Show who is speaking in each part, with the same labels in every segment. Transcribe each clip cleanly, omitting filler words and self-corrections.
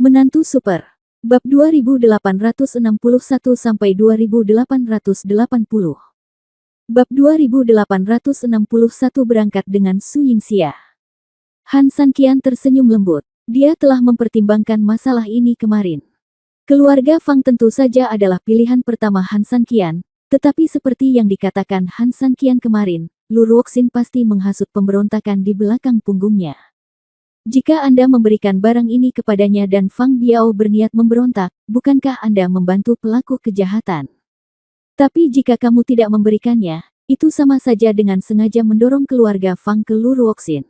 Speaker 1: Menantu Super. Bab 2861-2880. Bab 2861 berangkat dengan Su Yingxia. Han Sanqian tersenyum lembut. Dia telah mempertimbangkan masalah ini kemarin. Keluarga Fang tentu saja adalah pilihan pertama Han Sanqian, tetapi seperti yang dikatakan Han Sanqian kemarin, Lu Ruoxin pasti menghasut pemberontakan di belakang punggungnya. Jika Anda memberikan barang ini kepadanya dan Fang Biao berniat memberontak, bukankah Anda membantu pelaku kejahatan? Tapi jika kamu tidak memberikannya, itu sama saja dengan sengaja mendorong keluarga Fang ke Lu Ruoxin.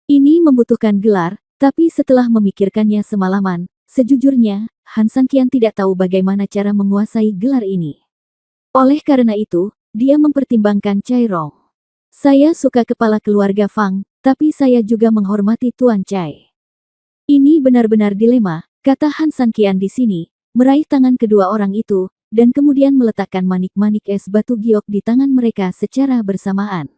Speaker 1: Ini membutuhkan gelar, tapi setelah memikirkannya semalaman, sejujurnya, Han Sanqian tidak tahu bagaimana cara menguasai gelar ini. Oleh karena itu, dia mempertimbangkan Cai Rong. Saya suka kepala keluarga Fang, tapi saya juga menghormati Tuan Cai. Ini benar-benar dilema, kata Han Sanqian di sini, meraih tangan kedua orang itu, dan kemudian meletakkan manik-manik es batu giok di tangan mereka secara bersamaan.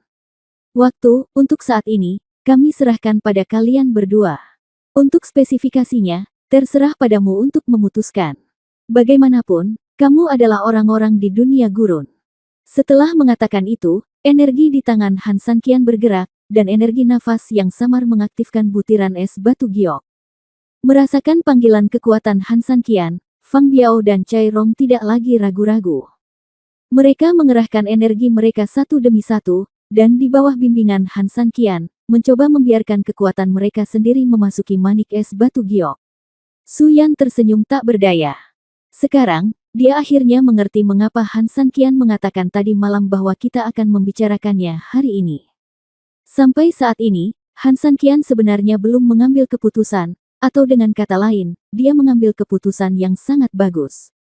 Speaker 1: Waktu, untuk saat ini, kami serahkan pada kalian berdua. Untuk spesifikasinya, terserah padamu untuk memutuskan. Bagaimanapun, kamu adalah orang-orang di dunia gurun. Setelah mengatakan itu, energi di tangan Han Sanqian bergerak, dan energi nafas yang samar mengaktifkan butiran es batu giok. Merasakan panggilan kekuatan Han Sanqian, Fang Biao dan Cai Rong tidak lagi ragu-ragu. Mereka mengerahkan energi mereka satu demi satu, dan di bawah bimbingan Han Sanqian, mencoba membiarkan kekuatan mereka sendiri memasuki manik es batu giok. Su Yan tersenyum tak berdaya. Sekarang, dia akhirnya mengerti mengapa Han Sanqian mengatakan tadi malam bahwa kita akan membicarakannya hari ini. Sampai saat ini, Han Sanqian sebenarnya belum mengambil keputusan, atau dengan kata lain, dia mengambil keputusan yang sangat bagus.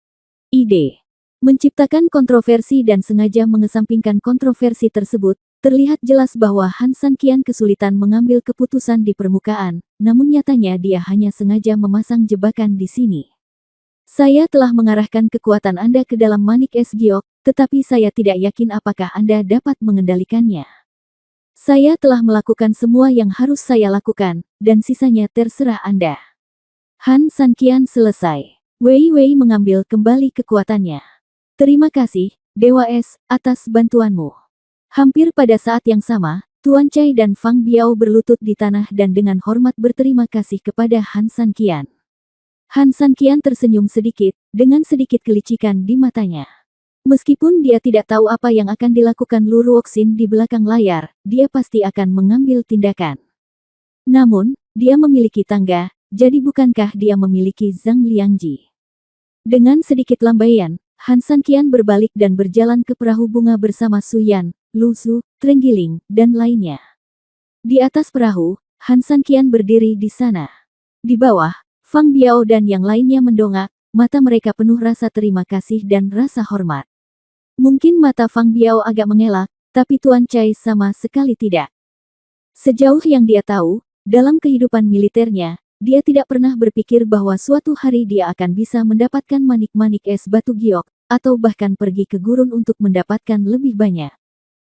Speaker 1: Ide menciptakan kontroversi dan sengaja mengesampingkan kontroversi tersebut, terlihat jelas bahwa Han Sanqian kesulitan mengambil keputusan di permukaan, namun nyatanya dia hanya sengaja memasang jebakan di sini. Saya telah mengarahkan kekuatan Anda ke dalam manik es giok, tetapi saya tidak yakin apakah Anda dapat mengendalikannya. Saya telah melakukan semua yang harus saya lakukan, dan sisanya terserah Anda. Han Sanqian selesai. Wei Wei mengambil kembali kekuatannya. Terima kasih, Dewa Es, atas bantuanmu. Hampir pada saat yang sama, Tuan Cai dan Fang Biao berlutut di tanah dan dengan hormat berterima kasih kepada Han Sanqian. Han Sanqian tersenyum sedikit, dengan sedikit kelicikan di matanya. Meskipun dia tidak tahu apa yang akan dilakukan Lu Ruoxin di belakang layar, dia pasti akan mengambil tindakan. Namun, dia memiliki tangga, jadi bukankah dia memiliki Zhang Liangji? Dengan sedikit lambaian, Han Sanqian berbalik dan berjalan ke perahu bunga bersama Su Yan, Lu Su, Trenggiling, dan lainnya. Di atas perahu, Han Sanqian berdiri di sana. Di bawah, Fang Biao dan yang lainnya mendongak, mata mereka penuh rasa terima kasih dan rasa hormat. Mungkin mata Fang Biao agak mengelak, tapi Tuan Cai sama sekali tidak. Sejauh yang dia tahu, dalam kehidupan militernya, dia tidak pernah berpikir bahwa suatu hari dia akan bisa mendapatkan manik-manik es batu giok, atau bahkan pergi ke gurun untuk mendapatkan lebih banyak.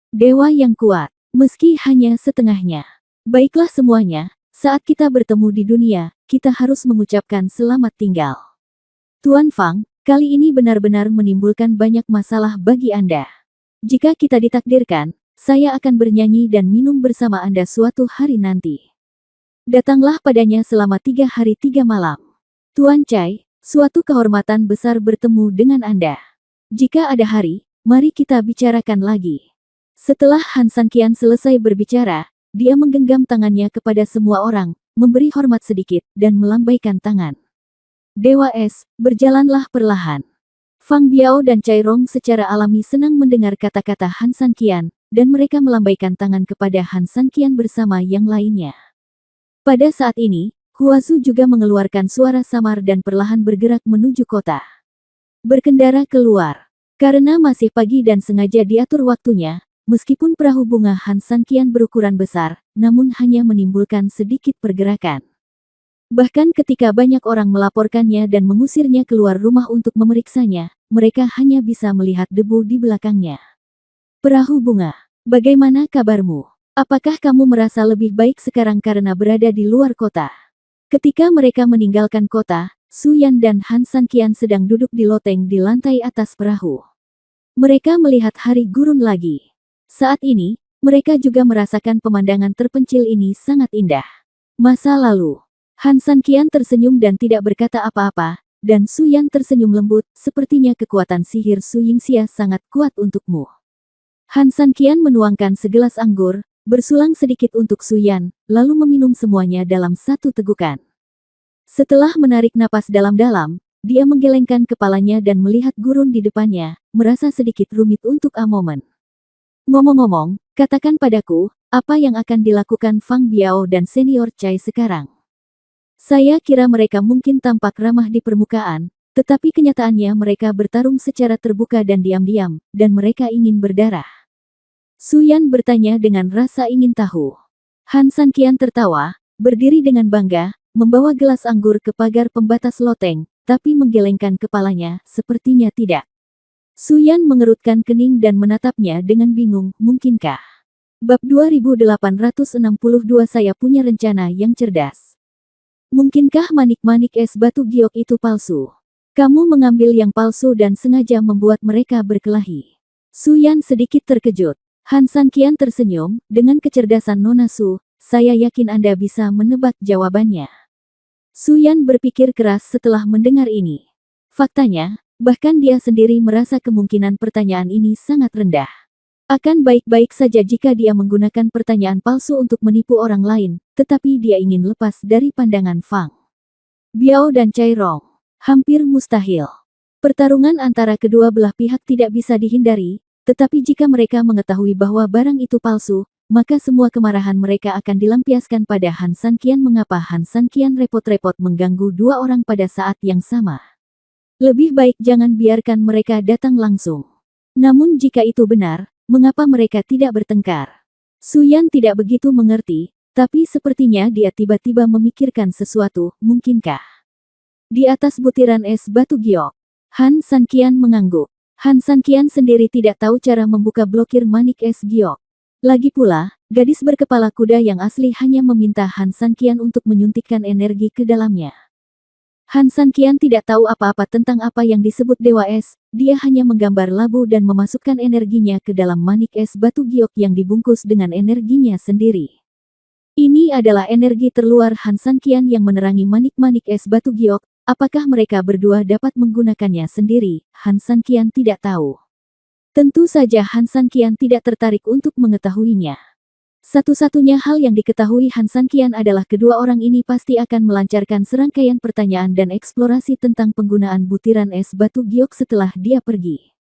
Speaker 1: Dewa yang kuat, meski hanya setengahnya. Baiklah semuanya, saat kita bertemu di dunia, kita harus mengucapkan selamat tinggal. Tuan Fang, kali ini benar-benar menimbulkan banyak masalah bagi Anda. Jika kita ditakdirkan, saya akan bernyanyi dan minum bersama Anda suatu hari nanti. Datanglah padanya selama 3 hari 3 malam. Tuan Cai, suatu kehormatan besar bertemu dengan Anda. Jika ada hari, mari kita bicarakan lagi. Setelah Han Sanqian selesai berbicara, dia menggenggam tangannya kepada semua orang, memberi hormat sedikit, dan melambaikan tangan. Dewa Es, berjalanlah perlahan. Fang Biao dan Cai Rong secara alami senang mendengar kata-kata Han Sanqian, dan mereka melambaikan tangan kepada Han Sanqian bersama yang lainnya. Pada saat ini, Huazu juga mengeluarkan suara samar dan perlahan bergerak menuju kota. Berkendara keluar. Karena masih pagi dan sengaja diatur waktunya, meskipun perahu bunga Han Sanqian berukuran besar, namun hanya menimbulkan sedikit pergerakan. Bahkan ketika banyak orang melaporkannya dan mengusirnya keluar rumah untuk memeriksanya, mereka hanya bisa melihat debu di belakangnya. Perahu bunga, bagaimana kabarmu? Apakah kamu merasa lebih baik sekarang karena berada di luar kota? Ketika mereka meninggalkan kota, Su Yan dan Han Sanqian sedang duduk di loteng di lantai atas perahu. Mereka melihat hari gurun lagi. Saat ini, mereka juga merasakan pemandangan terpencil ini sangat indah. Masa lalu, Han Sanqian tersenyum dan tidak berkata apa-apa, dan Su Yan tersenyum lembut, sepertinya kekuatan sihir Su Yingxia sangat kuat untukmu. Han Sanqian menuangkan segelas anggur, bersulang sedikit untuk Su Yan, lalu meminum semuanya dalam satu tegukan. Setelah menarik napas dalam-dalam, dia menggelengkan kepalanya dan melihat gurun di depannya, merasa sedikit rumit untuk a momen. Ngomong-ngomong, katakan padaku, apa yang akan dilakukan Fang Biao dan Senior Chai sekarang? Saya kira mereka mungkin tampak ramah di permukaan, tetapi kenyataannya mereka bertarung secara terbuka dan diam-diam, dan mereka ingin berdarah. Su Yan bertanya dengan rasa ingin tahu. Han Sanqian tertawa, berdiri dengan bangga, membawa gelas anggur ke pagar pembatas loteng, tapi menggelengkan kepalanya, sepertinya tidak. Su Yan mengerutkan kening dan menatapnya dengan bingung, mungkinkah? Bab 2862 Saya punya rencana yang cerdas. Mungkinkah manik-manik es batu giok itu palsu? Kamu mengambil yang palsu dan sengaja membuat mereka berkelahi. Su Yan sedikit terkejut. Han Sanqian tersenyum, dengan kecerdasan Nona Su, saya yakin Anda bisa menebak jawabannya. Su Yan berpikir keras setelah mendengar ini. Faktanya, bahkan dia sendiri merasa kemungkinan pertanyaan ini sangat rendah. Akan baik-baik saja jika dia menggunakan pertanyaan palsu untuk menipu orang lain, tetapi dia ingin lepas dari pandangan Fang Biao dan Cai Rong. Hampir mustahil. Pertarungan antara kedua belah pihak tidak bisa dihindari, tetapi jika mereka mengetahui bahwa barang itu palsu, maka semua kemarahan mereka akan dilampiaskan pada Han Sanqian. Mengapa Han Sanqian repot-repot mengganggu dua orang pada saat yang sama? Lebih baik jangan biarkan mereka datang langsung. Namun jika itu benar, mengapa mereka tidak bertengkar? Su Yan tidak begitu mengerti, tapi sepertinya dia tiba-tiba memikirkan sesuatu, mungkinkah? Di atas butiran es batu giok, Han Sanqian mengangguk. Han Sanqian sendiri tidak tahu cara membuka blokir manik es giok. Lagi pula, gadis berkepala kuda yang asli hanya meminta Han Sanqian untuk menyuntikkan energi ke dalamnya. Han Sanqian tidak tahu apa-apa tentang apa yang disebut Dewa Es, dia hanya menggambar labu dan memasukkan energinya ke dalam manik es batu giok yang dibungkus dengan energinya sendiri. Ini adalah energi terluar Han Sanqian yang menerangi manik-manik es batu giok. Apakah mereka berdua dapat menggunakannya sendiri? Han Sanqian tidak tahu. Tentu saja Han Sanqian tidak tertarik untuk mengetahuinya. Satu-satunya hal yang diketahui Han Sanqian adalah kedua orang ini pasti akan melancarkan serangkaian pertanyaan dan eksplorasi tentang penggunaan butiran es batu giok setelah dia pergi.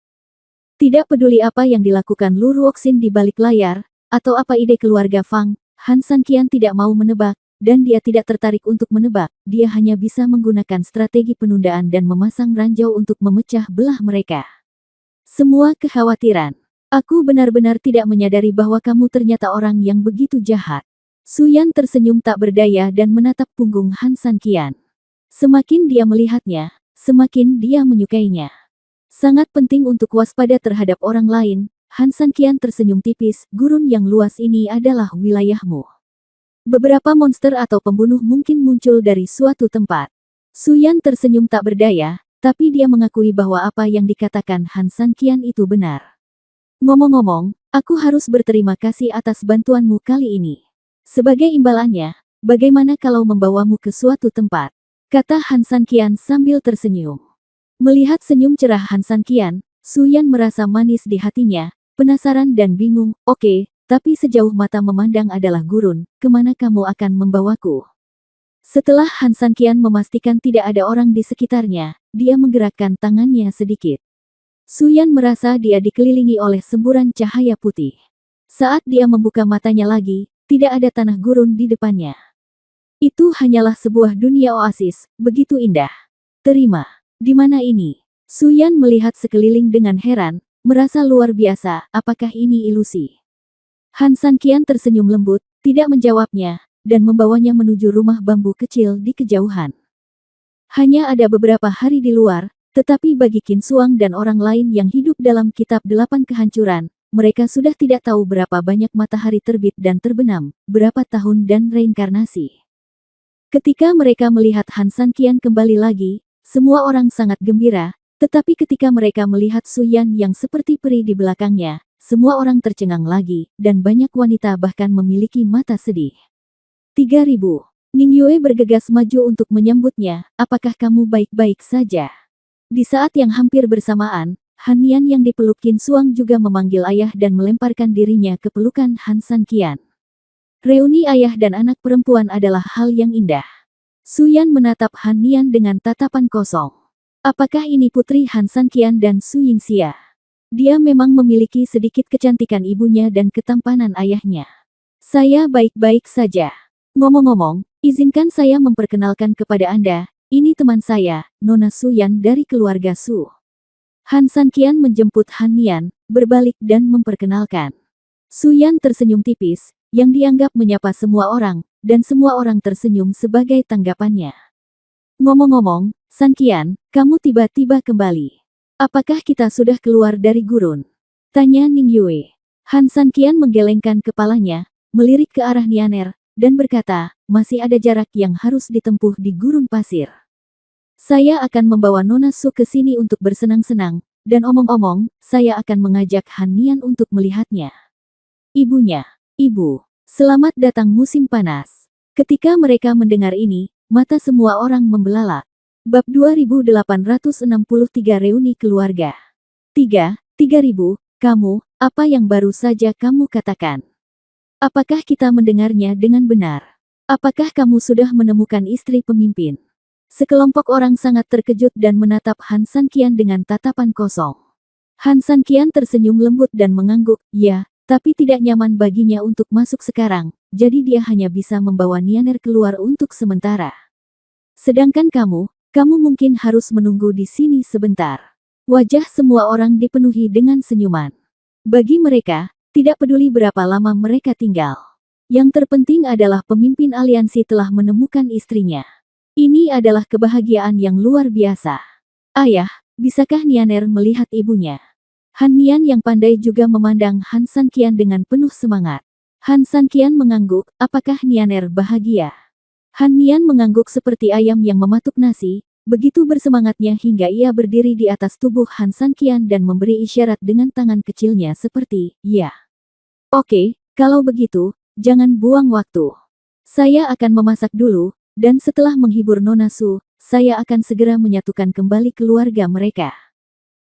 Speaker 1: Tidak peduli apa yang dilakukan Lu Ruoxin di balik layar, atau apa ide keluarga Fang, Han Sanqian tidak mau menebak. Dan dia tidak tertarik untuk menebak, dia hanya bisa menggunakan strategi penundaan dan memasang ranjau untuk memecah belah mereka. Semua kekhawatiran. Aku benar-benar tidak menyadari bahwa kamu ternyata orang yang begitu jahat. Su Yan tersenyum tak berdaya dan menatap punggung Han Sanqian. Semakin dia melihatnya, semakin dia menyukainya. Sangat penting untuk waspada terhadap orang lain, Han Sanqian tersenyum tipis, gurun yang luas ini adalah wilayahmu. Beberapa monster atau pembunuh mungkin muncul dari suatu tempat. Su Yan tersenyum tak berdaya, tapi dia mengakui bahwa apa yang dikatakan Han Sanqian itu benar. Ngomong-ngomong, aku harus berterima kasih atas bantuanmu kali ini. Sebagai imbalannya, bagaimana kalau membawamu ke suatu tempat? Kata Han Sanqian sambil tersenyum. Melihat senyum cerah Han Sanqian, Su Yan merasa manis di hatinya, penasaran dan bingung. Oke. Tapi sejauh mata memandang adalah gurun, kemana kamu akan membawaku? Setelah Han Sanqian memastikan tidak ada orang di sekitarnya, dia menggerakkan tangannya sedikit. Su Yan merasa dia dikelilingi oleh semburan cahaya putih. Saat dia membuka matanya lagi, tidak ada tanah gurun di depannya. Itu hanyalah sebuah dunia oasis, begitu indah. Terima. Di mana ini? Su Yan melihat sekeliling dengan heran, merasa luar biasa, apakah ini ilusi? Han Sanqian tersenyum lembut, tidak menjawabnya, dan membawanya menuju rumah bambu kecil di kejauhan. Hanya ada beberapa hari di luar, tetapi bagi Qin Suang dan orang lain yang hidup dalam kitab 8 kehancuran, mereka sudah tidak tahu berapa banyak matahari terbit dan terbenam, berapa tahun dan reinkarnasi. Ketika mereka melihat Han Sanqian kembali lagi, semua orang sangat gembira, tetapi ketika mereka melihat Su Yan yang seperti peri di belakangnya, semua orang tercengang lagi, dan banyak wanita bahkan memiliki mata sedih. 3000. Ning Yue bergegas maju untuk menyambutnya, apakah kamu baik-baik saja? Di saat yang hampir bersamaan, Han Nian yang dipeluk Qin Suang juga memanggil ayah dan melemparkan dirinya ke pelukan Han Sanqian. Reuni ayah dan anak perempuan adalah hal yang indah. Su Yan menatap Han Nian dengan tatapan kosong. Apakah ini putri Han Sanqian dan Su Yingxia? Dia memang memiliki sedikit kecantikan ibunya dan ketampanan ayahnya. Saya baik-baik saja. Ngomong-ngomong, izinkan saya memperkenalkan kepada Anda, ini teman saya, Nona Su Yan dari keluarga Su. Han Sanqian menjemput Han Nian, berbalik dan memperkenalkan. Su Yan tersenyum tipis, yang dianggap menyapa semua orang, dan semua orang tersenyum sebagai tanggapannya. Ngomong-ngomong, Sanqian, kamu tiba-tiba kembali. Apakah kita sudah keluar dari gurun? Tanya Ning Yue. Han Sanqian menggelengkan kepalanya, melirik ke arah Nianer, dan berkata, masih ada jarak yang harus ditempuh di gurun pasir. Saya akan membawa Nona Su ke sini untuk bersenang-senang, dan omong-omong, saya akan mengajak Han Nian untuk melihatnya. Ibunya, Ibu, selamat datang musim panas. Ketika mereka mendengar ini, mata semua orang membelalak. Bab 2863 Reuni Keluarga. 3000, kamu, apa yang baru saja kamu katakan? Apakah kita mendengarnya dengan benar? Apakah kamu sudah menemukan istri pemimpin? Sekelompok orang sangat terkejut dan menatap Han Sanqian dengan tatapan kosong. Han Sanqian tersenyum lembut dan mengangguk, ya, tapi tidak nyaman baginya untuk masuk sekarang, jadi dia hanya bisa membawa Nianer keluar untuk sementara. Sedangkan kamu mungkin harus menunggu di sini sebentar. Wajah semua orang dipenuhi dengan senyuman. Bagi mereka, tidak peduli berapa lama mereka tinggal. Yang terpenting adalah pemimpin aliansi telah menemukan istrinya. Ini adalah kebahagiaan yang luar biasa. Ayah, bisakah Nianer melihat ibunya? Han Nian yang pandai juga memandang Han Sanqian dengan penuh semangat. Han Sanqian mengangguk, apakah Nianer bahagia? Han Nian mengangguk seperti ayam yang mematuk nasi, begitu bersemangatnya hingga ia berdiri di atas tubuh Han Sanqian dan memberi isyarat dengan tangan kecilnya seperti, ya. Oke, kalau begitu, jangan buang waktu. Saya akan memasak dulu, dan setelah menghibur Nona Su, saya akan segera menyatukan kembali keluarga mereka.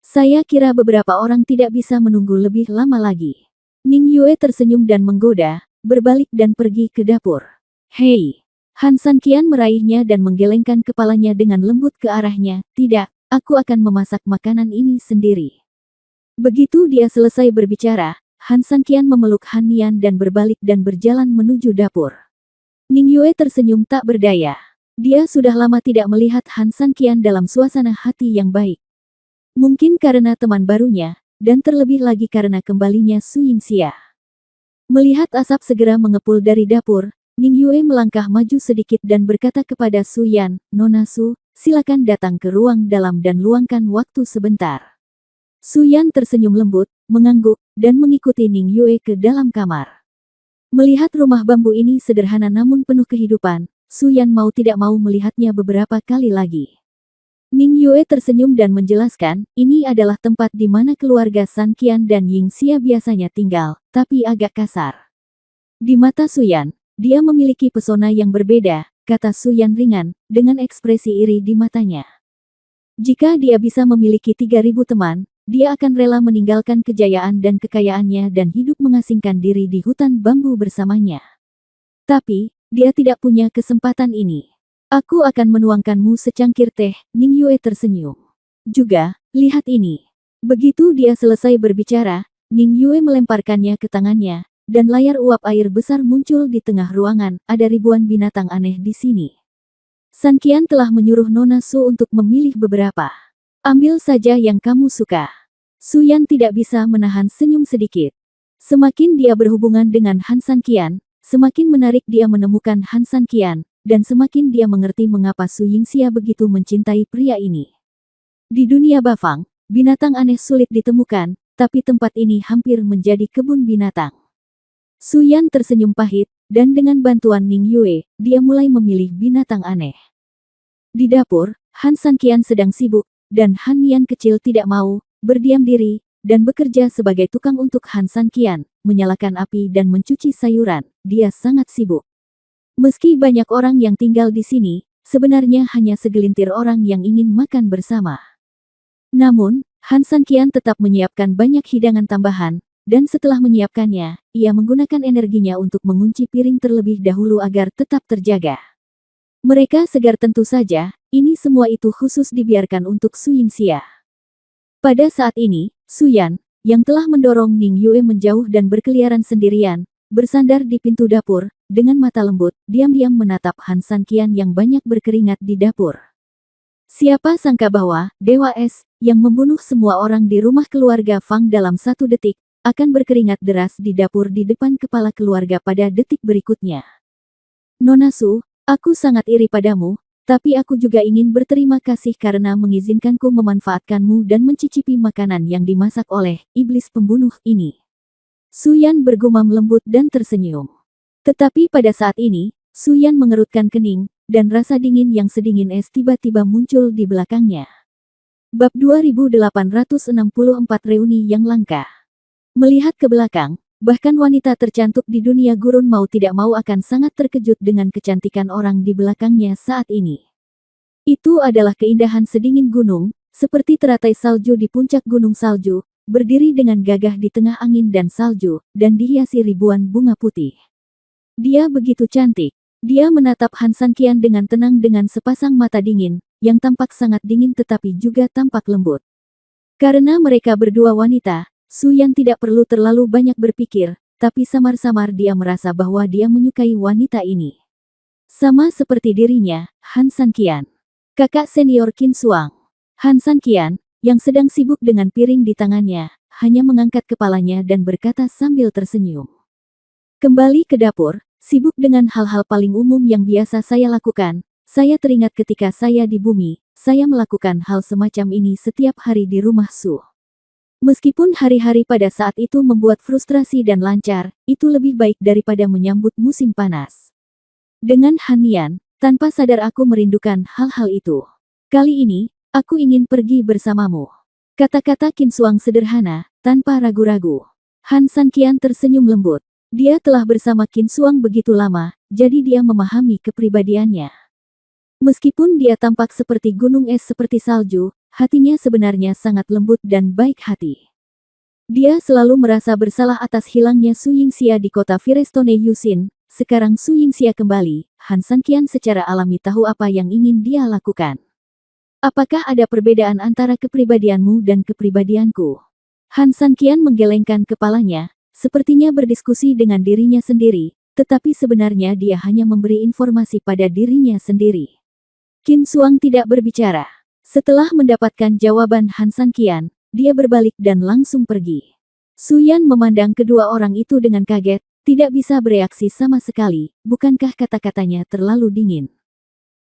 Speaker 1: Saya kira beberapa orang tidak bisa menunggu lebih lama lagi. Ning Yue tersenyum dan menggoda, berbalik dan pergi ke dapur. Hei! Han Sanqian meraihnya dan menggelengkan kepalanya dengan lembut ke arahnya, tidak, aku akan memasak makanan ini sendiri. Begitu dia selesai berbicara, Han Sanqian memeluk Han Nian dan berbalik dan berjalan menuju dapur. Ning Yue tersenyum tak berdaya. Dia sudah lama tidak melihat Han Sanqian dalam suasana hati yang baik. Mungkin karena teman barunya, dan terlebih lagi karena kembalinya Su Yingxia. Melihat asap segera mengepul dari dapur, Ning Yue melangkah maju sedikit dan berkata kepada Su Yan, Nona Su, silakan datang ke ruang dalam dan luangkan waktu sebentar. Su Yan tersenyum lembut, mengangguk, dan mengikuti Ning Yue ke dalam kamar. Melihat rumah bambu ini sederhana namun penuh kehidupan, Su Yan mau tidak mau melihatnya beberapa kali lagi. Ning Yue tersenyum dan menjelaskan, ini adalah tempat di mana keluarga Sanqian dan Yingxia biasanya tinggal, tapi agak kasar. Di mata Su Yan, dia memiliki pesona yang berbeda, kata Su Yan ringan, dengan ekspresi iri di matanya. Jika dia bisa memiliki 3000 teman, dia akan rela meninggalkan kejayaan dan kekayaannya dan hidup mengasingkan diri di hutan bambu bersamanya. Tapi, dia tidak punya kesempatan ini. Aku akan menuangkanmu secangkir teh, Ning Yue tersenyum. Juga, lihat ini. Begitu dia selesai berbicara, Ning Yue melemparkannya ke tangannya, dan layar uap air besar muncul di tengah ruangan, ada ribuan binatang aneh di sini. Sanqian telah menyuruh Nona Su untuk memilih beberapa. Ambil saja yang kamu suka. Su Yan tidak bisa menahan senyum sedikit. Semakin dia berhubungan dengan Han Sanqian, semakin menarik dia menemukan Han Sanqian, dan semakin dia mengerti mengapa Su Yingxia begitu mencintai pria ini. Di dunia Bafang, binatang aneh sulit ditemukan, tapi tempat ini hampir menjadi kebun binatang. Su Yan tersenyum pahit, dan dengan bantuan Ning Yue, dia mulai memilih binatang aneh. Di dapur, Han Sanqian sedang sibuk, dan Han Nian kecil tidak mau berdiam diri dan bekerja sebagai tukang untuk Han Sanqian, menyalakan api dan mencuci sayuran. Dia sangat sibuk. Meski banyak orang yang tinggal di sini, sebenarnya hanya segelintir orang yang ingin makan bersama. Namun, Han Sanqian tetap menyiapkan banyak hidangan tambahan, dan setelah menyiapkannya, ia menggunakan energinya untuk mengunci piring terlebih dahulu agar tetap terjaga. Mereka segar tentu saja, ini semua itu khusus dibiarkan untuk Su Yingxia. Pada saat ini, Su Yan, yang telah mendorong Ning Yue menjauh dan berkeliaran sendirian, bersandar di pintu dapur, dengan mata lembut, diam-diam menatap Han Sanqian yang banyak berkeringat di dapur. Siapa sangka bahwa Dewa Es, yang membunuh semua orang di rumah keluarga Fang dalam 1 detik, akan berkeringat deras di dapur di depan kepala keluarga pada detik berikutnya. Nona Su, aku sangat iri padamu, tapi aku juga ingin berterima kasih karena mengizinkanku memanfaatkanmu dan mencicipi makanan yang dimasak oleh iblis pembunuh ini. Su Yan bergumam lembut dan tersenyum. Tetapi pada saat ini, Su Yan mengerutkan kening, dan rasa dingin yang sedingin es tiba-tiba muncul di belakangnya. Bab 2864 Reuni yang Langka. Melihat ke belakang, bahkan wanita tercantik di dunia gurun mau tidak mau akan sangat terkejut dengan kecantikan orang di belakangnya saat ini. Itu adalah keindahan sedingin gunung, seperti teratai salju di puncak gunung salju, berdiri dengan gagah di tengah angin dan salju, dan dihiasi ribuan bunga putih. Dia begitu cantik. Dia menatap Han Sanqian dengan tenang dengan sepasang mata dingin, yang tampak sangat dingin tetapi juga tampak lembut. Karena mereka berdua wanita, Su Yan tidak perlu terlalu banyak berpikir, tapi samar-samar dia merasa bahwa dia menyukai wanita ini. Sama seperti dirinya, Han Sanqian. Kakak senior Qin Suang. Han Sanqian, yang sedang sibuk dengan piring di tangannya, hanya mengangkat kepalanya dan berkata sambil tersenyum. Kembali ke dapur, sibuk dengan hal-hal paling umum yang biasa saya lakukan. Saya teringat ketika saya di bumi, saya melakukan hal semacam ini setiap hari di rumah Su. Meskipun hari-hari pada saat itu membuat frustrasi dan lancar, itu lebih baik daripada menyambut musim panas. Dengan Han Nian, tanpa sadar aku merindukan hal-hal itu. Kali ini, aku ingin pergi bersamamu. Kata-kata Qin Suang sederhana, tanpa ragu-ragu. Han Sanqian tersenyum lembut. Dia telah bersama Qin Suang begitu lama, jadi dia memahami kepribadiannya. Meskipun dia tampak seperti gunung es seperti salju, hatinya sebenarnya sangat lembut dan baik hati. Dia selalu merasa bersalah atas hilangnya Su Yingxia di kota Firestone Yusin. Sekarang Su Yingxia kembali, Han Sanqian secara alami tahu apa yang ingin dia lakukan. Apakah ada perbedaan antara kepribadianmu dan kepribadianku? Han Sanqian menggelengkan kepalanya, sepertinya berdiskusi dengan dirinya sendiri, tetapi sebenarnya dia hanya memberi informasi pada dirinya sendiri. Qin Suang tidak berbicara. Setelah mendapatkan jawaban Han Sanqian, dia berbalik dan langsung pergi. Su Yan memandang kedua orang itu dengan kaget, tidak bisa bereaksi sama sekali, bukankah kata-katanya terlalu dingin?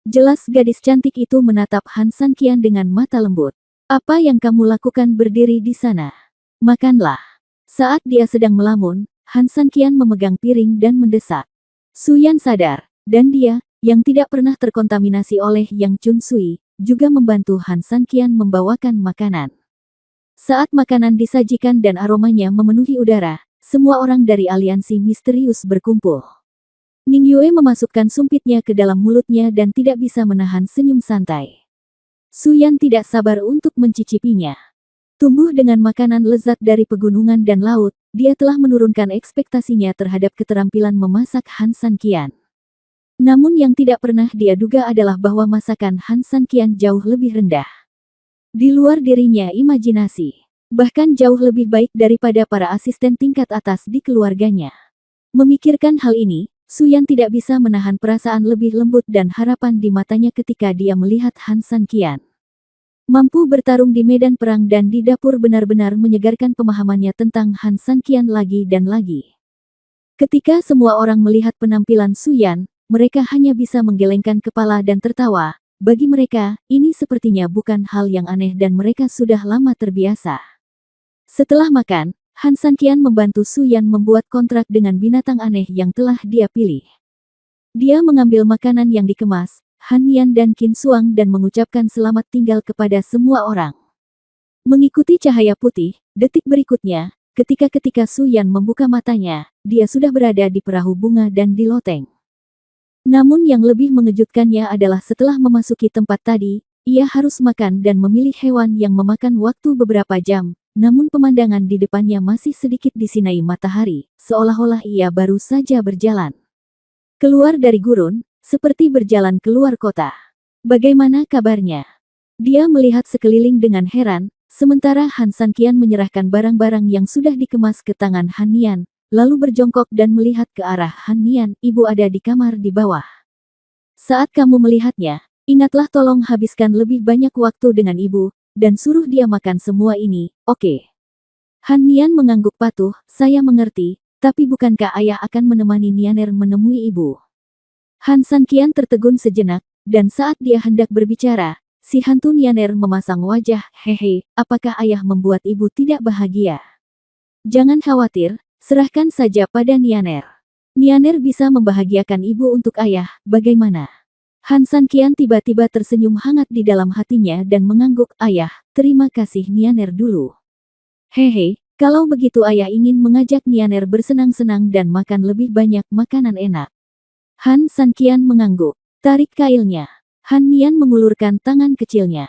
Speaker 1: Jelas gadis cantik itu menatap Han Sanqian dengan mata lembut. Apa yang kamu lakukan berdiri di sana? Makanlah. Saat dia sedang melamun, Han Sanqian memegang piring dan mendesak. Su Yan sadar, dan dia, yang tidak pernah terkontaminasi oleh Yang Chun Sui, juga membantu Han Sanqian membawakan makanan. Saat makanan disajikan dan aromanya memenuhi udara, semua orang dari aliansi misterius berkumpul. Ning Yue memasukkan sumpitnya ke dalam mulutnya dan tidak bisa menahan senyum santai. Su Yan tidak sabar untuk mencicipinya. Tumbuh dengan makanan lezat dari pegunungan dan laut, dia telah menurunkan ekspektasinya terhadap keterampilan memasak Han Sanqian. Namun yang tidak pernah dia duga adalah bahwa masakan Han Sanqian jauh lebih rendah. Di luar dirinya imajinasi. Bahkan jauh lebih baik daripada para asisten tingkat atas di keluarganya. Memikirkan hal ini, Su Yan tidak bisa menahan perasaan lebih lembut dan harapan di matanya ketika dia melihat Han Sanqian. Mampu bertarung di medan perang dan di dapur benar-benar menyegarkan pemahamannya tentang Han Sanqian lagi dan lagi. Ketika semua orang melihat penampilan Su Yan, mereka hanya bisa menggelengkan kepala dan tertawa. Bagi mereka, ini sepertinya bukan hal yang aneh dan mereka sudah lama terbiasa. Setelah makan, Han Sanqian membantu Su Yan membuat kontrak dengan binatang aneh yang telah dia pilih. Dia mengambil makanan yang dikemas, Han Nian dan Qin Suang dan mengucapkan selamat tinggal kepada semua orang. Mengikuti cahaya putih, detik berikutnya, ketika Su Yan membuka matanya, dia sudah berada di perahu bunga dan di loteng. Namun yang lebih mengejutkannya adalah setelah memasuki tempat tadi, ia harus makan dan memilih hewan yang memakan waktu beberapa jam. Namun pemandangan di depannya masih sedikit disinai matahari, seolah-olah ia baru saja berjalan keluar dari gurun, seperti berjalan keluar kota. Bagaimana kabarnya? Dia melihat sekeliling dengan heran, sementara Han Sanqian menyerahkan barang-barang yang sudah dikemas ke tangan Han Nian, lalu berjongkok dan melihat ke arah Han Nian. Ibu ada di kamar di bawah. Saat kamu melihatnya, ingatlah tolong habiskan lebih banyak waktu dengan ibu, dan suruh dia makan semua ini, oke? Han Nian mengangguk patuh, saya mengerti, tapi bukankah ayah akan menemani Nianer menemui ibu? Han Sanqian tertegun sejenak, dan saat dia hendak berbicara, si hantu Nianer memasang wajah, hehe, apakah ayah membuat ibu tidak bahagia? Jangan khawatir, serahkan saja pada Nianer. Nianer bisa membahagiakan ibu untuk ayah, bagaimana? Han Sanqian tiba-tiba tersenyum hangat di dalam hatinya dan mengangguk, ayah, terima kasih Nianer dulu. Hehe, kalau begitu ayah ingin mengajak Nianer bersenang-senang dan makan lebih banyak makanan enak. Han Sanqian mengangguk, tarik kailnya. Han Nian mengulurkan tangan kecilnya.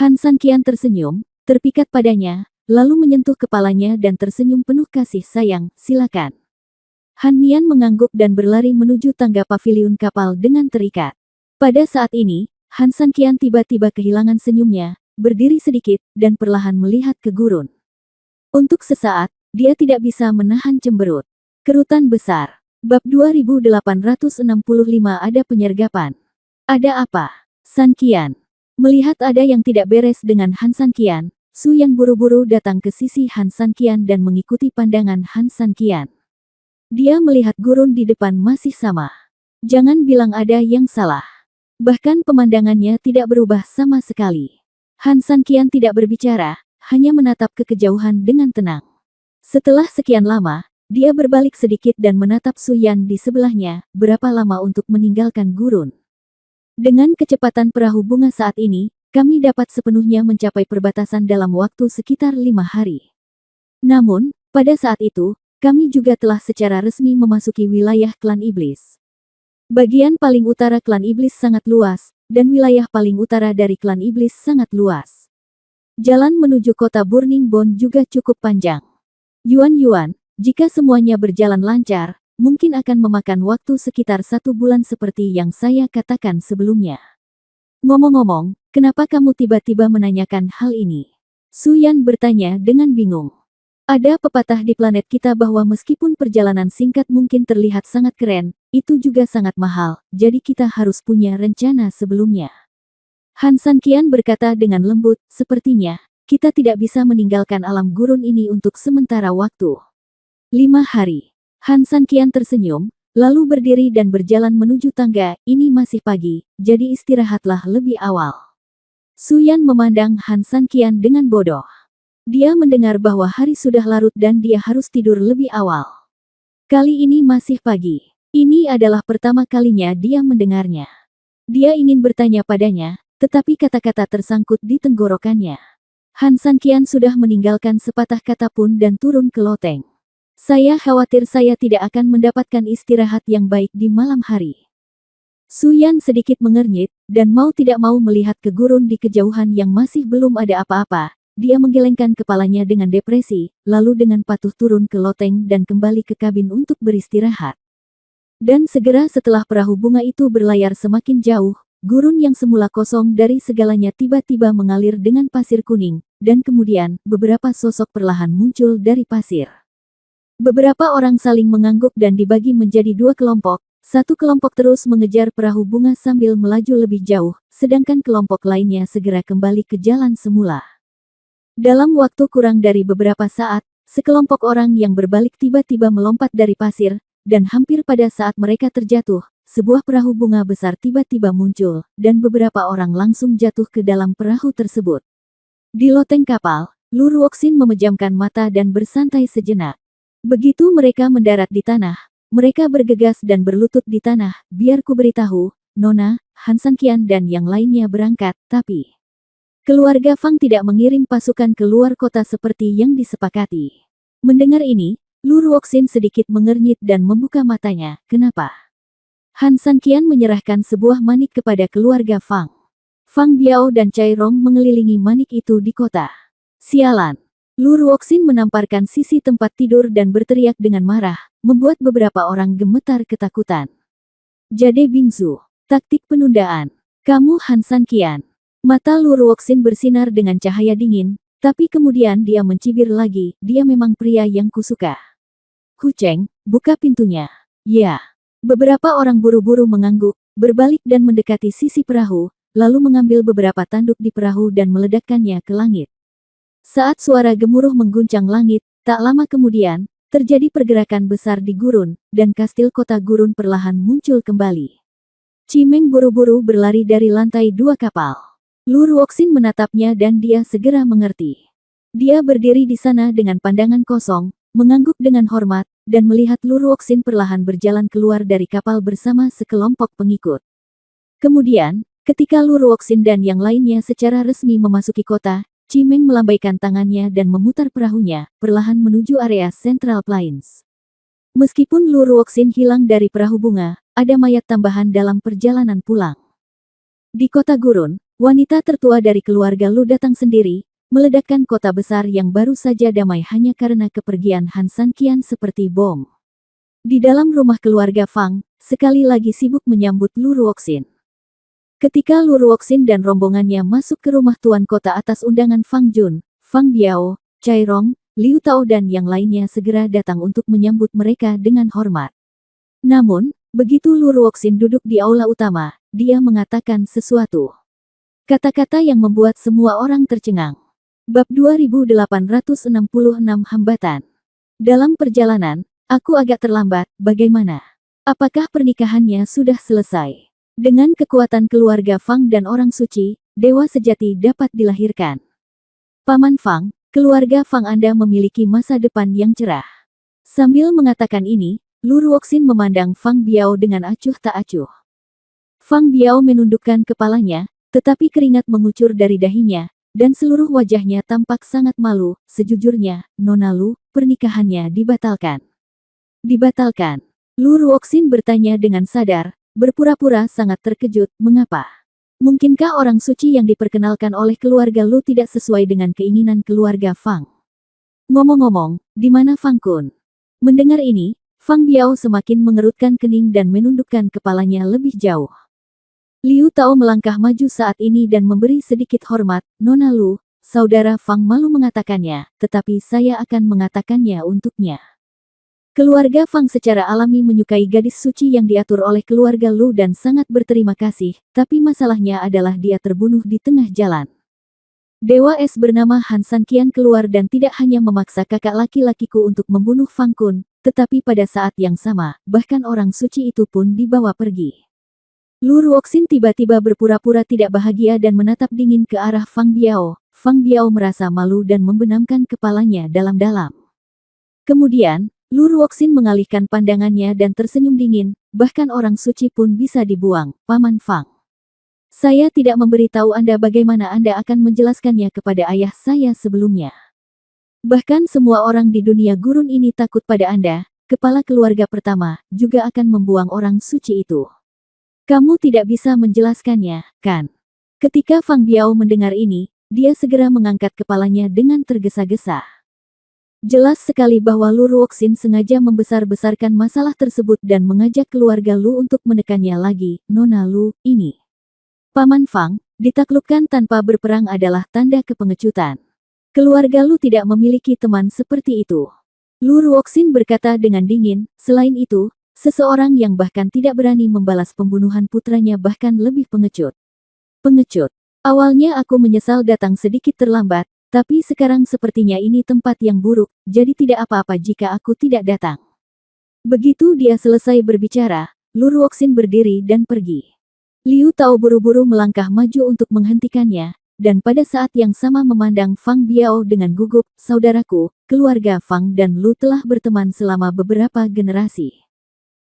Speaker 1: Han Sanqian tersenyum, terpikat padanya, lalu menyentuh kepalanya dan tersenyum penuh kasih sayang, silakan. Han Nian mengangguk dan berlari menuju tangga paviliun kapal dengan terikat. Pada saat ini, Han Sanqian tiba-tiba kehilangan senyumnya, berdiri sedikit, dan perlahan melihat ke gurun. Untuk sesaat, dia tidak bisa menahan cemberut. Kerutan besar. Bab 2865 ada penyergapan. Ada apa? Sanqian. Melihat ada yang tidak beres dengan Han Sanqian, Su Yan buru-buru datang ke sisi Han Sanqian dan mengikuti pandangan Han Sanqian. Dia melihat gurun di depan masih sama. Jangan bilang ada yang salah. Bahkan pemandangannya tidak berubah sama sekali. Han Sanqian tidak berbicara, hanya menatap ke kejauhan dengan tenang. Setelah sekian lama, dia berbalik sedikit dan menatap Su Yan di sebelahnya, berapa lama untuk meninggalkan gurun. Dengan kecepatan perahu bunga saat ini, kami dapat sepenuhnya mencapai perbatasan dalam waktu sekitar 5 hari. Namun, pada saat itu, kami juga telah secara resmi memasuki wilayah klan iblis. Bagian paling utara klan iblis sangat luas, dan wilayah paling utara dari klan iblis sangat luas. Jalan menuju kota Burning Bone juga cukup panjang. Yuan, jika semuanya berjalan lancar, mungkin akan memakan waktu sekitar 1 bulan seperti yang saya katakan sebelumnya. Ngomong-ngomong, kenapa kamu tiba-tiba menanyakan hal ini? Su Yan bertanya dengan bingung. Ada pepatah di planet kita bahwa meskipun perjalanan singkat mungkin terlihat sangat keren, itu juga sangat mahal, jadi kita harus punya rencana sebelumnya. Han Sanqian berkata dengan lembut, sepertinya, kita tidak bisa meninggalkan alam gurun ini untuk sementara waktu. 5 hari. Han Sanqian tersenyum, lalu berdiri dan berjalan menuju tangga, ini masih pagi, jadi istirahatlah lebih awal. Su Yan memandang Han Sanqian dengan bodoh. Dia mendengar bahwa hari sudah larut dan dia harus tidur lebih awal. Kali ini masih pagi. Ini adalah pertama kalinya dia mendengarnya. Dia ingin bertanya padanya, tetapi kata-kata tersangkut di tenggorokannya. Han Sanqian sudah meninggalkan sepatah kata pun dan turun ke loteng. Saya khawatir saya tidak akan mendapatkan istirahat yang baik di malam hari. Su Yan sedikit mengernyit, dan mau tidak mau melihat ke gurun di kejauhan yang masih belum ada apa-apa. Dia menggelengkan kepalanya dengan depresi, lalu dengan patuh turun ke loteng dan kembali ke kabin untuk beristirahat. Dan segera setelah perahu bunga itu berlayar semakin jauh, gurun yang semula kosong dari segalanya tiba-tiba mengalir dengan pasir kuning, dan kemudian, beberapa sosok perlahan muncul dari pasir. Beberapa orang saling mengangguk dan dibagi menjadi 2 kelompok. Satu kelompok terus mengejar perahu bunga sambil melaju lebih jauh, sedangkan kelompok lainnya segera kembali ke jalan semula. Dalam waktu kurang dari beberapa saat, sekelompok orang yang berbalik tiba-tiba melompat dari pasir, dan hampir pada saat mereka terjatuh, sebuah perahu bunga besar tiba-tiba muncul, dan beberapa orang langsung jatuh ke dalam perahu tersebut. Di loteng kapal, Lu Ruoxin memejamkan mata dan bersantai sejenak. Begitu mereka mendarat di tanah, mereka bergegas dan berlutut di tanah. Biar ku beritahu, Nona, Han Sanqian dan yang lainnya berangkat, tapi keluarga Fang tidak mengirim pasukan keluar kota seperti yang disepakati. Mendengar ini, Lu Ruoxin sedikit mengernyit dan membuka matanya. Kenapa? Han Sanqian menyerahkan sebuah manik kepada keluarga Fang. Fang Biao dan Cai Rong mengelilingi manik itu di kota. Sialan! Lu Ruoxin menamparkan sisi tempat tidur dan berteriak dengan marah, membuat beberapa orang gemetar ketakutan. Jade Bingzu, taktik penundaan. Kamu Han Sanqian. Mata Lu Ruoxin bersinar dengan cahaya dingin, tapi kemudian dia mencibir lagi. Dia memang pria yang kusuka. Hu Cheng, buka pintunya. Ya. Beberapa orang buru-buru mengangguk, berbalik dan mendekati sisi perahu, lalu mengambil beberapa tanduk di perahu dan meledakkannya ke langit. Saat suara gemuruh mengguncang langit, tak lama kemudian, terjadi pergerakan besar di gurun, dan kastil kota gurun perlahan muncul kembali. Cimeng buru-buru berlari dari lantai 2 kapal. Lu Ruoxin menatapnya dan dia segera mengerti. Dia berdiri di sana dengan pandangan kosong, mengangguk dengan hormat, dan melihat Lu Ruoxin perlahan berjalan keluar dari kapal bersama sekelompok pengikut. Kemudian, ketika Lu Ruoxin dan yang lainnya secara resmi memasuki kota, Cimeng melambaikan tangannya dan memutar perahunya, perlahan menuju area Central Plains. Meskipun Lu Ruoxin hilang dari perahu bunga, ada mayat tambahan dalam perjalanan pulang. Di kota gurun, wanita tertua dari keluarga Lu datang sendiri, meledakkan kota besar yang baru saja damai hanya karena kepergian Han Sanqian seperti bom. Di dalam rumah keluarga Fang, sekali lagi sibuk menyambut Lu Ruoxin. Ketika Lu Ruoxin dan rombongannya masuk ke rumah tuan kota atas undangan Fang Jun, Fang Biao, Cai Rong, Liu Tao dan yang lainnya segera datang untuk menyambut mereka dengan hormat. Namun, begitu Lu Ruoxin duduk di aula utama, dia mengatakan sesuatu. Kata-kata yang membuat semua orang tercengang. Bab 2866 Hambatan. Dalam perjalanan, aku agak terlambat, bagaimana? Apakah pernikahannya sudah selesai? Dengan kekuatan keluarga Fang dan orang suci, dewa sejati dapat dilahirkan. Paman Fang, keluarga Fang Anda memiliki masa depan yang cerah. Sambil mengatakan ini, Lu Ruoxin memandang Fang Biao dengan acuh tak acuh. Fang Biao menundukkan kepalanya, tetapi keringat mengucur dari dahinya, dan seluruh wajahnya tampak sangat malu. Sejujurnya, Nona Lu, pernikahannya dibatalkan. Dibatalkan. Lu Ruoxin bertanya dengan sadar, berpura-pura sangat terkejut. Mengapa? Mungkinkah orang suci yang diperkenalkan oleh keluarga Lu tidak sesuai dengan keinginan keluarga Fang? Ngomong-ngomong, di mana Fang Kun? Mendengar ini, Fang Biao semakin mengerutkan kening dan menundukkan kepalanya lebih jauh. Liu Tao melangkah maju saat ini dan memberi sedikit hormat. Nona Lu, saudara Fang malu mengatakannya, tetapi saya akan mengatakannya untuknya. Keluarga Fang secara alami menyukai gadis suci yang diatur oleh keluarga Lu dan sangat berterima kasih, tapi masalahnya adalah dia terbunuh di tengah jalan. Dewa Es bernama Han Sanqian keluar dan tidak hanya memaksa kakak laki-lakiku untuk membunuh Fang Kun, tetapi pada saat yang sama, bahkan orang suci itu pun dibawa pergi. Lu Ruoxin tiba-tiba berpura-pura tidak bahagia dan menatap dingin ke arah Fang Biao. Fang Biao merasa malu dan membenamkan kepalanya dalam-dalam. Kemudian, Lu Ruoxin mengalihkan pandangannya dan tersenyum dingin, bahkan orang suci pun bisa dibuang, Paman Fang. Saya tidak memberitahu Anda bagaimana Anda akan menjelaskannya kepada ayah saya sebelumnya. Bahkan semua orang di dunia gurun ini takut pada Anda, kepala keluarga pertama, juga akan membuang orang suci itu. Kamu tidak bisa menjelaskannya, kan? Ketika Fang Biao mendengar ini, dia segera mengangkat kepalanya dengan tergesa-gesa. Jelas sekali bahwa Lu Ruoxin sengaja membesar-besarkan masalah tersebut dan mengajak keluarga Lu untuk menekannya lagi. Nona Lu, ini. Paman Fang, ditaklukkan tanpa berperang adalah tanda kepengecutan. Keluarga Lu tidak memiliki teman seperti itu. Lu Ruoxin berkata dengan dingin, selain itu, seseorang yang bahkan tidak berani membalas pembunuhan putranya bahkan lebih pengecut. Pengecut. Awalnya aku menyesal datang sedikit terlambat, tapi sekarang sepertinya ini tempat yang buruk, jadi tidak apa-apa jika aku tidak datang. Begitu dia selesai berbicara, Lu Ruoxin berdiri dan pergi. Liu Tao buru-buru melangkah maju untuk menghentikannya, dan pada saat yang sama memandang Fang Biao dengan gugup. Saudaraku, keluarga Fang dan Lu telah berteman selama beberapa generasi.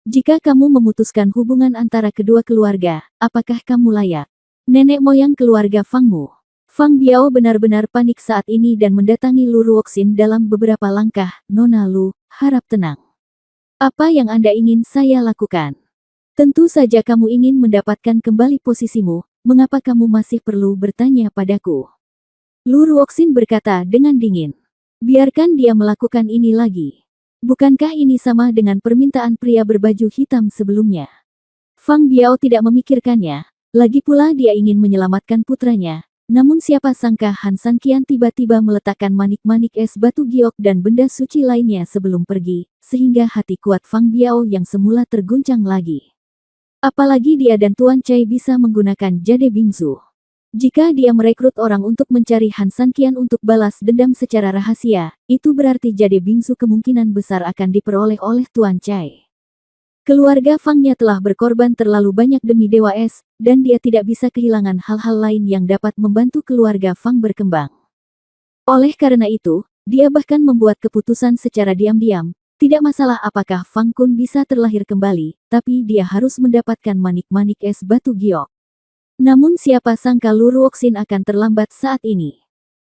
Speaker 1: Jika kamu memutuskan hubungan antara kedua keluarga, apakah kamu layak? Nenek moyang keluarga Fangmu. Fang Biao benar-benar panik saat ini dan mendatangi Lu Ruoxin dalam beberapa langkah. Nona Lu, harap tenang. Apa yang Anda ingin saya lakukan? Tentu saja kamu ingin mendapatkan kembali posisimu, mengapa kamu masih perlu bertanya padaku? Lu Ruoxin berkata dengan dingin. Biarkan dia melakukan ini lagi. Bukankah ini sama dengan permintaan pria berbaju hitam sebelumnya? Fang Biao tidak memikirkannya, lagi pula dia ingin menyelamatkan putranya. Namun siapa sangka Han Sanqian tiba-tiba meletakkan manik-manik es batu giok dan benda suci lainnya sebelum pergi, sehingga hati kuat Fang Biao yang semula terguncang lagi. Apalagi dia dan Tuan Cai bisa menggunakan jade bingsu. Jika dia merekrut orang untuk mencari Han Sanqian untuk balas dendam secara rahasia, itu berarti jade bingsu kemungkinan besar akan diperoleh oleh Tuan Cai. Keluarga Fangnya telah berkorban terlalu banyak demi Dewa Es, dan dia tidak bisa kehilangan hal-hal lain yang dapat membantu keluarga Fang berkembang. Oleh karena itu, dia bahkan membuat keputusan secara diam-diam, tidak masalah apakah Fang Kun bisa terlahir kembali, tapi dia harus mendapatkan manik-manik es batu giok. Namun siapa sangka Lu Ruoxin akan terlambat saat ini.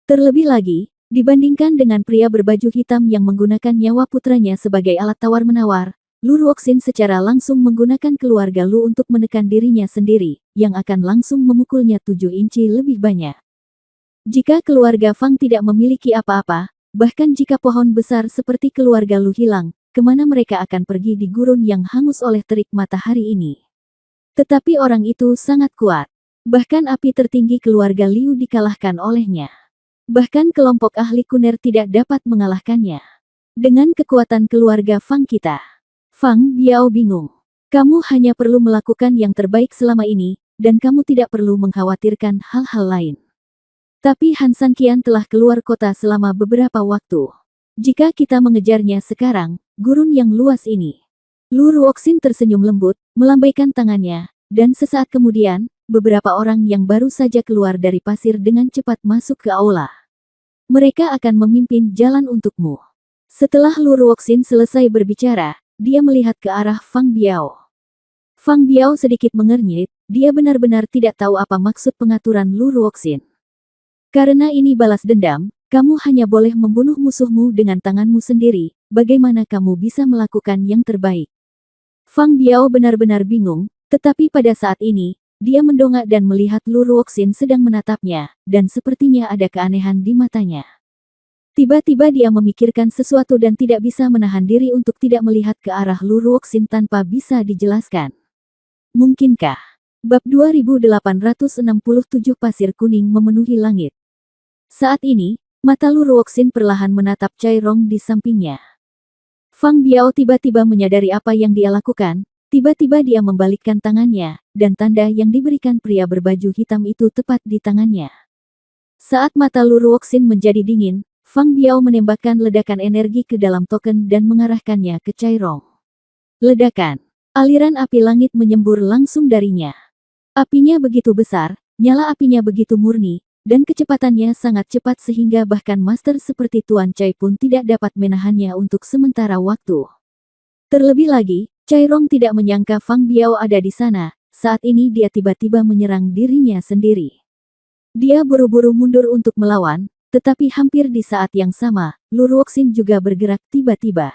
Speaker 1: Terlebih lagi, dibandingkan dengan pria berbaju hitam yang menggunakan nyawa putranya sebagai alat tawar-menawar, Lu Ruoxin secara langsung menggunakan keluarga Lu untuk menekan dirinya sendiri, yang akan langsung memukulnya 7 inci lebih banyak. Jika keluarga Fang tidak memiliki apa-apa, bahkan jika pohon besar seperti keluarga Lu hilang, kemana mereka akan pergi di gurun yang hangus oleh terik matahari ini? Tetapi orang itu sangat kuat. Bahkan api tertinggi keluarga Liu dikalahkan olehnya. Bahkan kelompok ahli kuner tidak dapat mengalahkannya. Dengan kekuatan keluarga Fang kita. Fang Biao bingung. Kamu hanya perlu melakukan yang terbaik selama ini, dan kamu tidak perlu mengkhawatirkan hal-hal lain. Tapi Han Sanqian telah keluar kota selama beberapa waktu. Jika kita mengejarnya sekarang, gurun yang luas ini. Lu Ruoxin tersenyum lembut, melambaikan tangannya, dan sesaat kemudian, beberapa orang yang baru saja keluar dari pasir dengan cepat masuk ke aula. Mereka akan memimpin jalan untukmu. Setelah Lu Ruoxin selesai berbicara, dia melihat ke arah Fang Biao. Fang Biao sedikit mengernyit, dia benar-benar tidak tahu apa maksud pengaturan Lu Ruoxin. Karena ini balas dendam, kamu hanya boleh membunuh musuhmu dengan tanganmu sendiri, bagaimana kamu bisa melakukan yang terbaik? Fang Biao benar-benar bingung, tetapi pada saat ini, dia mendongak dan melihat Lu Ruoxin sedang menatapnya, dan sepertinya ada keanehan di matanya. Tiba-tiba dia memikirkan sesuatu dan tidak bisa menahan diri untuk tidak melihat ke arah Lu Ruoxin tanpa bisa dijelaskan. Mungkinkah? Bab 2867 Pasir Kuning memenuhi langit. Saat ini, mata Lu Ruoxin perlahan menatap Cai Rong di sampingnya. Fang Biao tiba-tiba menyadari apa yang dia lakukan, tiba-tiba dia membalikkan tangannya, dan tanda yang diberikan pria berbaju hitam itu tepat di tangannya. Saat mata Lu Ruoxin menjadi dingin, Fang Biao menembakkan ledakan energi ke dalam token dan mengarahkannya ke Cai Rong. Ledakan. Aliran api langit menyembur langsung darinya. Apinya begitu besar, nyala apinya begitu murni, dan kecepatannya sangat cepat sehingga bahkan master seperti Tuan Cai pun tidak dapat menahannya untuk sementara waktu. Terlebih lagi, Cai Rong tidak menyangka Fang Biao ada di sana, saat ini dia tiba-tiba menyerang dirinya sendiri. Dia buru-buru mundur untuk melawan, tetapi hampir di saat yang sama, Lu Ruoxin juga bergerak tiba-tiba.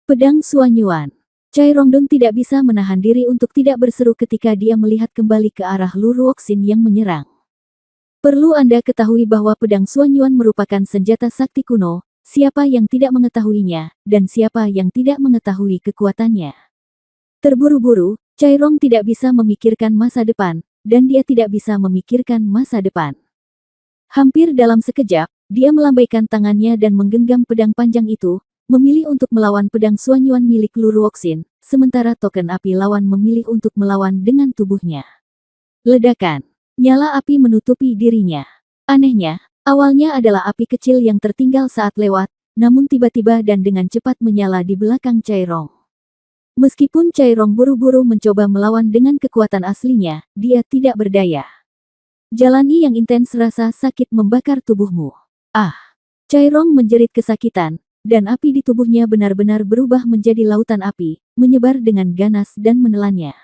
Speaker 1: Pedang Suanyuan. Cai Rongdong tidak bisa menahan diri untuk tidak berseru ketika dia melihat kembali ke arah Lu Ruoxin yang menyerang. Perlu Anda ketahui bahwa pedang Suanyuan merupakan senjata sakti kuno, siapa yang tidak mengetahuinya, dan siapa yang tidak mengetahui kekuatannya. Terburu-buru, Cai Rong tidak bisa memikirkan masa depan, dan dia tidak bisa memikirkan masa depan. Hampir dalam sekejap, dia melambaikan tangannya dan menggenggam pedang panjang itu, memilih untuk melawan pedang Suanyuan milik Lu Ruoxin, sementara token api lawan memilih untuk melawan dengan tubuhnya. Ledakan. Nyala api menutupi dirinya. Anehnya, awalnya adalah api kecil yang tertinggal saat lewat, namun tiba-tiba dan dengan cepat menyala di belakang Cai Rong. Meskipun Cai Rong buru-buru mencoba melawan dengan kekuatan aslinya, dia tidak berdaya. Jalani yang intens, rasa sakit membakar tubuhmu. Ah! Chairong menjerit kesakitan, dan api di tubuhnya benar-benar berubah menjadi lautan api, menyebar dengan ganas dan menelannya.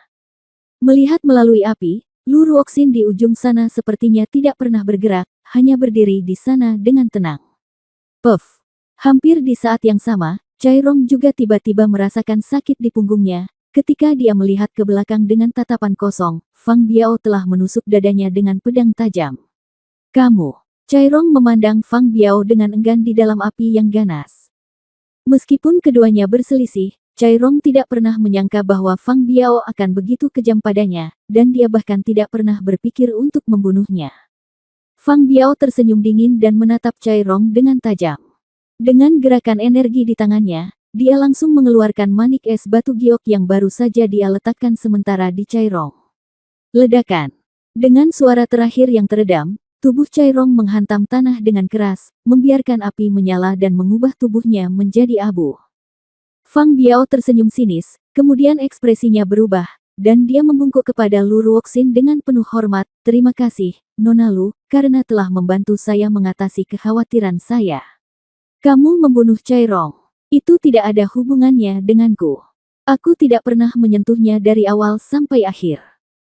Speaker 1: Melihat melalui api, Lu Ruoxin di ujung sana sepertinya tidak pernah bergerak, hanya berdiri di sana dengan tenang. Puff! Hampir di saat yang sama, Chairong juga tiba-tiba merasakan sakit di punggungnya. Ketika dia melihat ke belakang dengan tatapan kosong, Fang Biao telah menusuk dadanya dengan pedang tajam. Kamu! Chairong memandang Fang Biao dengan enggan di dalam api yang ganas. Meskipun keduanya berselisih, Chairong tidak pernah menyangka bahwa Fang Biao akan begitu kejam padanya, dan dia bahkan tidak pernah berpikir untuk membunuhnya. Fang Biao tersenyum dingin dan menatap Chairong dengan tajam. Dengan gerakan energi di tangannya, dia langsung mengeluarkan manik es batu giok yang baru saja dia letakkan sementara di Chairong. Ledakan. Dengan suara terakhir yang teredam, tubuh Chairong menghantam tanah dengan keras, membiarkan api menyala dan mengubah tubuhnya menjadi abu. Fang Biao tersenyum sinis, kemudian ekspresinya berubah, dan dia membungkuk kepada Lu Ruoxin dengan penuh hormat. Terima kasih, Nona Lu, karena telah membantu saya mengatasi kekhawatiran saya. Kamu membunuh Chairong. Itu tidak ada hubungannya denganku. Aku tidak pernah menyentuhnya dari awal sampai akhir.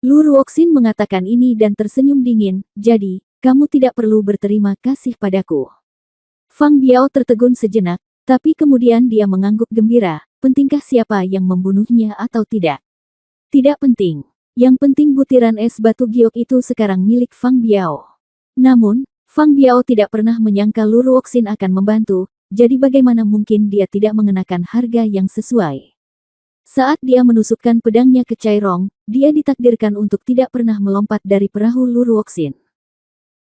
Speaker 1: Lu Ruoxin mengatakan ini dan tersenyum dingin, jadi, kamu tidak perlu berterima kasih padaku. Fang Biao tertegun sejenak, tapi kemudian dia mengangguk gembira. Pentingkah siapa yang membunuhnya atau tidak? Tidak penting. Yang penting butiran es batu giok itu sekarang milik Fang Biao. Namun, Fang Biao tidak pernah menyangka Lu Ruoxin akan membantu, jadi bagaimana mungkin dia tidak mengenakan harga yang sesuai. Saat dia menusukkan pedangnya ke Chairong, dia ditakdirkan untuk tidak pernah melompat dari perahu Lu Ruoxin.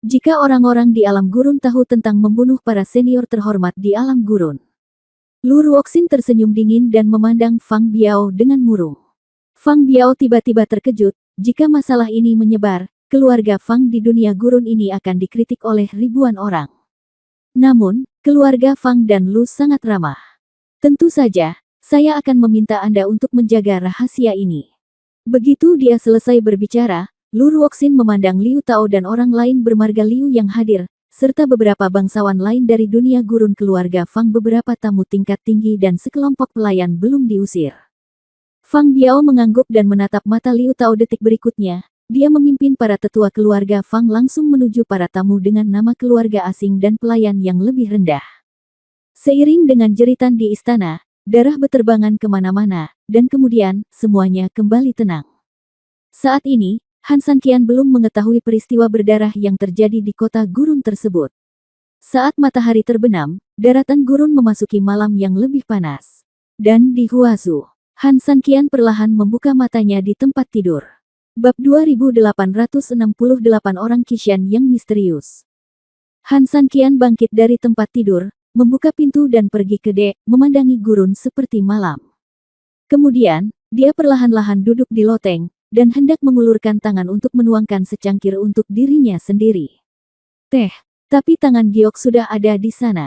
Speaker 1: Jika orang-orang di alam gurun tahu tentang membunuh para senior terhormat di alam gurun. Lu Ruoxin tersenyum dingin dan memandang Fang Biao dengan murung. Fang Biao tiba-tiba terkejut, jika masalah ini menyebar, keluarga Fang di dunia gurun ini akan dikritik oleh ribuan orang. Namun, keluarga Fang dan Lu sangat ramah. Tentu saja, saya akan meminta Anda untuk menjaga rahasia ini. Begitu dia selesai berbicara, Lu Ruoxin memandang Liu Tao dan orang lain bermarga Liu yang hadir, serta beberapa bangsawan lain dari dunia gurun keluarga Fang. Beberapa tamu tingkat tinggi dan sekelompok pelayan belum diusir. Fang Biao mengangguk dan menatap mata Liu Tao detik berikutnya. Dia memimpin para tetua keluarga Fang langsung menuju para tamu dengan nama keluarga asing dan pelayan yang lebih rendah. Seiring dengan jeritan di istana, darah beterbangan kemana-mana, dan kemudian, semuanya kembali tenang. Saat ini, Han Sanqian belum mengetahui peristiwa berdarah yang terjadi di kota gurun tersebut. Saat matahari terbenam, daratan gurun memasuki malam yang lebih panas. Dan di Huazu, Han Sanqian perlahan membuka matanya di tempat tidur. Bab 2868 Orang Qishan yang misterius. Han Sanqian bangkit dari tempat tidur, membuka pintu dan pergi ke dek, memandangi gurun seperti malam. Kemudian, dia perlahan-lahan duduk di loteng, dan hendak mengulurkan tangan untuk menuangkan secangkir untuk dirinya sendiri. Teh, tapi tangan giok sudah ada di sana.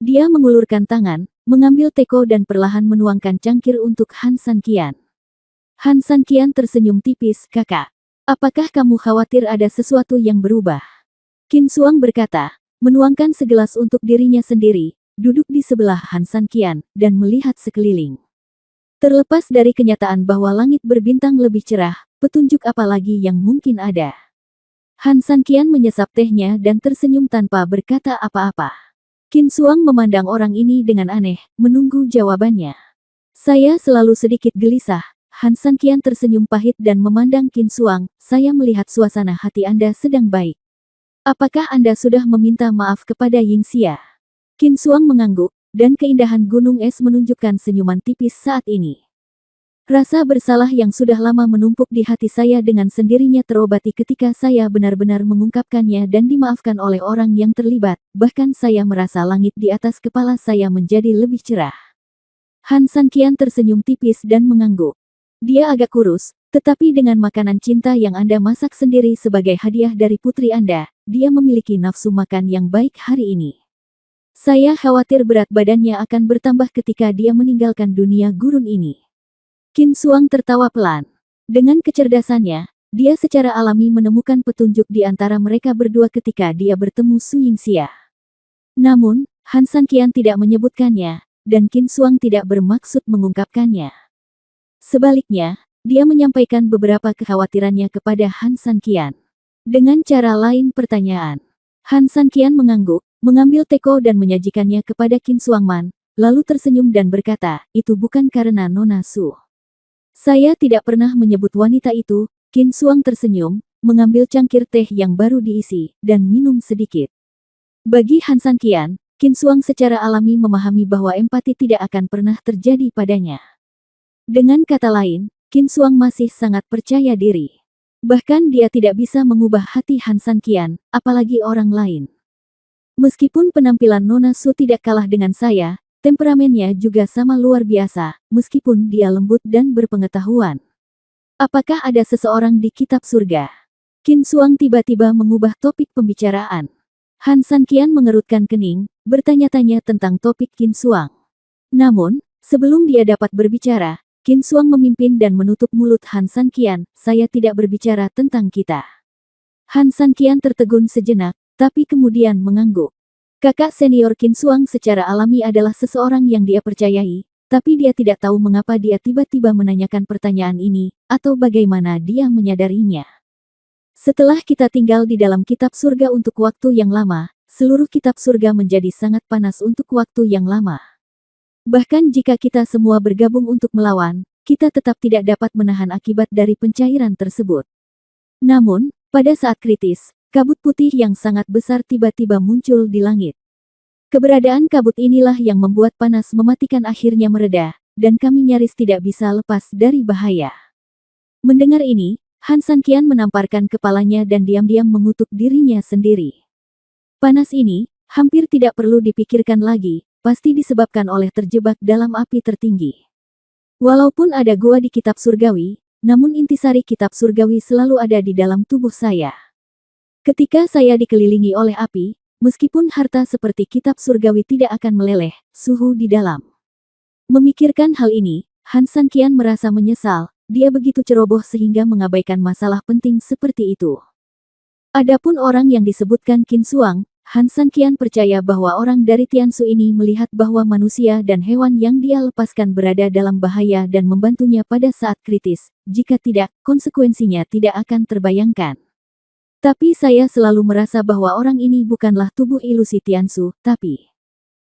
Speaker 1: Dia mengulurkan tangan, mengambil teko dan perlahan menuangkan cangkir untuk Han Sanqian. Han Sanqian tersenyum tipis, kakak. Apakah kamu khawatir ada sesuatu yang berubah? Qin Suang berkata, menuangkan segelas untuk dirinya sendiri, duduk di sebelah Han Sanqian, dan melihat sekeliling. Terlepas dari kenyataan bahwa langit berbintang lebih cerah, petunjuk apa lagi yang mungkin ada? Han Sanqian menyesap tehnya dan tersenyum tanpa berkata apa-apa. Qin Suang memandang orang ini dengan aneh, menunggu jawabannya. Saya selalu sedikit gelisah. Han Sanqian tersenyum pahit dan memandang Qin Suang, saya melihat suasana hati Anda sedang baik. Apakah Anda sudah meminta maaf kepada Yingxia? Qin Suang mengangguk, dan keindahan gunung es menunjukkan senyuman tipis saat ini. Rasa bersalah yang sudah lama menumpuk di hati saya dengan sendirinya terobati ketika saya benar-benar mengungkapkannya dan dimaafkan oleh orang yang terlibat, bahkan saya merasa langit di atas kepala saya menjadi lebih cerah. Han Sanqian tersenyum tipis dan mengangguk. Dia agak kurus, tetapi dengan makanan cinta yang Anda masak sendiri sebagai hadiah dari putri Anda, dia memiliki nafsu makan yang baik hari ini. Saya khawatir berat badannya akan bertambah ketika dia meninggalkan dunia gurun ini. Qin Suang tertawa pelan. Dengan kecerdasannya, dia secara alami menemukan petunjuk di antara mereka berdua ketika dia bertemu Su Yingxia. Namun, Han Sanqian tidak menyebutkannya, dan Qin Xuang tidak bermaksud mengungkapkannya. Sebaliknya, dia menyampaikan beberapa kekhawatirannya kepada Han Sanqian. Dengan cara lain pertanyaan. Han Sanqian mengangguk, mengambil teko dan menyajikannya kepada Qin Xuangman, lalu tersenyum dan berkata, itu bukan karena Nona Su. Saya tidak pernah menyebut wanita itu. Qin Xuang tersenyum, mengambil cangkir teh yang baru diisi, dan minum sedikit. Bagi Han Sanqian, Qin Xuang secara alami memahami bahwa empati tidak akan pernah terjadi padanya. Dengan kata lain, Qin Xuang masih sangat percaya diri. Bahkan dia tidak bisa mengubah hati Han Sanqian, apalagi orang lain. Meskipun penampilan Nona Su tidak kalah dengan saya, temperamennya juga sama luar biasa, meskipun dia lembut dan berpengetahuan. Apakah ada seseorang di kitab surga? Qin Xuang tiba-tiba mengubah topik pembicaraan. Han Sanqian mengerutkan kening, bertanya-tanya tentang topik Qin Xuang. Namun, sebelum dia dapat berbicara, Qin Xuang memimpin dan menutup mulut Han Sanqian, saya tidak berbicara tentang kita. Han Sanqian tertegun sejenak, tapi kemudian mengangguk. Kakak senior Qin Xuang secara alami adalah seseorang yang dia percayai, tapi dia tidak tahu mengapa dia tiba-tiba menanyakan pertanyaan ini, atau bagaimana dia menyadarinya. Setelah kita tinggal di dalam kitab surga untuk waktu yang lama, seluruh kitab surga menjadi sangat panas untuk waktu yang lama. Bahkan jika kita semua bergabung untuk melawan, kita tetap tidak dapat menahan akibat dari pencairan tersebut. Namun, pada saat kritis, kabut putih yang sangat besar tiba-tiba muncul di langit. Keberadaan kabut inilah yang membuat panas mematikan akhirnya mereda, dan kami nyaris tidak bisa lepas dari bahaya. Mendengar ini, Han Sanqian menamparkan kepalanya dan diam-diam mengutuk dirinya sendiri. Panas ini, hampir tidak perlu dipikirkan lagi, pasti disebabkan oleh terjebak dalam api tertinggi. Walaupun ada gua di kitab surgawi, namun intisari kitab surgawi selalu ada di dalam tubuh saya. Ketika saya dikelilingi oleh api, meskipun harta seperti kitab surgawi tidak akan meleleh, suhu di dalam. Memikirkan hal ini, Han Sanqian merasa menyesal, dia begitu ceroboh sehingga mengabaikan masalah penting seperti itu. Adapun orang yang disebutkan Qin Xuang, Han Sanqian percaya bahwa orang dari Tiansu ini melihat bahwa manusia dan hewan yang dia lepaskan berada dalam bahaya dan membantunya pada saat kritis, jika tidak, konsekuensinya tidak akan terbayangkan. Tapi saya selalu merasa bahwa orang ini bukanlah tubuh ilusi Tiansu, tapi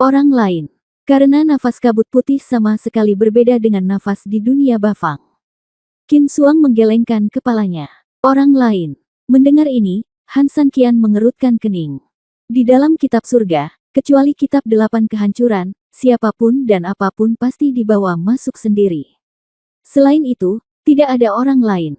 Speaker 1: orang lain. Karena nafas kabut putih sama sekali berbeda dengan nafas di dunia Bafang. Qin Xuang menggelengkan kepalanya. Orang lain. Mendengar ini, Han Sanqian mengerutkan kening. Di dalam kitab surga, kecuali kitab 8 kehancuran, siapapun dan apapun pasti dibawa masuk sendiri. Selain itu, tidak ada orang lain.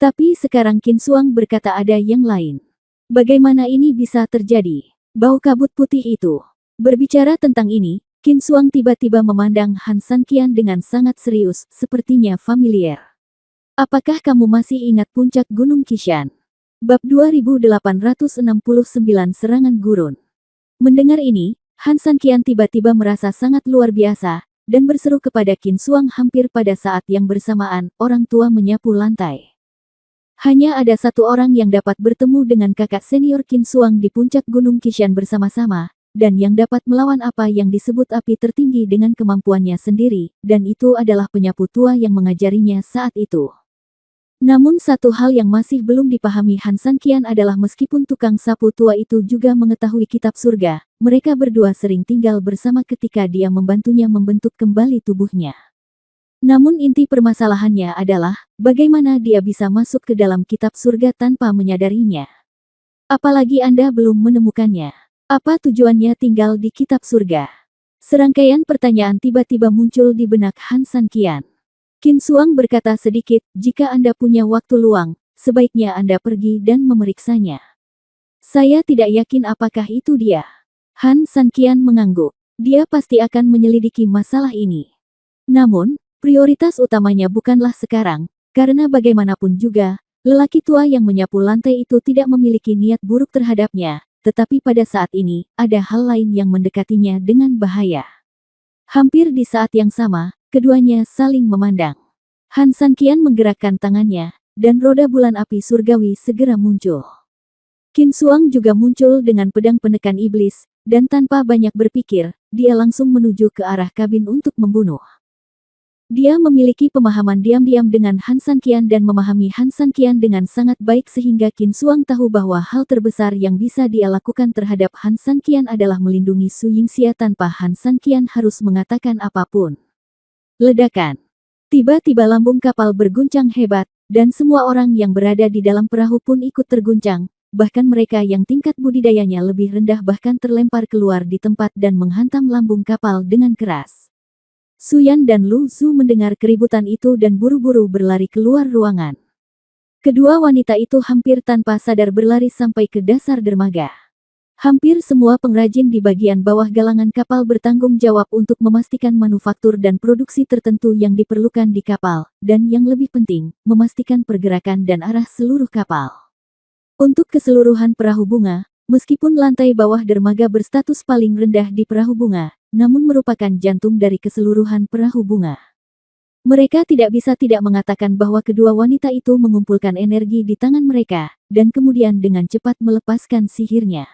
Speaker 1: Tapi sekarang Qin Xuang berkata ada yang lain. Bagaimana ini bisa terjadi? Bau kabut putih itu. Berbicara tentang ini, Qin Xuang tiba-tiba memandang Han Sanqian dengan sangat serius, sepertinya familiar. Apakah kamu masih ingat puncak Gunung Qishan? Bab 2869 Serangan Gurun. Mendengar ini, Han Sanqian tiba-tiba merasa sangat luar biasa, dan berseru kepada Qin Xuang hampir pada saat yang bersamaan, orang tua menyapu lantai. Hanya ada satu orang yang dapat bertemu dengan kakak senior Qin Xuang di puncak Gunung Qishan bersama-sama, dan yang dapat melawan apa yang disebut api tertinggi dengan kemampuannya sendiri, dan itu adalah penyapu tua yang mengajarinya saat itu. Namun satu hal yang masih belum dipahami Han Sanqian adalah meskipun tukang sapu tua itu juga mengetahui kitab surga, mereka berdua sering tinggal bersama ketika dia membantunya membentuk kembali tubuhnya. Namun inti permasalahannya adalah, bagaimana dia bisa masuk ke dalam kitab surga tanpa menyadarinya. Apalagi Anda belum menemukannya. Apa tujuannya tinggal di kitab surga? Serangkaian pertanyaan tiba-tiba muncul di benak Han Sanqian. Qin Xuang berkata sedikit, jika Anda punya waktu luang, sebaiknya Anda pergi dan memeriksanya. Saya tidak yakin apakah itu dia. Han Sanqian mengangguk. Dia pasti akan menyelidiki masalah ini. Namun, prioritas utamanya bukanlah sekarang, karena bagaimanapun juga, lelaki tua yang menyapu lantai itu tidak memiliki niat buruk terhadapnya, tetapi pada saat ini, ada hal lain yang mendekatinya dengan bahaya. Hampir di saat yang sama, keduanya saling memandang. Han Sanqian menggerakkan tangannya, dan roda bulan api surgawi segera muncul. Qin Xuang juga muncul dengan pedang penekan iblis, dan tanpa banyak berpikir, dia langsung menuju ke arah kabin untuk membunuh. Dia memiliki pemahaman diam-diam dengan Han San Qian dan memahami Han San Qian dengan sangat baik sehingga Qin Xuang tahu bahwa hal terbesar yang bisa dia lakukan terhadap Han San Qian adalah melindungi Su Yingxia tanpa Han San Qian harus mengatakan apapun. Ledakan. Tiba-tiba lambung kapal berguncang hebat, dan semua orang yang berada di dalam perahu pun ikut terguncang, bahkan mereka yang tingkat budidayanya lebih rendah bahkan terlempar keluar di tempat dan menghantam lambung kapal dengan keras. Su Yan dan Lu Zhu mendengar keributan itu dan buru-buru berlari keluar ruangan. Kedua wanita itu hampir tanpa sadar berlari sampai ke dasar dermaga. Hampir semua pengrajin di bagian bawah galangan kapal bertanggung jawab untuk memastikan manufaktur dan produksi tertentu yang diperlukan di kapal, dan yang lebih penting, memastikan pergerakan dan arah seluruh kapal. Untuk keseluruhan perahu bunga, meskipun lantai bawah dermaga berstatus paling rendah di perahu bunga, namun merupakan jantung dari keseluruhan perahu bunga. Mereka tidak bisa tidak mengatakan bahwa kedua wanita itu mengumpulkan energi di tangan mereka, dan kemudian dengan cepat melepaskan sihirnya.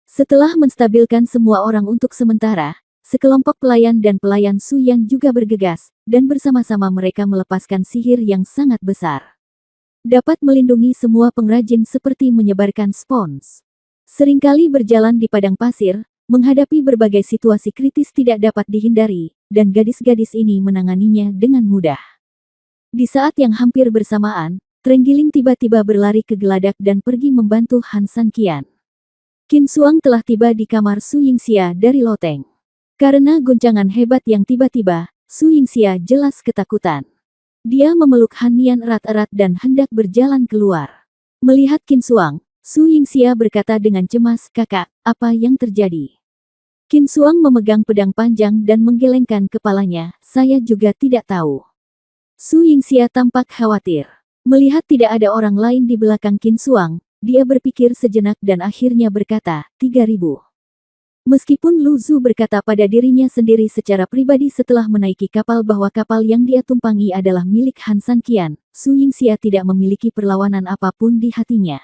Speaker 1: Setelah menstabilkan semua orang untuk sementara, sekelompok pelayan dan pelayan Su Yan juga bergegas, dan bersama-sama mereka melepaskan sihir yang sangat besar. Dapat melindungi semua pengrajin seperti menyebarkan spons. Seringkali berjalan di padang pasir, menghadapi berbagai situasi kritis tidak dapat dihindari, dan gadis-gadis ini menanganinya dengan mudah. Di saat yang hampir bersamaan, Trenggiling tiba-tiba berlari ke geladak dan pergi membantu Han San Qian. Qin Xuang telah tiba di kamar Su Yingxia dari loteng. Karena guncangan hebat yang tiba-tiba, Su Yingxia jelas ketakutan. Dia memeluk Han Nian erat-erat dan hendak berjalan keluar. Melihat Qin Xuang, Su Yingxia berkata dengan cemas, "Kakak, apa yang terjadi?" Qin Xuang memegang pedang panjang dan menggelengkan kepalanya, "Saya juga tidak tahu." Su Yingxia tampak khawatir. Melihat tidak ada orang lain di belakang Qin Xuang, dia berpikir sejenak dan akhirnya berkata, 3.000. Meskipun Lu Zhu berkata pada dirinya sendiri secara pribadi setelah menaiki kapal bahwa kapal yang dia tumpangi adalah milik Han San Qian, Su Yingxia tidak memiliki perlawanan apapun di hatinya.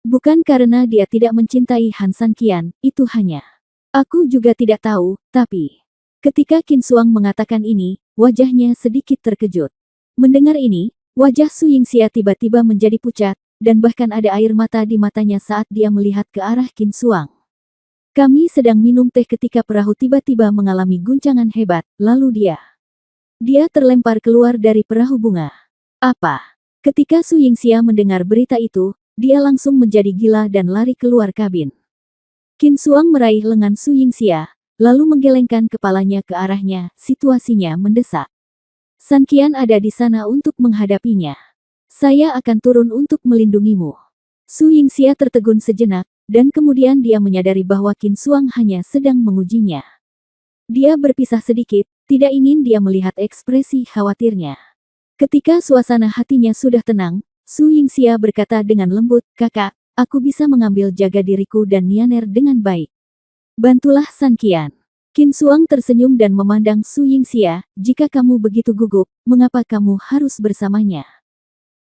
Speaker 1: Bukan karena dia tidak mencintai Han San Qian, itu hanya. Aku juga tidak tahu, tapi. Ketika Qin Xuang mengatakan ini, wajahnya sedikit terkejut. Mendengar ini, wajah Su Yingxia tiba-tiba menjadi pucat, dan bahkan ada air mata di matanya saat dia melihat ke arah Qin Xuang. Kami sedang minum teh ketika perahu tiba-tiba mengalami guncangan hebat, lalu dia terlempar keluar dari perahu bunga. Apa? Ketika Su Yingxia mendengar berita itu, dia langsung menjadi gila dan lari keluar kabin. Qin Xuang meraih lengan Su Yingxia, lalu menggelengkan kepalanya ke arahnya, situasinya mendesak. San Qian ada di sana untuk menghadapinya. Saya akan turun untuk melindungimu. Su Yingxia tertegun sejenak, dan kemudian dia menyadari bahwa Qin Xuang hanya sedang mengujinya. Dia berpisah sedikit, tidak ingin dia melihat ekspresi khawatirnya. Ketika suasana hatinya sudah tenang, Su Yingxia berkata dengan lembut, "Kakak, aku bisa mengambil jaga diriku dan Nianer dengan baik. Bantulah San Qian." Qin Xuang tersenyum dan memandang Su Yingxia, "Jika kamu begitu gugup, mengapa kamu harus bersamanya?"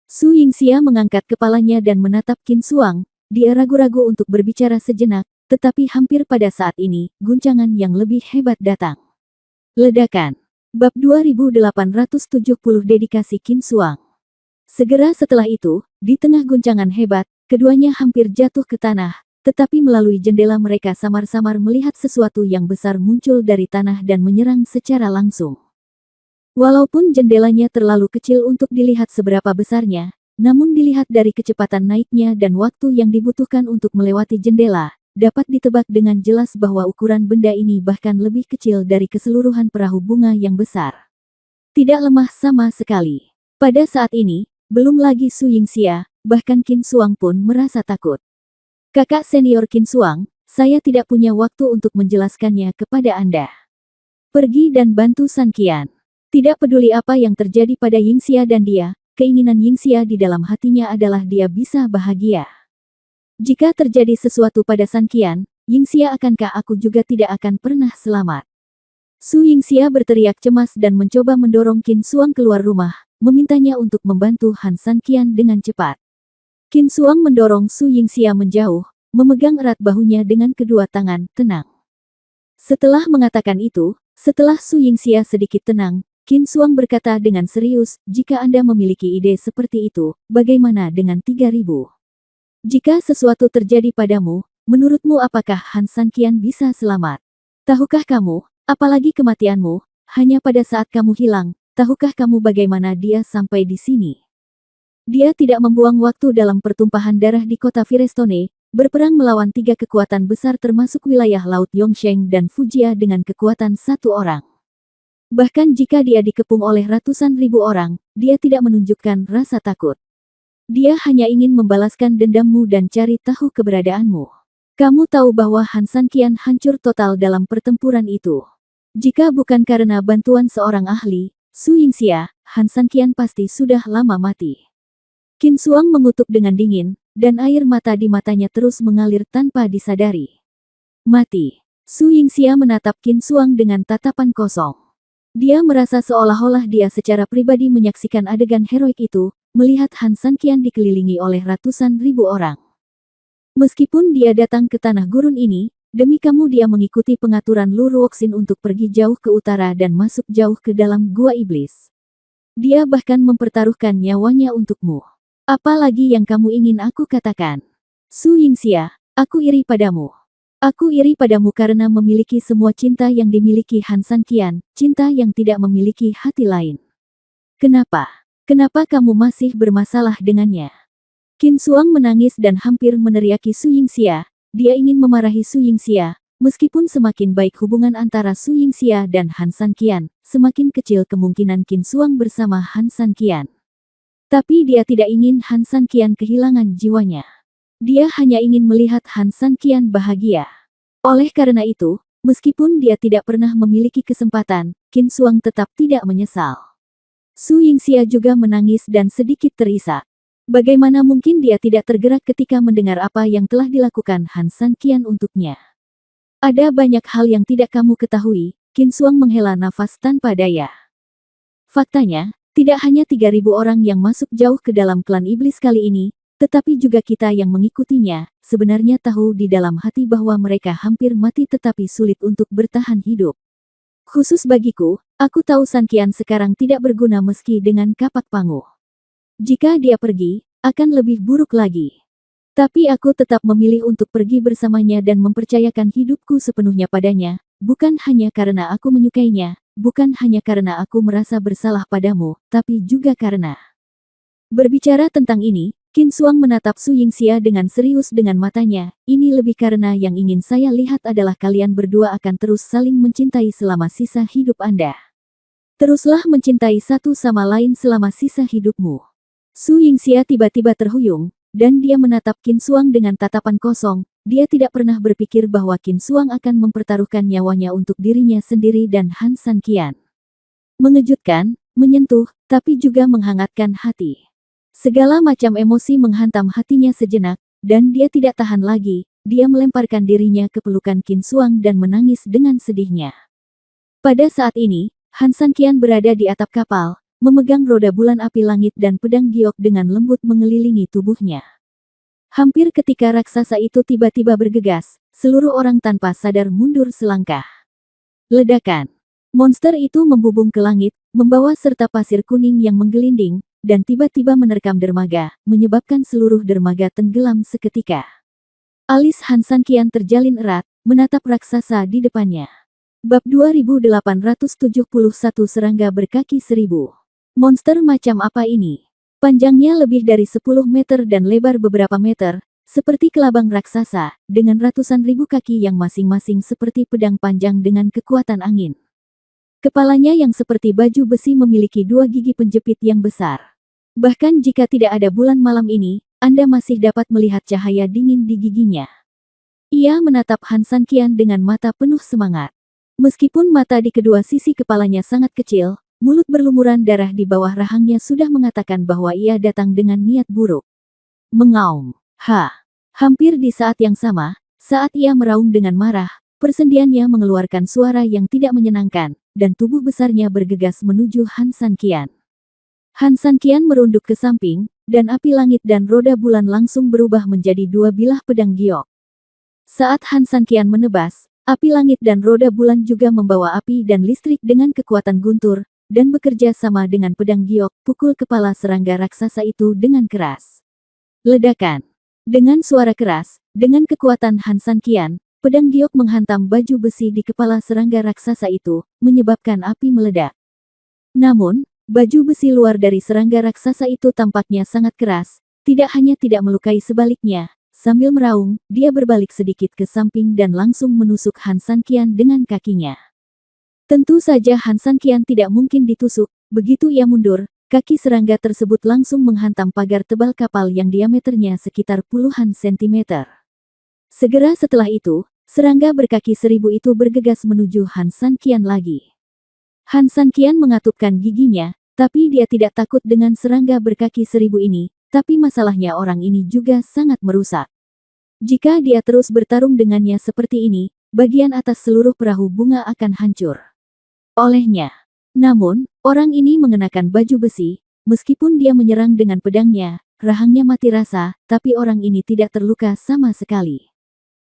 Speaker 1: Su Yingxia mengangkat kepalanya dan menatap Qin Xuang, dia ragu-ragu untuk berbicara sejenak, tetapi hampir pada saat ini, guncangan yang lebih hebat datang. Ledakan. Bab 2870 Dedikasi Qin Xuang. Segera setelah itu, di tengah guncangan hebat, keduanya hampir jatuh ke tanah, tetapi melalui jendela mereka samar-samar melihat sesuatu yang besar muncul dari tanah dan menyerang secara langsung. Walaupun jendelanya terlalu kecil untuk dilihat seberapa besarnya, namun dilihat dari kecepatan naiknya dan waktu yang dibutuhkan untuk melewati jendela, dapat ditebak dengan jelas bahwa ukuran benda ini bahkan lebih kecil dari keseluruhan perahu bunga yang besar. Tidak lemah sama sekali. Pada saat ini, belum lagi Su Yingxia, bahkan Qin Xuang pun merasa takut. "Kakak senior Qin Xuang, saya tidak punya waktu untuk menjelaskannya kepada Anda. Pergi dan bantu San Qian." Tidak peduli apa yang terjadi pada Yingxia dan dia, keinginan Yingxia di dalam hatinya adalah dia bisa bahagia. Jika terjadi sesuatu pada San Qian, Yingxia akankah aku juga tidak akan pernah selamat? Su Yingxia berteriak cemas dan mencoba mendorong Qin Xuang keluar rumah, memintanya untuk membantu Han San Qian dengan cepat. Qin Xuang mendorong Su Yingxia menjauh, memegang erat bahunya dengan kedua tangan, tenang. Setelah mengatakan itu, setelah Su Yingxia sedikit tenang, Qin Xuang berkata dengan serius, jika Anda memiliki ide seperti itu, bagaimana dengan 3.000? Jika sesuatu terjadi padamu, menurutmu apakah Han San Qian bisa selamat? Tahukah kamu, apalagi kematianmu, hanya pada saat kamu hilang, tahukah kamu bagaimana dia sampai di sini? Dia tidak membuang waktu dalam pertumpahan darah di kota Firestone, berperang melawan 3 kekuatan besar termasuk wilayah Laut Yongsheng dan Fujia dengan kekuatan 1 orang. Bahkan jika dia dikepung oleh ratusan ribu orang, dia tidak menunjukkan rasa takut. Dia hanya ingin membalaskan dendammu dan cari tahu keberadaanmu. Kamu tahu bahwa Han San Qian hancur total dalam pertempuran itu. Jika bukan karena bantuan seorang ahli, Su Yingxia, Han San Qian pasti sudah lama mati. Qin Xuang mengutuk dengan dingin, dan air mata di matanya terus mengalir tanpa disadari. Mati. Su Yingxia menatap Qin Xuang dengan tatapan kosong. Dia merasa seolah-olah dia secara pribadi menyaksikan adegan heroik itu, melihat Han San Qian dikelilingi oleh ratusan ribu orang. Meskipun dia datang ke tanah gurun ini, demi kamu dia mengikuti pengaturan Lu Ruoxin untuk pergi jauh ke utara dan masuk jauh ke dalam gua iblis. Dia bahkan mempertaruhkan nyawanya untukmu. Apalagi yang kamu ingin aku katakan? Su Yingxia, aku iri padamu. Aku iri padamu karena memiliki semua cinta yang dimiliki Han San Qian, cinta yang tidak memiliki hati lain. Kenapa? Kenapa kamu masih bermasalah dengannya? Qin Xuang menangis dan hampir meneriaki Su Yingxia. Dia ingin memarahi Su Yingxia, meskipun semakin baik hubungan antara Su Yingxia dan Han San Qian, semakin kecil kemungkinan Qin Xuang bersama Han San Qian. Tapi dia tidak ingin Han San Qian kehilangan jiwanya. Dia hanya ingin melihat Han San Qian bahagia. Oleh karena itu, meskipun dia tidak pernah memiliki kesempatan, Qin Xuang tetap tidak menyesal. Su Yingxia juga menangis dan sedikit terisak. Bagaimana mungkin dia tidak tergerak ketika mendengar apa yang telah dilakukan Han San Qian untuknya? Ada banyak hal yang tidak kamu ketahui, Qin Xuang menghela nafas tanpa daya. Faktanya, tidak hanya 3.000 orang yang masuk jauh ke dalam klan iblis kali ini, tetapi juga kita yang mengikutinya, sebenarnya tahu di dalam hati bahwa mereka hampir mati tetapi sulit untuk bertahan hidup. Khusus bagiku, aku tahu San Qian sekarang tidak berguna meski dengan kapak pangu. Jika dia pergi, akan lebih buruk lagi. Tapi aku tetap memilih untuk pergi bersamanya dan mempercayakan hidupku sepenuhnya padanya, bukan hanya karena aku menyukainya, bukan hanya karena aku merasa bersalah padamu, tapi juga karena... Berbicara tentang ini, Qin Xuang menatap Su Yingxia dengan serius dengan matanya, ini lebih karena yang ingin saya lihat adalah kalian berdua akan terus saling mencintai selama sisa hidup Anda. Teruslah mencintai satu sama lain selama sisa hidupmu. Su Yingxia tiba-tiba terhuyung, dan dia menatap Qin Xuang dengan tatapan kosong. Dia tidak pernah berpikir bahwa Qin Xuang akan mempertaruhkan nyawanya untuk dirinya sendiri dan Han San Qian. Mengejutkan, menyentuh, tapi juga menghangatkan hati. Segala macam emosi menghantam hatinya sejenak, dan dia tidak tahan lagi. Dia melemparkan dirinya ke pelukan Qin Xuang dan menangis dengan sedihnya. Pada saat ini, Han San Qian berada di atap kapal, memegang roda bulan api langit dan pedang giok dengan lembut mengelilingi tubuhnya. Hampir ketika raksasa itu tiba-tiba bergegas, seluruh orang tanpa sadar mundur selangkah. Ledakan. Monster itu membubung ke langit, membawa serta pasir kuning yang menggelinding, dan tiba-tiba menerkam dermaga, menyebabkan seluruh dermaga tenggelam seketika. Alis Han San Qian terjalin erat, menatap raksasa di depannya. Bab 2871 Serangga Berkaki 1000. Monster macam apa ini? Panjangnya lebih dari 10 meter dan lebar beberapa meter, seperti kelabang raksasa, dengan ratusan ribu kaki yang masing-masing seperti pedang panjang dengan kekuatan angin. Kepalanya yang seperti baju besi memiliki 2 gigi penjepit yang besar. Bahkan jika tidak ada bulan malam ini, Anda masih dapat melihat cahaya dingin di giginya. Ia menatap Han San Qian dengan mata penuh semangat. Meskipun mata di kedua sisi kepalanya sangat kecil, mulut berlumuran darah di bawah rahangnya sudah mengatakan bahwa ia datang dengan niat buruk. Mengaum. Hampir di saat yang sama, saat ia meraung dengan marah, persendiannya mengeluarkan suara yang tidak menyenangkan, dan tubuh besarnya bergegas menuju Han San Qian. Han Sanqian merunduk ke samping, dan api langit dan roda bulan langsung berubah menjadi dua bilah pedang giok. Saat Han Sanqian menebas, api langit dan roda bulan juga membawa api dan listrik dengan kekuatan guntur, dan bekerja sama dengan pedang giok, pukul kepala serangga raksasa itu dengan keras. Ledakan. Dengan suara keras, dengan kekuatan Han Sanqian, pedang giok menghantam baju besi di kepala serangga raksasa itu, menyebabkan api meledak. Namun, baju besi luar dari serangga raksasa itu tampaknya sangat keras, tidak hanya tidak melukai sebaliknya, sambil meraung, dia berbalik sedikit ke samping dan langsung menusuk Han Sanqian dengan kakinya. Tentu saja Han Sanqian tidak mungkin ditusuk, begitu ia mundur, kaki serangga tersebut langsung menghantam pagar tebal kapal yang diameternya sekitar puluhan sentimeter. Segera setelah itu, serangga berkaki 1000 itu bergegas menuju Han Sanqian lagi. Han Sanqian mengatupkan giginya, tapi dia tidak takut dengan serangga berkaki 1000 ini, tapi masalahnya orang ini juga sangat merusak. Jika dia terus bertarung dengannya seperti ini, bagian atas seluruh perahu bunga akan hancur olehnya. Namun, orang ini mengenakan baju besi, meskipun dia menyerang dengan pedangnya, rahangnya mati rasa, tapi orang ini tidak terluka sama sekali.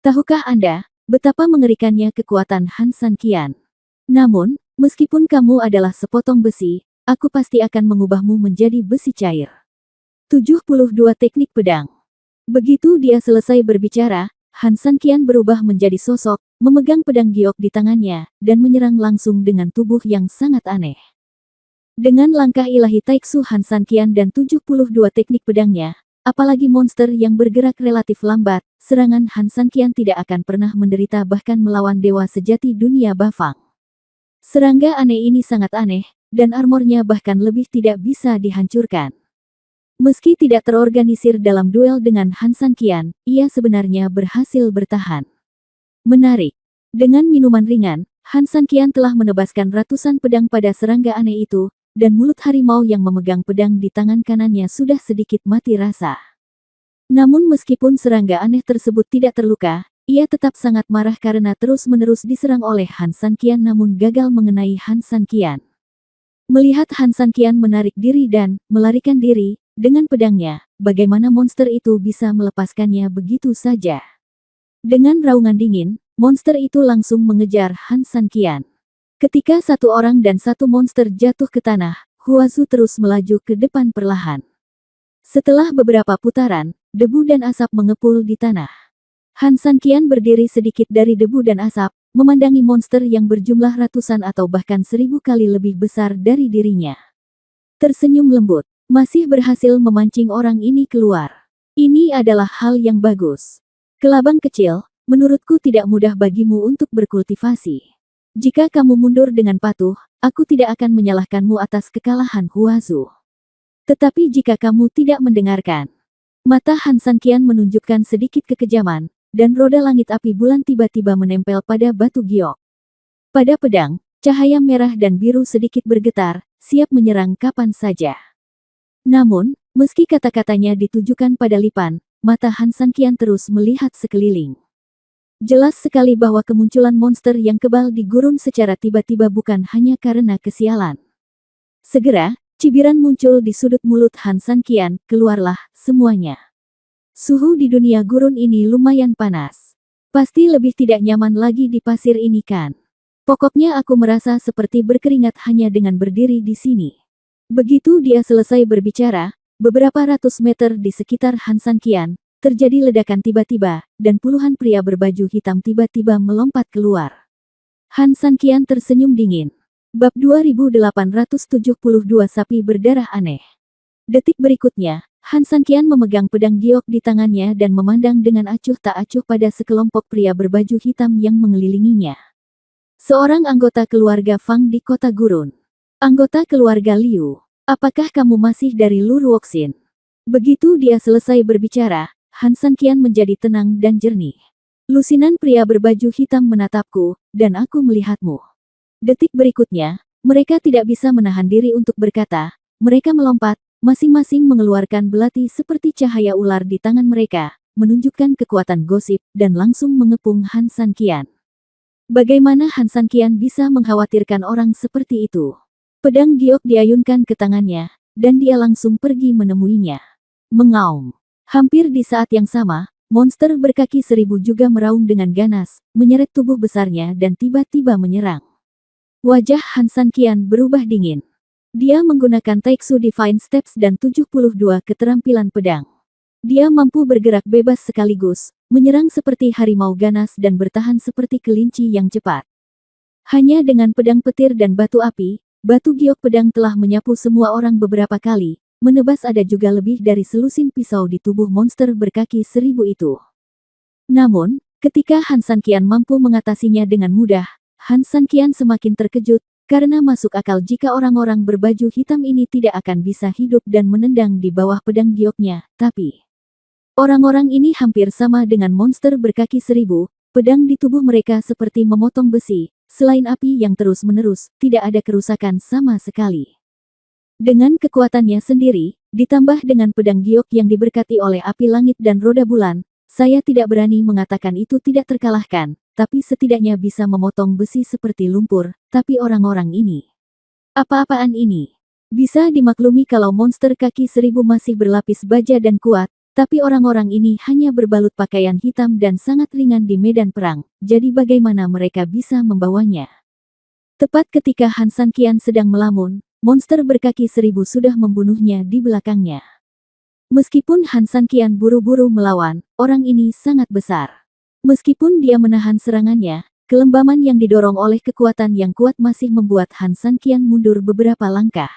Speaker 1: Tahukah Anda, betapa mengerikannya kekuatan Han Sanqian? Namun, meskipun kamu adalah sepotong besi, aku pasti akan mengubahmu menjadi besi cair. 72 teknik pedang. Begitu dia selesai berbicara, Han Sanqian berubah menjadi sosok, memegang pedang giok di tangannya, dan menyerang langsung dengan tubuh yang sangat aneh. Dengan langkah ilahi Taiksu Han Sanqian dan 72 teknik pedangnya, apalagi monster yang bergerak relatif lambat, serangan Han Sanqian tidak akan pernah menderita bahkan melawan dewa sejati dunia Bafang. Serangga aneh ini sangat aneh, dan armornya bahkan lebih tidak bisa dihancurkan. Meski tidak terorganisir dalam duel dengan Han Sanqian, ia sebenarnya berhasil bertahan. Menarik. Dengan minuman ringan, Han Sanqian telah menebaskan ratusan pedang pada serangga aneh itu, dan mulut harimau yang memegang pedang di tangan kanannya sudah sedikit mati rasa. Namun meskipun serangga aneh tersebut tidak terluka, ia tetap sangat marah karena terus-menerus diserang oleh Han Sanqian namun gagal mengenai Han Sanqian. Melihat Han Sanqian menarik diri dan melarikan diri dengan pedangnya, bagaimana monster itu bisa melepaskannya begitu saja? Dengan raungan dingin, monster itu langsung mengejar Han Sanqian. Ketika satu orang dan satu monster jatuh ke tanah, Huazu terus melaju ke depan perlahan. Setelah beberapa putaran, debu dan asap mengepul di tanah. Han Sanqian berdiri sedikit dari debu dan asap, memandangi monster yang berjumlah ratusan atau bahkan 1000 kali lebih besar dari dirinya. Tersenyum lembut, masih berhasil memancing orang ini keluar. Ini adalah hal yang bagus. Kelabang kecil, menurutku tidak mudah bagimu untuk berkultivasi. Jika kamu mundur dengan patuh, aku tidak akan menyalahkanmu atas kekalahan Huazu. Tetapi jika kamu tidak mendengarkan, mata Han Sanqian menunjukkan sedikit kekejaman, dan roda langit api bulan tiba-tiba menempel pada batu giok. Pada pedang, cahaya merah dan biru sedikit bergetar, siap menyerang kapan saja. Namun, meski kata-katanya ditujukan pada lipan, mata Han Sanqian terus melihat sekeliling. Jelas sekali bahwa kemunculan monster yang kebal di gurun secara tiba-tiba bukan hanya karena kesialan. Segera, cibiran muncul di sudut mulut Han Sanqian, keluarlah semuanya. Suhu di dunia gurun ini lumayan panas. Pasti lebih tidak nyaman lagi di pasir ini kan? Pokoknya aku merasa seperti berkeringat hanya dengan berdiri di sini. Begitu dia selesai berbicara, beberapa ratus meter di sekitar Han Sanqian, terjadi ledakan tiba-tiba, dan puluhan pria berbaju hitam tiba-tiba melompat keluar. Han Sanqian tersenyum dingin. Bab 2872 Sapi Berdarah Aneh. Detik berikutnya, Han Sanqian memegang pedang giok di tangannya dan memandang dengan acuh tak acuh pada sekelompok pria berbaju hitam yang mengelilinginya. Seorang anggota keluarga Fang di kota gurun. Anggota keluarga Liu, apakah kamu masih dari Lur Woxin? Begitu dia selesai berbicara, Han Sanqian menjadi tenang dan jernih. Lusinan pria berbaju hitam menatapku, dan aku melihatmu. Detik berikutnya, mereka tidak bisa menahan diri untuk berkata, mereka melompat, masing-masing mengeluarkan belati seperti cahaya ular di tangan mereka, menunjukkan kekuatan gosip, dan langsung mengepung Han Sanqian. Bagaimana Han Sanqian bisa mengkhawatirkan orang seperti itu? Pedang giok diayunkan ke tangannya, dan dia langsung pergi menemuinya. Mengaum. Hampir di saat yang sama, monster berkaki 1000 juga meraung dengan ganas, menyeret tubuh besarnya dan tiba-tiba menyerang. Wajah Han Sanqian berubah dingin. Dia menggunakan Taiksu Divine Steps dan 72 keterampilan pedang. Dia mampu bergerak bebas sekaligus, menyerang seperti harimau ganas dan bertahan seperti kelinci yang cepat. Hanya dengan pedang petir dan batu api, batu giok pedang telah menyapu semua orang beberapa kali, menebas ada juga lebih dari selusin pisau di tubuh monster berkaki 1000 itu. Namun, ketika Han Sanqian mampu mengatasinya dengan mudah, Han Sanqian semakin terkejut, karena masuk akal jika orang-orang berbaju hitam ini tidak akan bisa hidup dan menendang di bawah pedang gioknya, tapi orang-orang ini hampir sama dengan monster berkaki 1000, pedang di tubuh mereka seperti memotong besi, selain api yang terus-menerus, tidak ada kerusakan sama sekali. Dengan kekuatannya sendiri, ditambah dengan pedang giok yang diberkati oleh api langit dan roda bulan, saya tidak berani mengatakan itu tidak terkalahkan, tapi setidaknya bisa memotong besi seperti lumpur, tapi orang-orang ini. Apa-apaan ini? Bisa dimaklumi kalau monster kaki 1000 masih berlapis baja dan kuat, tapi orang-orang ini hanya berbalut pakaian hitam dan sangat ringan di medan perang, jadi bagaimana mereka bisa membawanya? Tepat ketika Han Sanqian sedang melamun, monster berkaki 1000 sudah membunuhnya di belakangnya. Meskipun Han Sanqian buru-buru melawan, orang ini sangat besar. Meskipun dia menahan serangannya, kelembaman yang didorong oleh kekuatan yang kuat masih membuat Han Sanqian mundur beberapa langkah.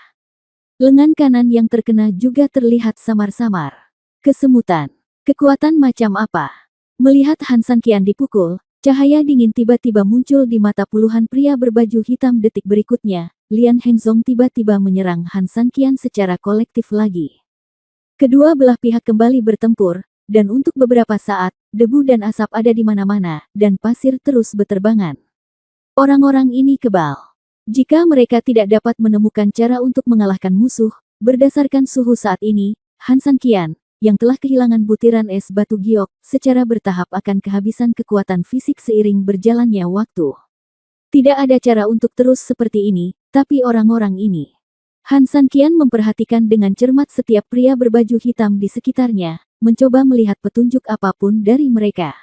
Speaker 1: Lengan kanan yang terkena juga terlihat samar-samar. Kesemutan. Kekuatan macam apa? Melihat Han Sanqian dipukul, cahaya dingin tiba-tiba muncul di mata puluhan pria berbaju hitam detik berikutnya. Lian Hengzong tiba-tiba menyerang Han Sanqian secara kolektif lagi. Kedua belah pihak kembali bertempur, dan untuk beberapa saat, debu dan asap ada di mana-mana, dan pasir terus beterbangan. Orang-orang ini kebal. Jika mereka tidak dapat menemukan cara untuk mengalahkan musuh, berdasarkan suhu saat ini, Han Sanqian, yang telah kehilangan butiran es batu giok, secara bertahap akan kehabisan kekuatan fisik seiring berjalannya waktu. Tidak ada cara untuk terus seperti ini, tapi orang-orang ini. Han Sanqian memperhatikan dengan cermat setiap pria berbaju hitam di sekitarnya, mencoba melihat petunjuk apapun dari mereka.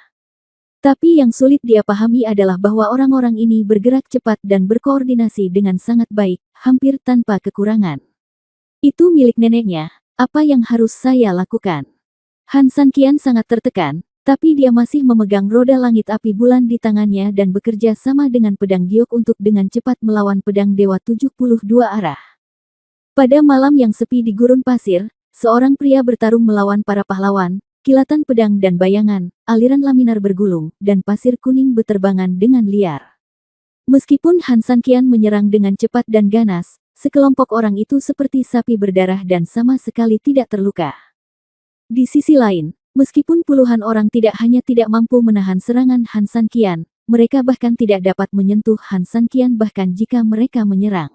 Speaker 1: Tapi yang sulit dia pahami adalah bahwa orang-orang ini bergerak cepat dan berkoordinasi dengan sangat baik, hampir tanpa kekurangan. Itu milik neneknya. Apa yang harus saya lakukan? Han Sanqian sangat tertekan, tapi dia masih memegang roda langit api bulan di tangannya dan bekerja sama dengan pedang giok untuk dengan cepat melawan pedang dewa 72 arah. Pada malam yang sepi di gurun pasir, seorang pria bertarung melawan para pahlawan, kilatan pedang dan bayangan, aliran laminar bergulung, dan pasir kuning beterbangan dengan liar. Meskipun Han Sanqian menyerang dengan cepat dan ganas, sekelompok orang itu seperti sapi berdarah dan sama sekali tidak terluka. Di sisi lain, meskipun puluhan orang tidak hanya tidak mampu menahan serangan Han Sanqian, mereka bahkan tidak dapat menyentuh Han Sanqian bahkan jika mereka menyerang.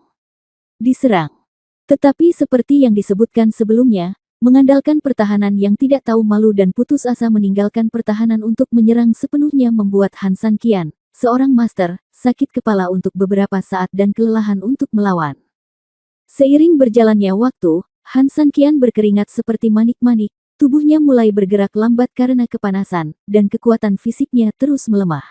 Speaker 1: Diserang. Tetapi seperti yang disebutkan sebelumnya, mengandalkan pertahanan yang tidak tahu malu dan putus asa meninggalkan pertahanan untuk menyerang sepenuhnya membuat Han Sanqian, seorang master, sakit kepala untuk beberapa saat dan kelelahan untuk melawan. Seiring berjalannya waktu, Han Sanqian berkeringat seperti manik-manik, tubuhnya mulai bergerak lambat karena kepanasan, dan kekuatan fisiknya terus melemah.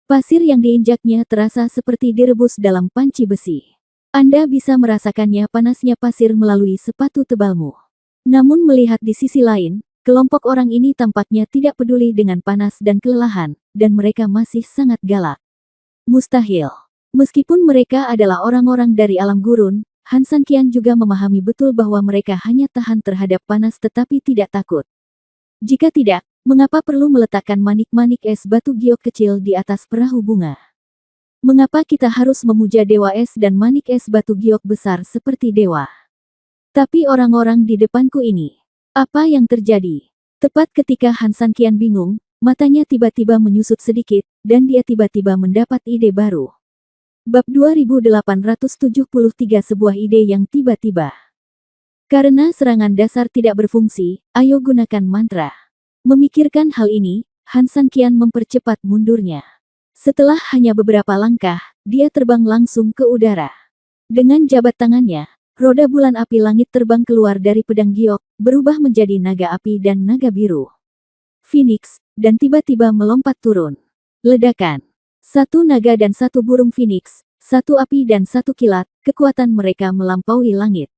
Speaker 1: Pasir yang diinjaknya terasa seperti direbus dalam panci besi. Anda bisa merasakannya panasnya pasir melalui sepatu tebalmu. Namun melihat di sisi lain, kelompok orang ini tampaknya tidak peduli dengan panas dan kelelahan, dan mereka masih sangat galak. Mustahil. Meskipun mereka adalah orang-orang dari alam gurun, Han Sanqian juga memahami betul bahwa mereka hanya tahan terhadap panas tetapi tidak takut. Jika tidak, mengapa perlu meletakkan manik-manik es batu giok kecil di atas perahu bunga? Mengapa kita harus memuja dewa es dan manik es batu giok besar seperti dewa? Tapi orang-orang di depanku ini, apa yang terjadi? Tepat ketika Han Sanqian bingung, matanya tiba-tiba menyusut sedikit, dan dia tiba-tiba mendapat ide baru. Bab 2873 sebuah ide yang tiba-tiba. Karena serangan dasar tidak berfungsi, ayo gunakan mantra. Memikirkan hal ini, Han Sanqian mempercepat mundurnya. Setelah hanya beberapa langkah, dia terbang langsung ke udara. Dengan jabat tangannya, roda bulan api langit terbang keluar dari pedang giok, berubah menjadi naga api dan naga biru. Phoenix, dan tiba-tiba melompat turun. Ledakan. Satu naga dan satu burung phoenix, satu api dan satu kilat, kekuatan mereka melampaui langit.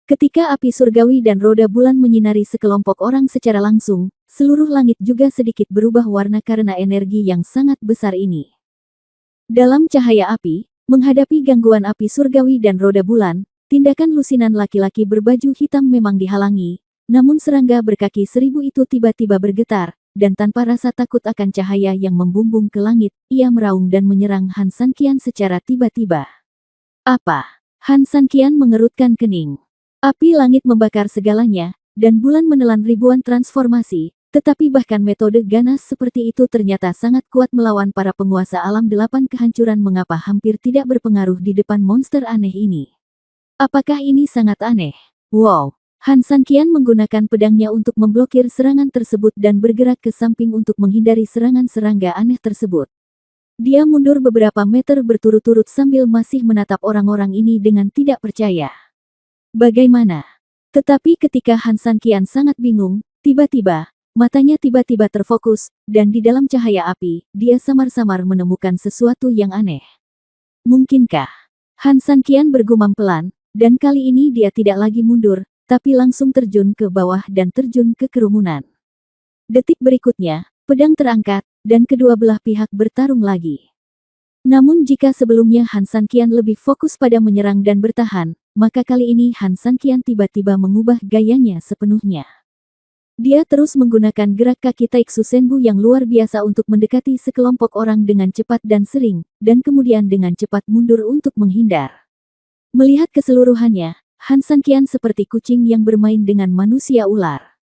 Speaker 1: Ketika api surgawi dan roda bulan menyinari sekelompok orang secara langsung, seluruh langit juga sedikit berubah warna karena energi yang sangat besar ini. Dalam cahaya api, menghadapi gangguan api surgawi dan roda bulan, tindakan lusinan laki-laki berbaju hitam memang dihalangi, namun serangga berkaki 1000 itu tiba-tiba bergetar, dan tanpa rasa takut akan cahaya yang membumbung ke langit, ia meraung dan menyerang Han Sanqian secara tiba-tiba. Apa? Han Sanqian mengerutkan kening. Api langit membakar segalanya, dan bulan menelan ribuan transformasi, tetapi bahkan metode ganas seperti itu ternyata sangat kuat melawan para penguasa alam 8 kehancuran. Mengapa hampir tidak berpengaruh di depan monster aneh ini? Apakah ini sangat aneh? Wow! Han Sanqian menggunakan pedangnya untuk memblokir serangan tersebut dan bergerak ke samping untuk menghindari serangan serangga aneh tersebut. Dia mundur beberapa meter berturut-turut sambil masih menatap orang-orang ini dengan tidak percaya. Bagaimana? Tetapi ketika Han Sanqian sangat bingung, tiba-tiba, matanya tiba-tiba terfokus, dan di dalam cahaya api, dia samar-samar menemukan sesuatu yang aneh. Mungkinkah? Han Sanqian bergumam pelan, dan kali ini dia tidak lagi mundur, tapi langsung terjun ke bawah dan terjun ke kerumunan. Detik berikutnya, pedang terangkat, dan kedua belah pihak bertarung lagi. Namun jika sebelumnya Han Sanqian lebih fokus pada menyerang dan bertahan, maka kali ini Han Sanqian tiba-tiba mengubah gayanya sepenuhnya. Dia terus menggunakan gerak kaki Taiksu Senbu yang luar biasa untuk mendekati sekelompok orang dengan cepat dan sering, dan kemudian dengan cepat mundur untuk menghindar. Melihat keseluruhannya, Han Sanqian seperti kucing yang bermain dengan manusia ular.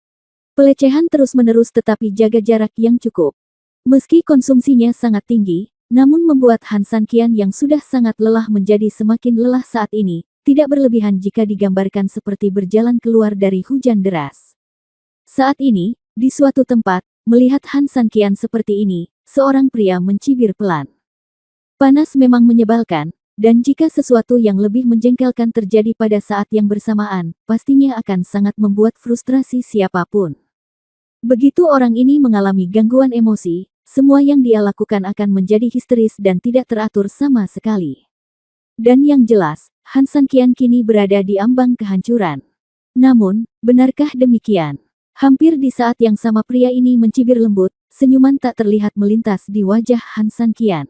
Speaker 1: Pelecehan terus-menerus tetapi jaga jarak yang cukup. Meski konsumsinya sangat tinggi, namun membuat Han Sanqian yang sudah sangat lelah menjadi semakin lelah saat ini, tidak berlebihan jika digambarkan seperti berjalan keluar dari hujan deras. Saat ini, di suatu tempat, melihat Han Sanqian seperti ini, seorang pria mencibir pelan. Panas memang menyebalkan, dan jika sesuatu yang lebih menjengkelkan terjadi pada saat yang bersamaan, pastinya akan sangat membuat frustrasi siapapun. Begitu orang ini mengalami gangguan emosi, semua yang dia lakukan akan menjadi histeris dan tidak teratur sama sekali. Dan yang jelas, Han Sanqian kini berada di ambang kehancuran. Namun, benarkah demikian? Hampir di saat yang sama pria ini mencibir lembut, senyuman tak terlihat melintas di wajah Han Sanqian.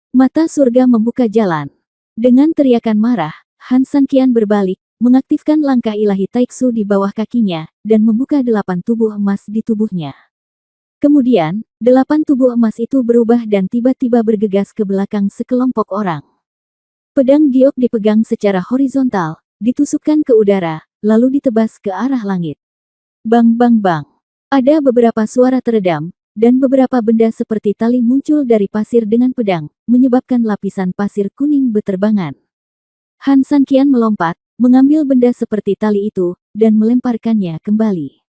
Speaker 1: Mata surga membuka jalan. Dengan teriakan marah, Han Sanqian berbalik, mengaktifkan langkah ilahi Taiksu di bawah kakinya, dan membuka 8 tubuh emas di tubuhnya. Kemudian, 8 tubuh emas itu berubah dan tiba-tiba bergegas ke belakang sekelompok orang. Pedang giok dipegang secara horizontal, ditusukkan ke udara, lalu ditebas ke arah langit. Bang bang bang. Ada beberapa suara teredam, dan beberapa benda seperti tali muncul dari pasir dengan pedang, menyebabkan lapisan pasir kuning beterbangan. Han Sanqian melompat, mengambil benda seperti tali itu, dan melemparkannya kembali.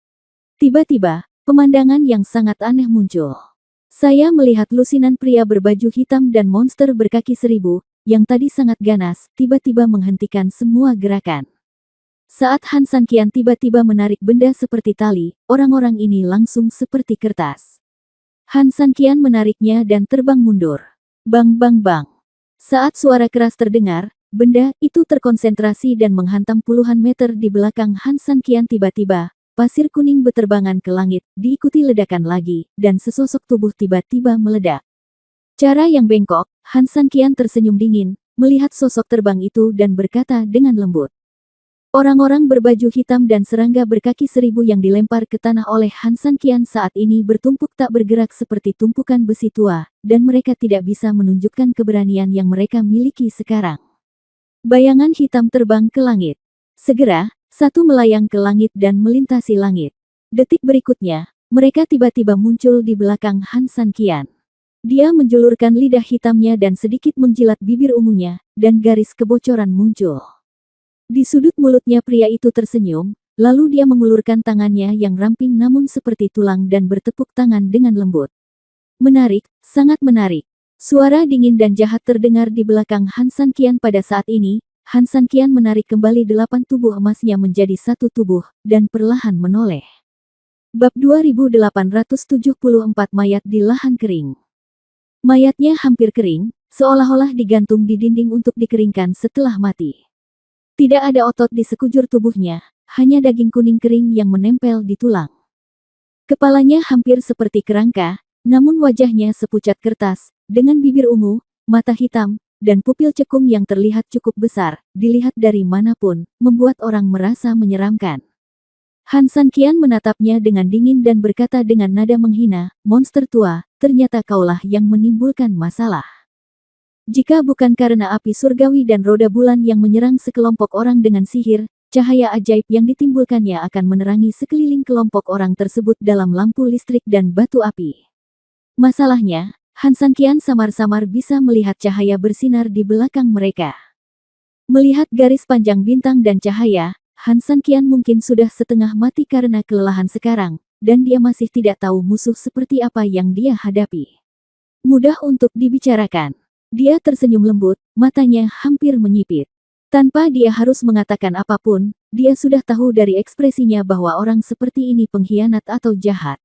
Speaker 1: Tiba-tiba, pemandangan yang sangat aneh muncul. Saya melihat lusinan pria berbaju hitam dan monster berkaki 1000, yang tadi sangat ganas, tiba-tiba menghentikan semua gerakan. Saat Han Sanqian tiba-tiba menarik benda seperti tali, orang-orang ini langsung seperti kertas. Han Sanqian menariknya dan terbang mundur. Bang bang bang. Saat suara keras terdengar, benda itu terkonsentrasi dan menghantam puluhan meter di belakang Han Sanqian. Tiba-tiba, pasir kuning beterbangan ke langit, diikuti ledakan lagi, dan sesosok tubuh tiba-tiba meledak. Cara yang bengkok, Han Sanqian tersenyum dingin, melihat sosok terbang itu dan berkata dengan lembut. Orang-orang berbaju hitam dan serangga berkaki 1000 yang dilempar ke tanah oleh Han Sanqian saat ini bertumpuk tak bergerak seperti tumpukan besi tua, dan mereka tidak bisa menunjukkan keberanian yang mereka miliki sekarang. Bayangan hitam terbang ke langit. Segera, satu melayang ke langit dan melintasi langit. Detik berikutnya, mereka tiba-tiba muncul di belakang Han Sanqian. Dia menjulurkan lidah hitamnya dan sedikit menjilat bibir ungunya, dan garis kebocoran muncul. Di sudut mulutnya pria itu tersenyum, lalu dia mengulurkan tangannya yang ramping namun seperti tulang dan bertepuk tangan dengan lembut. Menarik, sangat menarik. Suara dingin dan jahat terdengar di belakang Han Sanqian pada saat ini. Han Sanqian menarik kembali 8 tubuh emasnya menjadi satu tubuh, dan perlahan menoleh. Bab 2874 Mayat di Lahan Kering. Mayatnya hampir kering, seolah-olah digantung di dinding untuk dikeringkan setelah mati. Tidak ada otot di sekujur tubuhnya, hanya daging kuning kering yang menempel di tulang. Kepalanya hampir seperti kerangka, namun wajahnya sepucat kertas, dengan bibir ungu, mata hitam, dan pupil cekung yang terlihat cukup besar, dilihat dari manapun, membuat orang merasa menyeramkan. Han Sanqian menatapnya dengan dingin dan berkata dengan nada menghina, "Monster tua, ternyata kaulah yang menimbulkan masalah. Jika bukan karena api surgawi dan roda bulan yang menyerang sekelompok orang dengan sihir, cahaya ajaib yang ditimbulkannya akan menerangi sekeliling kelompok orang tersebut dalam lampu listrik dan batu api." Masalahnya, Han Sanqian samar-samar bisa melihat cahaya bersinar di belakang mereka. Melihat garis panjang bintang dan cahaya, Han Sanqian mungkin sudah setengah mati karena kelelahan sekarang, dan dia masih tidak tahu musuh seperti apa yang dia hadapi. Mudah untuk dibicarakan. Dia tersenyum lembut, matanya hampir menyipit. Tanpa dia harus mengatakan apapun, dia sudah tahu dari ekspresinya bahwa orang seperti ini pengkhianat atau jahat.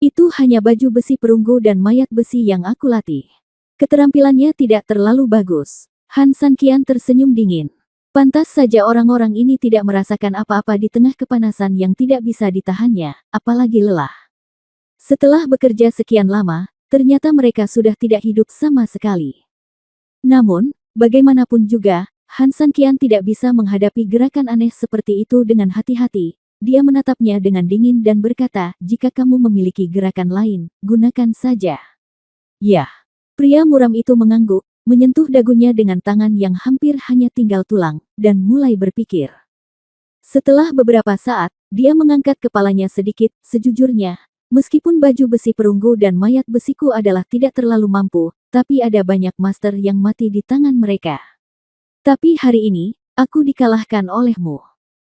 Speaker 1: Itu hanya baju besi perunggu dan mayat besi yang aku latih. Keterampilannya tidak terlalu bagus. Han Sanqian tersenyum dingin. Pantas saja orang-orang ini tidak merasakan apa-apa di tengah kepanasan yang tidak bisa ditahannya, apalagi lelah. Setelah bekerja sekian lama, ternyata mereka sudah tidak hidup sama sekali. Namun, bagaimanapun juga, Han Sanqian tidak bisa menghadapi gerakan aneh seperti itu dengan hati-hati. Dia menatapnya dengan dingin dan berkata, "Jika kamu memiliki gerakan lain, gunakan saja." "Ya." Pria muram itu mengangguk, menyentuh dagunya dengan tangan yang hampir hanya tinggal tulang, dan mulai berpikir. Setelah beberapa saat, dia mengangkat kepalanya sedikit. "Sejujurnya, meskipun baju besi perunggu dan mayat besiku adalah tidak terlalu mampu, tapi ada banyak master yang mati di tangan mereka. Tapi hari ini, aku dikalahkan olehmu.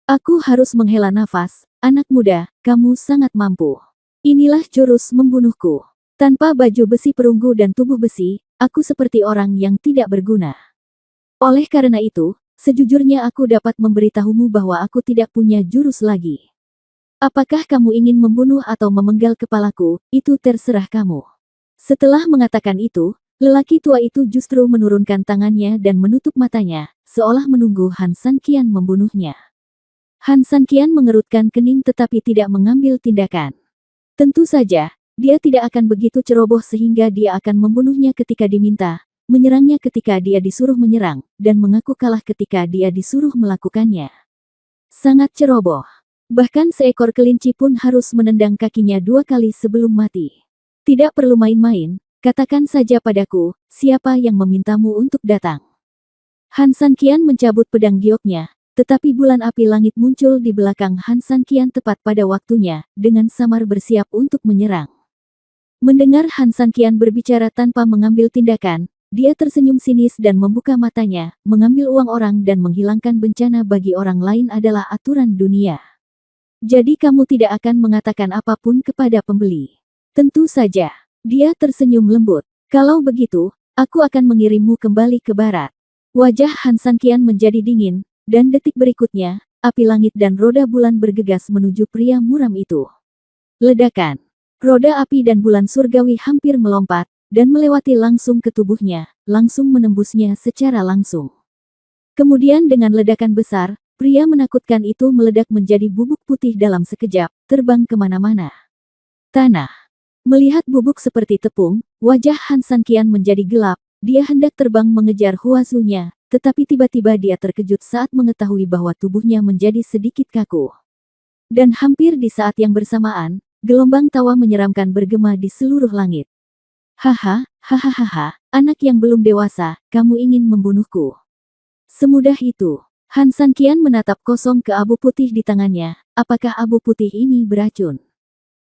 Speaker 1: Aku harus menghela nafas. Anak muda, kamu sangat mampu. Inilah jurus membunuhku. Tanpa baju besi perunggu dan tubuh besi, aku seperti orang yang tidak berguna. Oleh karena itu, sejujurnya aku dapat memberitahumu bahwa aku tidak punya jurus lagi. Apakah kamu ingin membunuh atau memenggal kepalaku, itu terserah kamu." Setelah mengatakan itu, lelaki tua itu justru menurunkan tangannya dan menutup matanya, seolah menunggu Han Sanqian membunuhnya. Han Sanqian mengerutkan kening tetapi tidak mengambil tindakan. Tentu saja, dia tidak akan begitu ceroboh sehingga dia akan membunuhnya ketika diminta, menyerangnya ketika dia disuruh menyerang, dan mengaku kalah ketika dia disuruh melakukannya. Sangat ceroboh. Bahkan seekor kelinci pun harus menendang kakinya 2 kali sebelum mati. Tidak perlu main-main, katakan saja padaku, siapa yang memintamu untuk datang. Han Sanqian mencabut pedang gioknya, tetapi bulan api langit muncul di belakang Han Sanqian tepat pada waktunya, dengan samar bersiap untuk menyerang. Mendengar Han Sanqian berbicara tanpa mengambil tindakan, dia tersenyum sinis dan membuka matanya. Mengambil uang orang dan menghilangkan bencana bagi orang lain adalah aturan dunia. Jadi kamu tidak akan mengatakan apapun kepada pembeli. Tentu saja. Dia tersenyum lembut. Kalau begitu, aku akan mengirimmu kembali ke barat. Wajah Han Sanqian menjadi dingin, dan detik berikutnya, api langit dan roda bulan bergegas menuju pria muram itu. Ledakan. Roda api dan bulan surgawi hampir melompat, dan melewati langsung ke tubuhnya, langsung menembusnya secara langsung. Kemudian dengan ledakan besar, pria menakutkan itu meledak menjadi bubuk putih dalam sekejap, terbang kemana-mana. Tanah. Melihat bubuk seperti tepung, wajah Han Sanqian menjadi gelap. Dia hendak terbang mengejar Huazunya, tetapi tiba-tiba dia terkejut saat mengetahui bahwa tubuhnya menjadi sedikit kaku. Dan hampir di saat yang bersamaan, gelombang tawa menyeramkan bergema di seluruh langit. "Haha, hahaha, anak yang belum dewasa, kamu ingin membunuhku." Semudah itu. Han Sanqian menatap kosong ke abu putih di tangannya. Apakah abu putih ini beracun?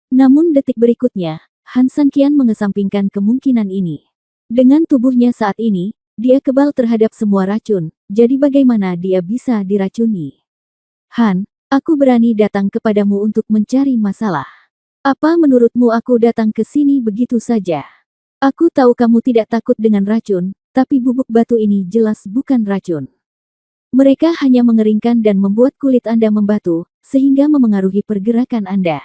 Speaker 1: Namun detik berikutnya, Han Sanqian mengesampingkan kemungkinan ini. Dengan tubuhnya saat ini, dia kebal terhadap semua racun, jadi bagaimana dia bisa diracuni? "Han, aku berani datang kepadamu untuk mencari masalah. Apa menurutmu aku datang ke sini begitu saja? Aku tahu kamu tidak takut dengan racun, tapi bubuk batu ini jelas bukan racun." Mereka hanya mengeringkan dan membuat kulit Anda membatu, sehingga memengaruhi pergerakan Anda.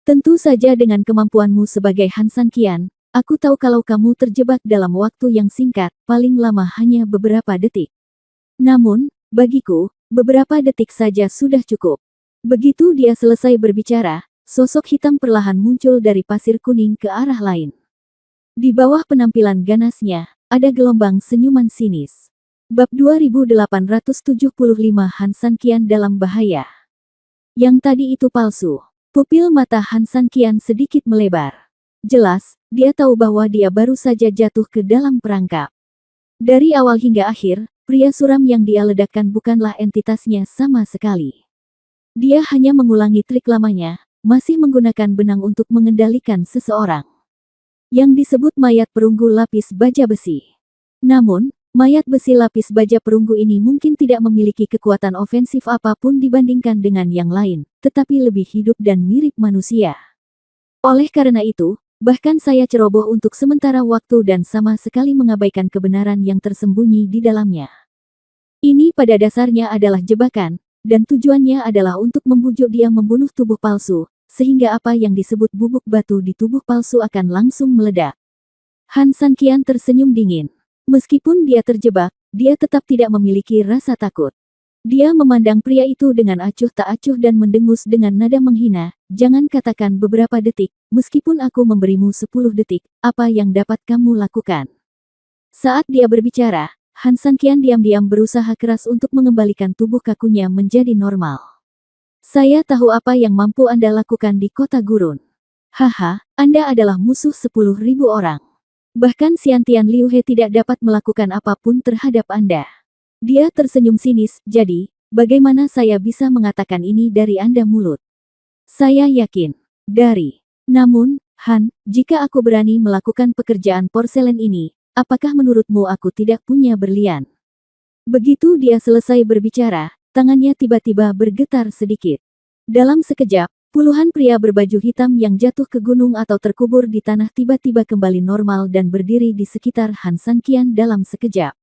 Speaker 1: Tentu saja dengan kemampuanmu sebagai Han San Qian, aku tahu kalau kamu terjebak dalam waktu yang singkat, paling lama hanya beberapa detik. Namun, bagiku, beberapa detik saja sudah cukup. Begitu dia selesai berbicara, sosok hitam perlahan muncul dari pasir kuning ke arah lain. Di bawah penampilan ganasnya, ada gelombang senyuman sinis. Bab 2875 Han San Qian dalam bahaya. Yang tadi itu palsu. Pupil mata Han San Qian sedikit melebar. Jelas, dia tahu bahwa dia baru saja jatuh ke dalam perangkap. Dari awal hingga akhir, pria suram yang dia ledakkan bukanlah entitasnya sama sekali. Dia hanya mengulangi trik lamanya, masih menggunakan benang untuk mengendalikan seseorang. Yang disebut mayat perunggu lapis baja besi. Namun, mayat besi lapis baja perunggu ini mungkin tidak memiliki kekuatan ofensif apapun dibandingkan dengan yang lain, tetapi lebih hidup dan mirip manusia. Oleh karena itu, bahkan saya ceroboh untuk sementara waktu dan sama sekali mengabaikan kebenaran yang tersembunyi di dalamnya. Ini pada dasarnya adalah jebakan, dan tujuannya adalah untuk membujuk dia membunuh tubuh palsu, sehingga apa yang disebut bubuk batu di tubuh palsu akan langsung meledak. Han San Qian tersenyum dingin. Meskipun dia terjebak, dia tetap tidak memiliki rasa takut. Dia memandang pria itu dengan acuh tak acuh dan mendengus dengan nada menghina, "Jangan katakan beberapa detik, meskipun aku memberimu 10 detik, apa yang dapat kamu lakukan?" Saat dia berbicara, Han San Qian diam-diam berusaha keras untuk mengembalikan tubuh kakunya menjadi normal. "Saya tahu apa yang mampu Anda lakukan di kota gurun. Haha, Anda adalah musuh 10.000 orang. Bahkan Xiantian Liu He tidak dapat melakukan apapun terhadap Anda." Dia tersenyum sinis, "Jadi, bagaimana saya bisa mengatakan ini dari Anda mulut? Saya yakin. Dari. Namun, Han, jika aku berani melakukan pekerjaan porselen ini, apakah menurutmu aku tidak punya berlian?" Begitu dia selesai berbicara, tangannya tiba-tiba bergetar sedikit. Dalam sekejap, puluhan pria berbaju hitam yang jatuh ke gunung atau terkubur di tanah tiba-tiba kembali normal dan berdiri di sekitar Han San Qian dalam sekejap.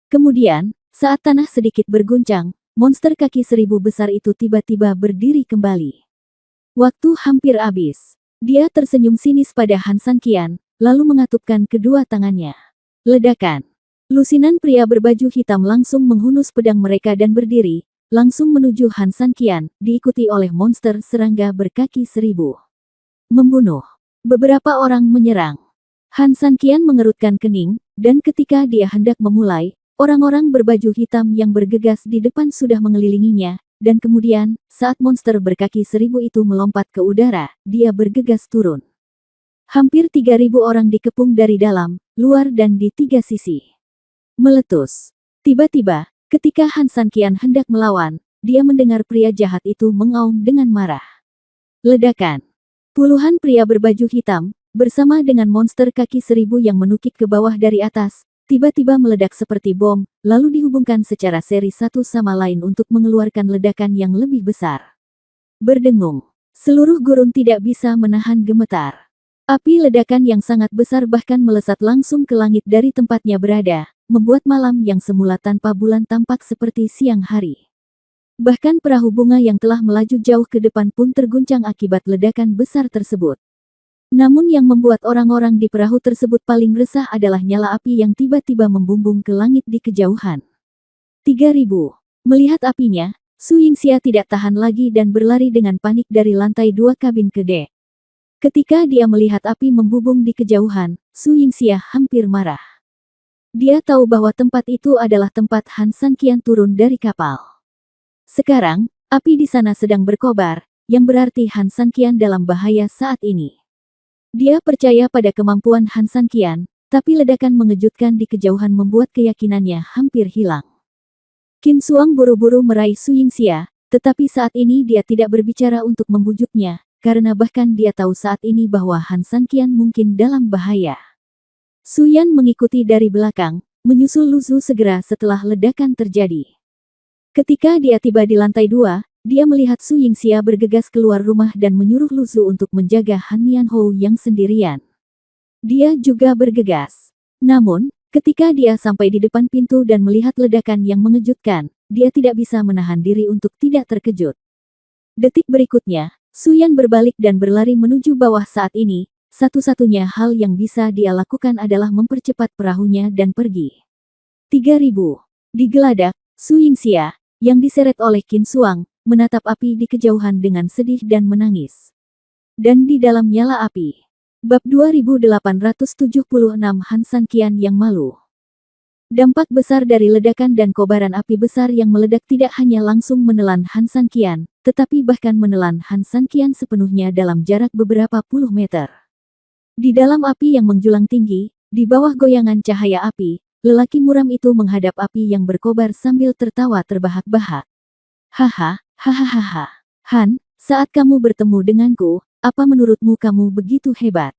Speaker 1: Kemudian, saat tanah sedikit berguncang, monster kaki 1000 besar itu tiba-tiba berdiri kembali. Waktu hampir habis. Dia tersenyum sinis pada Han San Qian, lalu mengatupkan kedua tangannya. Ledakan. Lusinan pria berbaju hitam langsung menghunus pedang mereka dan berdiri, langsung menuju Han San Qian, diikuti oleh monster serangga berkaki 1000. Membunuh. Beberapa orang menyerang. Han San Qian mengerutkan kening, dan ketika dia hendak memulai, orang-orang berbaju hitam yang bergegas di depan sudah mengelilinginya, dan kemudian, saat monster berkaki 1000 itu melompat ke udara, dia bergegas turun. Hampir 3000 orang dikepung dari dalam, luar dan di tiga sisi. Meletus. Tiba-tiba, ketika Han San Qian hendak melawan, dia mendengar pria jahat itu mengaum dengan marah. Ledakan. Puluhan pria berbaju hitam, bersama dengan monster kaki 1000 yang menukik ke bawah dari atas, tiba-tiba meledak seperti bom, lalu dihubungkan secara seri satu sama lain untuk mengeluarkan ledakan yang lebih besar. Berdengung. Seluruh gurun tidak bisa menahan gemetar. Api ledakan yang sangat besar bahkan melesat langsung ke langit dari tempatnya berada, membuat malam yang semula tanpa bulan tampak seperti siang hari. Bahkan perahu bunga yang telah melaju jauh ke depan pun terguncang akibat ledakan besar tersebut. Namun yang membuat orang-orang di perahu tersebut paling resah adalah nyala api yang tiba-tiba membumbung ke langit di kejauhan. 3000. Melihat apinya, Su Yingxia tidak tahan lagi dan berlari dengan panik dari lantai 2 kabin ke dek. Ketika dia melihat api membubung di kejauhan, Su Yingxia hampir marah. Dia tahu bahwa tempat itu adalah tempat Han San Qian turun dari kapal. Sekarang, api di sana sedang berkobar, yang berarti Han San Qian dalam bahaya saat ini. Dia percaya pada kemampuan Han San Qian, tapi ledakan mengejutkan di kejauhan membuat keyakinannya hampir hilang. Qin Suang buru-buru meraih Su Yingxia, tetapi saat ini dia tidak berbicara untuk membujuknya, karena bahkan dia tahu saat ini bahwa Han San Qian mungkin dalam bahaya. Su Yan mengikuti dari belakang, menyusul Lu Zu segera setelah ledakan terjadi. Ketika dia tiba di lantai 2, dia melihat Su Yingxia bergegas keluar rumah dan menyuruh Lu Zu untuk menjaga Han Nianhou yang sendirian. Dia juga bergegas. Namun, ketika dia sampai di depan pintu dan melihat ledakan yang mengejutkan, dia tidak bisa menahan diri untuk tidak terkejut. Detik berikutnya, Su Yan berbalik dan berlari menuju bawah saat ini. Satu-satunya hal yang bisa dia lakukan adalah mempercepat perahunya dan pergi. 3000. Digeladak, Su Yingxia, yang diseret oleh Qin Suang, menatap api di kejauhan dengan sedih dan menangis. Dan di dalam nyala api. Bab 2876 Han San Qian yang malu. Dampak besar dari ledakan dan kobaran api besar yang meledak tidak hanya langsung menelan Han San Qian, tetapi bahkan menelan Han San Qian sepenuhnya dalam jarak beberapa puluh meter. Di dalam api yang menjulang tinggi, di bawah goyangan cahaya api, lelaki muram itu menghadap api yang berkobar sambil tertawa terbahak-bahak. Haha, hahaha. Han, saat kamu bertemu denganku, apa menurutmu kamu begitu hebat?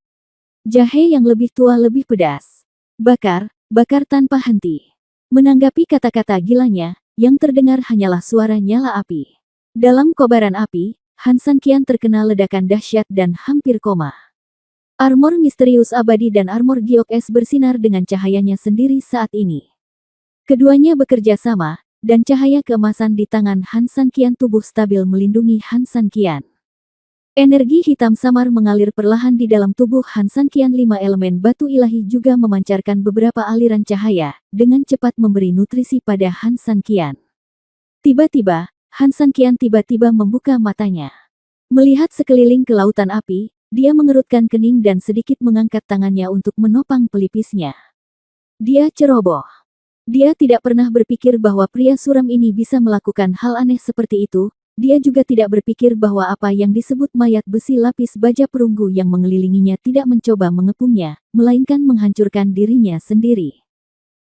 Speaker 1: Jahe yang lebih tua lebih pedas. Bakar, bakar tanpa henti. Menanggapi kata-kata gilanya, yang terdengar hanyalah suara nyala api. Dalam kobaran api, Han San Qian terkena ledakan dahsyat dan hampir koma. Armor misterius abadi dan armor giok es bersinar dengan cahayanya sendiri saat ini. Keduanya bekerja sama, dan cahaya keemasan di tangan Han San Qian tubuh stabil melindungi Han San Qian. Energi hitam samar mengalir perlahan di dalam tubuh Han San Qian. 5 elemen batu ilahi juga memancarkan beberapa aliran cahaya, dengan cepat memberi nutrisi pada Han San Qian. Tiba-tiba, Han San Qian tiba-tiba membuka matanya. Melihat sekeliling ke lautan api, dia mengerutkan kening dan sedikit mengangkat tangannya untuk menopang pelipisnya. Dia ceroboh. Dia tidak pernah berpikir bahwa pria suram ini bisa melakukan hal aneh seperti itu. Dia juga tidak berpikir bahwa apa yang disebut mayat besi lapis baja perunggu yang mengelilinginya tidak mencoba mengepungnya, melainkan menghancurkan dirinya sendiri.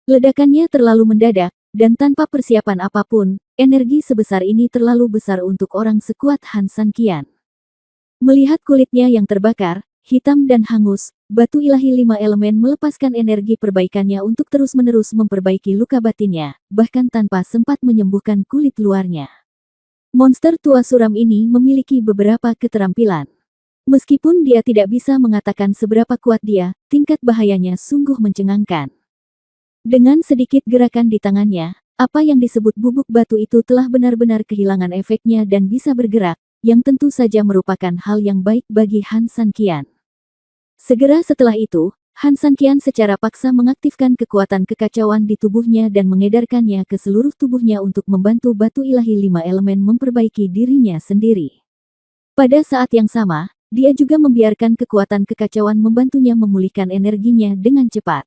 Speaker 1: Ledakannya terlalu mendadak, dan tanpa persiapan apapun, energi sebesar ini terlalu besar untuk orang sekuat Han San Qian. Melihat kulitnya yang terbakar, hitam dan hangus, batu ilahi 5 elemen melepaskan energi perbaikannya untuk terus-menerus memperbaiki luka batinnya, bahkan tanpa sempat menyembuhkan kulit luarnya. Monster tua suram ini memiliki beberapa keterampilan. Meskipun dia tidak bisa mengatakan seberapa kuat dia, tingkat bahayanya sungguh mencengangkan. Dengan sedikit gerakan di tangannya, apa yang disebut bubuk batu itu telah benar-benar kehilangan efeknya dan bisa bergerak, yang tentu saja merupakan hal yang baik bagi Han San Qian. Segera setelah itu, Han San Qian secara paksa mengaktifkan kekuatan kekacauan di tubuhnya dan mengedarkannya ke seluruh tubuhnya untuk membantu batu ilahi 5 elemen memperbaiki dirinya sendiri. Pada saat yang sama, dia juga membiarkan kekuatan kekacauan membantunya memulihkan energinya dengan cepat.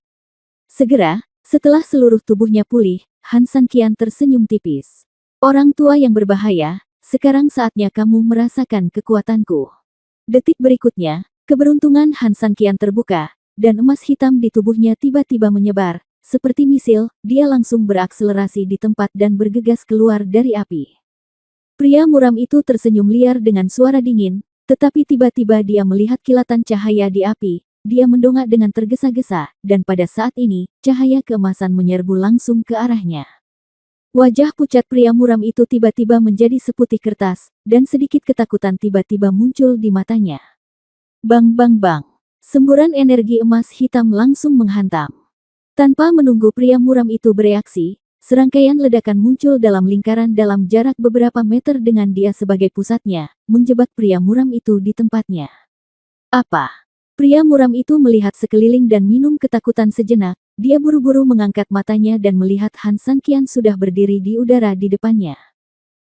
Speaker 1: Segera, setelah seluruh tubuhnya pulih, Han San Qian tersenyum tipis. Orang tua yang berbahaya, sekarang saatnya kamu merasakan kekuatanku. Detik berikutnya, keberuntungan Han San Qian terbuka, dan emas hitam di tubuhnya tiba-tiba menyebar. Seperti misil, dia langsung berakselerasi di tempat dan bergegas keluar dari api. Pria muram itu tersenyum liar dengan suara dingin, tetapi tiba-tiba dia melihat kilatan cahaya di api. Dia mendongak dengan tergesa-gesa, dan pada saat ini, cahaya keemasan menyerbu langsung ke arahnya. Wajah pucat pria muram itu tiba-tiba menjadi seputih kertas, dan sedikit ketakutan tiba-tiba muncul di matanya. Bang bang bang. Semburan energi emas hitam langsung menghantam. Tanpa menunggu pria muram itu bereaksi, serangkaian ledakan muncul dalam lingkaran dalam jarak beberapa meter dengan dia sebagai pusatnya, menjebak pria muram itu di tempatnya. Apa? Pria muram itu melihat sekeliling dan minum ketakutan sejenak. Dia buru-buru mengangkat matanya dan melihat Han San Qian sudah berdiri di udara di depannya.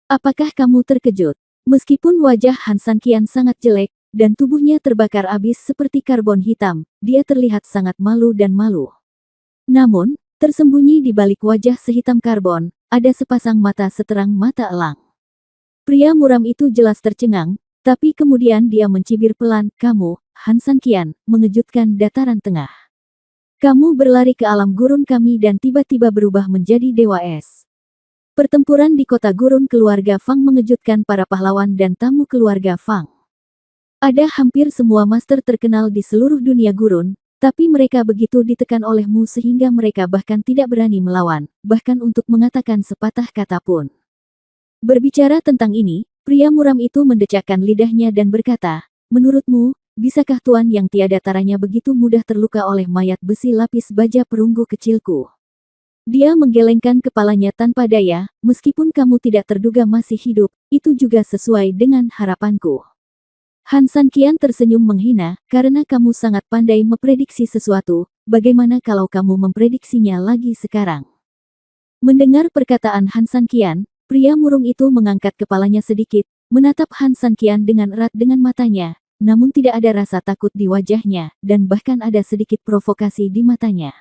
Speaker 1: Apakah kamu terkejut? Meskipun wajah Han San Qian sangat jelek, dan tubuhnya terbakar abis seperti karbon hitam, dia terlihat sangat malu dan malu. Namun, tersembunyi di balik wajah sehitam karbon, ada sepasang mata seterang mata elang. Pria muram itu jelas tercengang, tapi kemudian dia mencibir pelan, kamu, Han San Qian, mengejutkan dataran tengah. Kamu berlari ke alam gurun kami dan tiba-tiba berubah menjadi dewa es. Pertempuran di kota gurun keluarga Fang mengejutkan para pahlawan dan tamu keluarga Fang. Ada hampir semua master terkenal di seluruh dunia gurun, tapi mereka begitu ditekan olehmu sehingga mereka bahkan tidak berani melawan, bahkan untuk mengatakan sepatah kata pun. Berbicara tentang ini, pria muram itu mendecakkan lidahnya dan berkata, menurutmu, bisakah tuan yang tiada taranya begitu mudah terluka oleh mayat besi lapis baja perunggu kecilku? Dia menggelengkan kepalanya tanpa daya, meskipun kamu tidak terduga masih hidup, itu juga sesuai dengan harapanku. Han Sanqian tersenyum menghina, karena kamu sangat pandai memprediksi sesuatu, bagaimana kalau kamu memprediksinya lagi sekarang? Mendengar perkataan Han Sanqian, pria murung itu mengangkat kepalanya sedikit, menatap Han Sanqian dengan erat dengan matanya, namun tidak ada rasa takut di wajahnya, dan bahkan ada sedikit provokasi di matanya.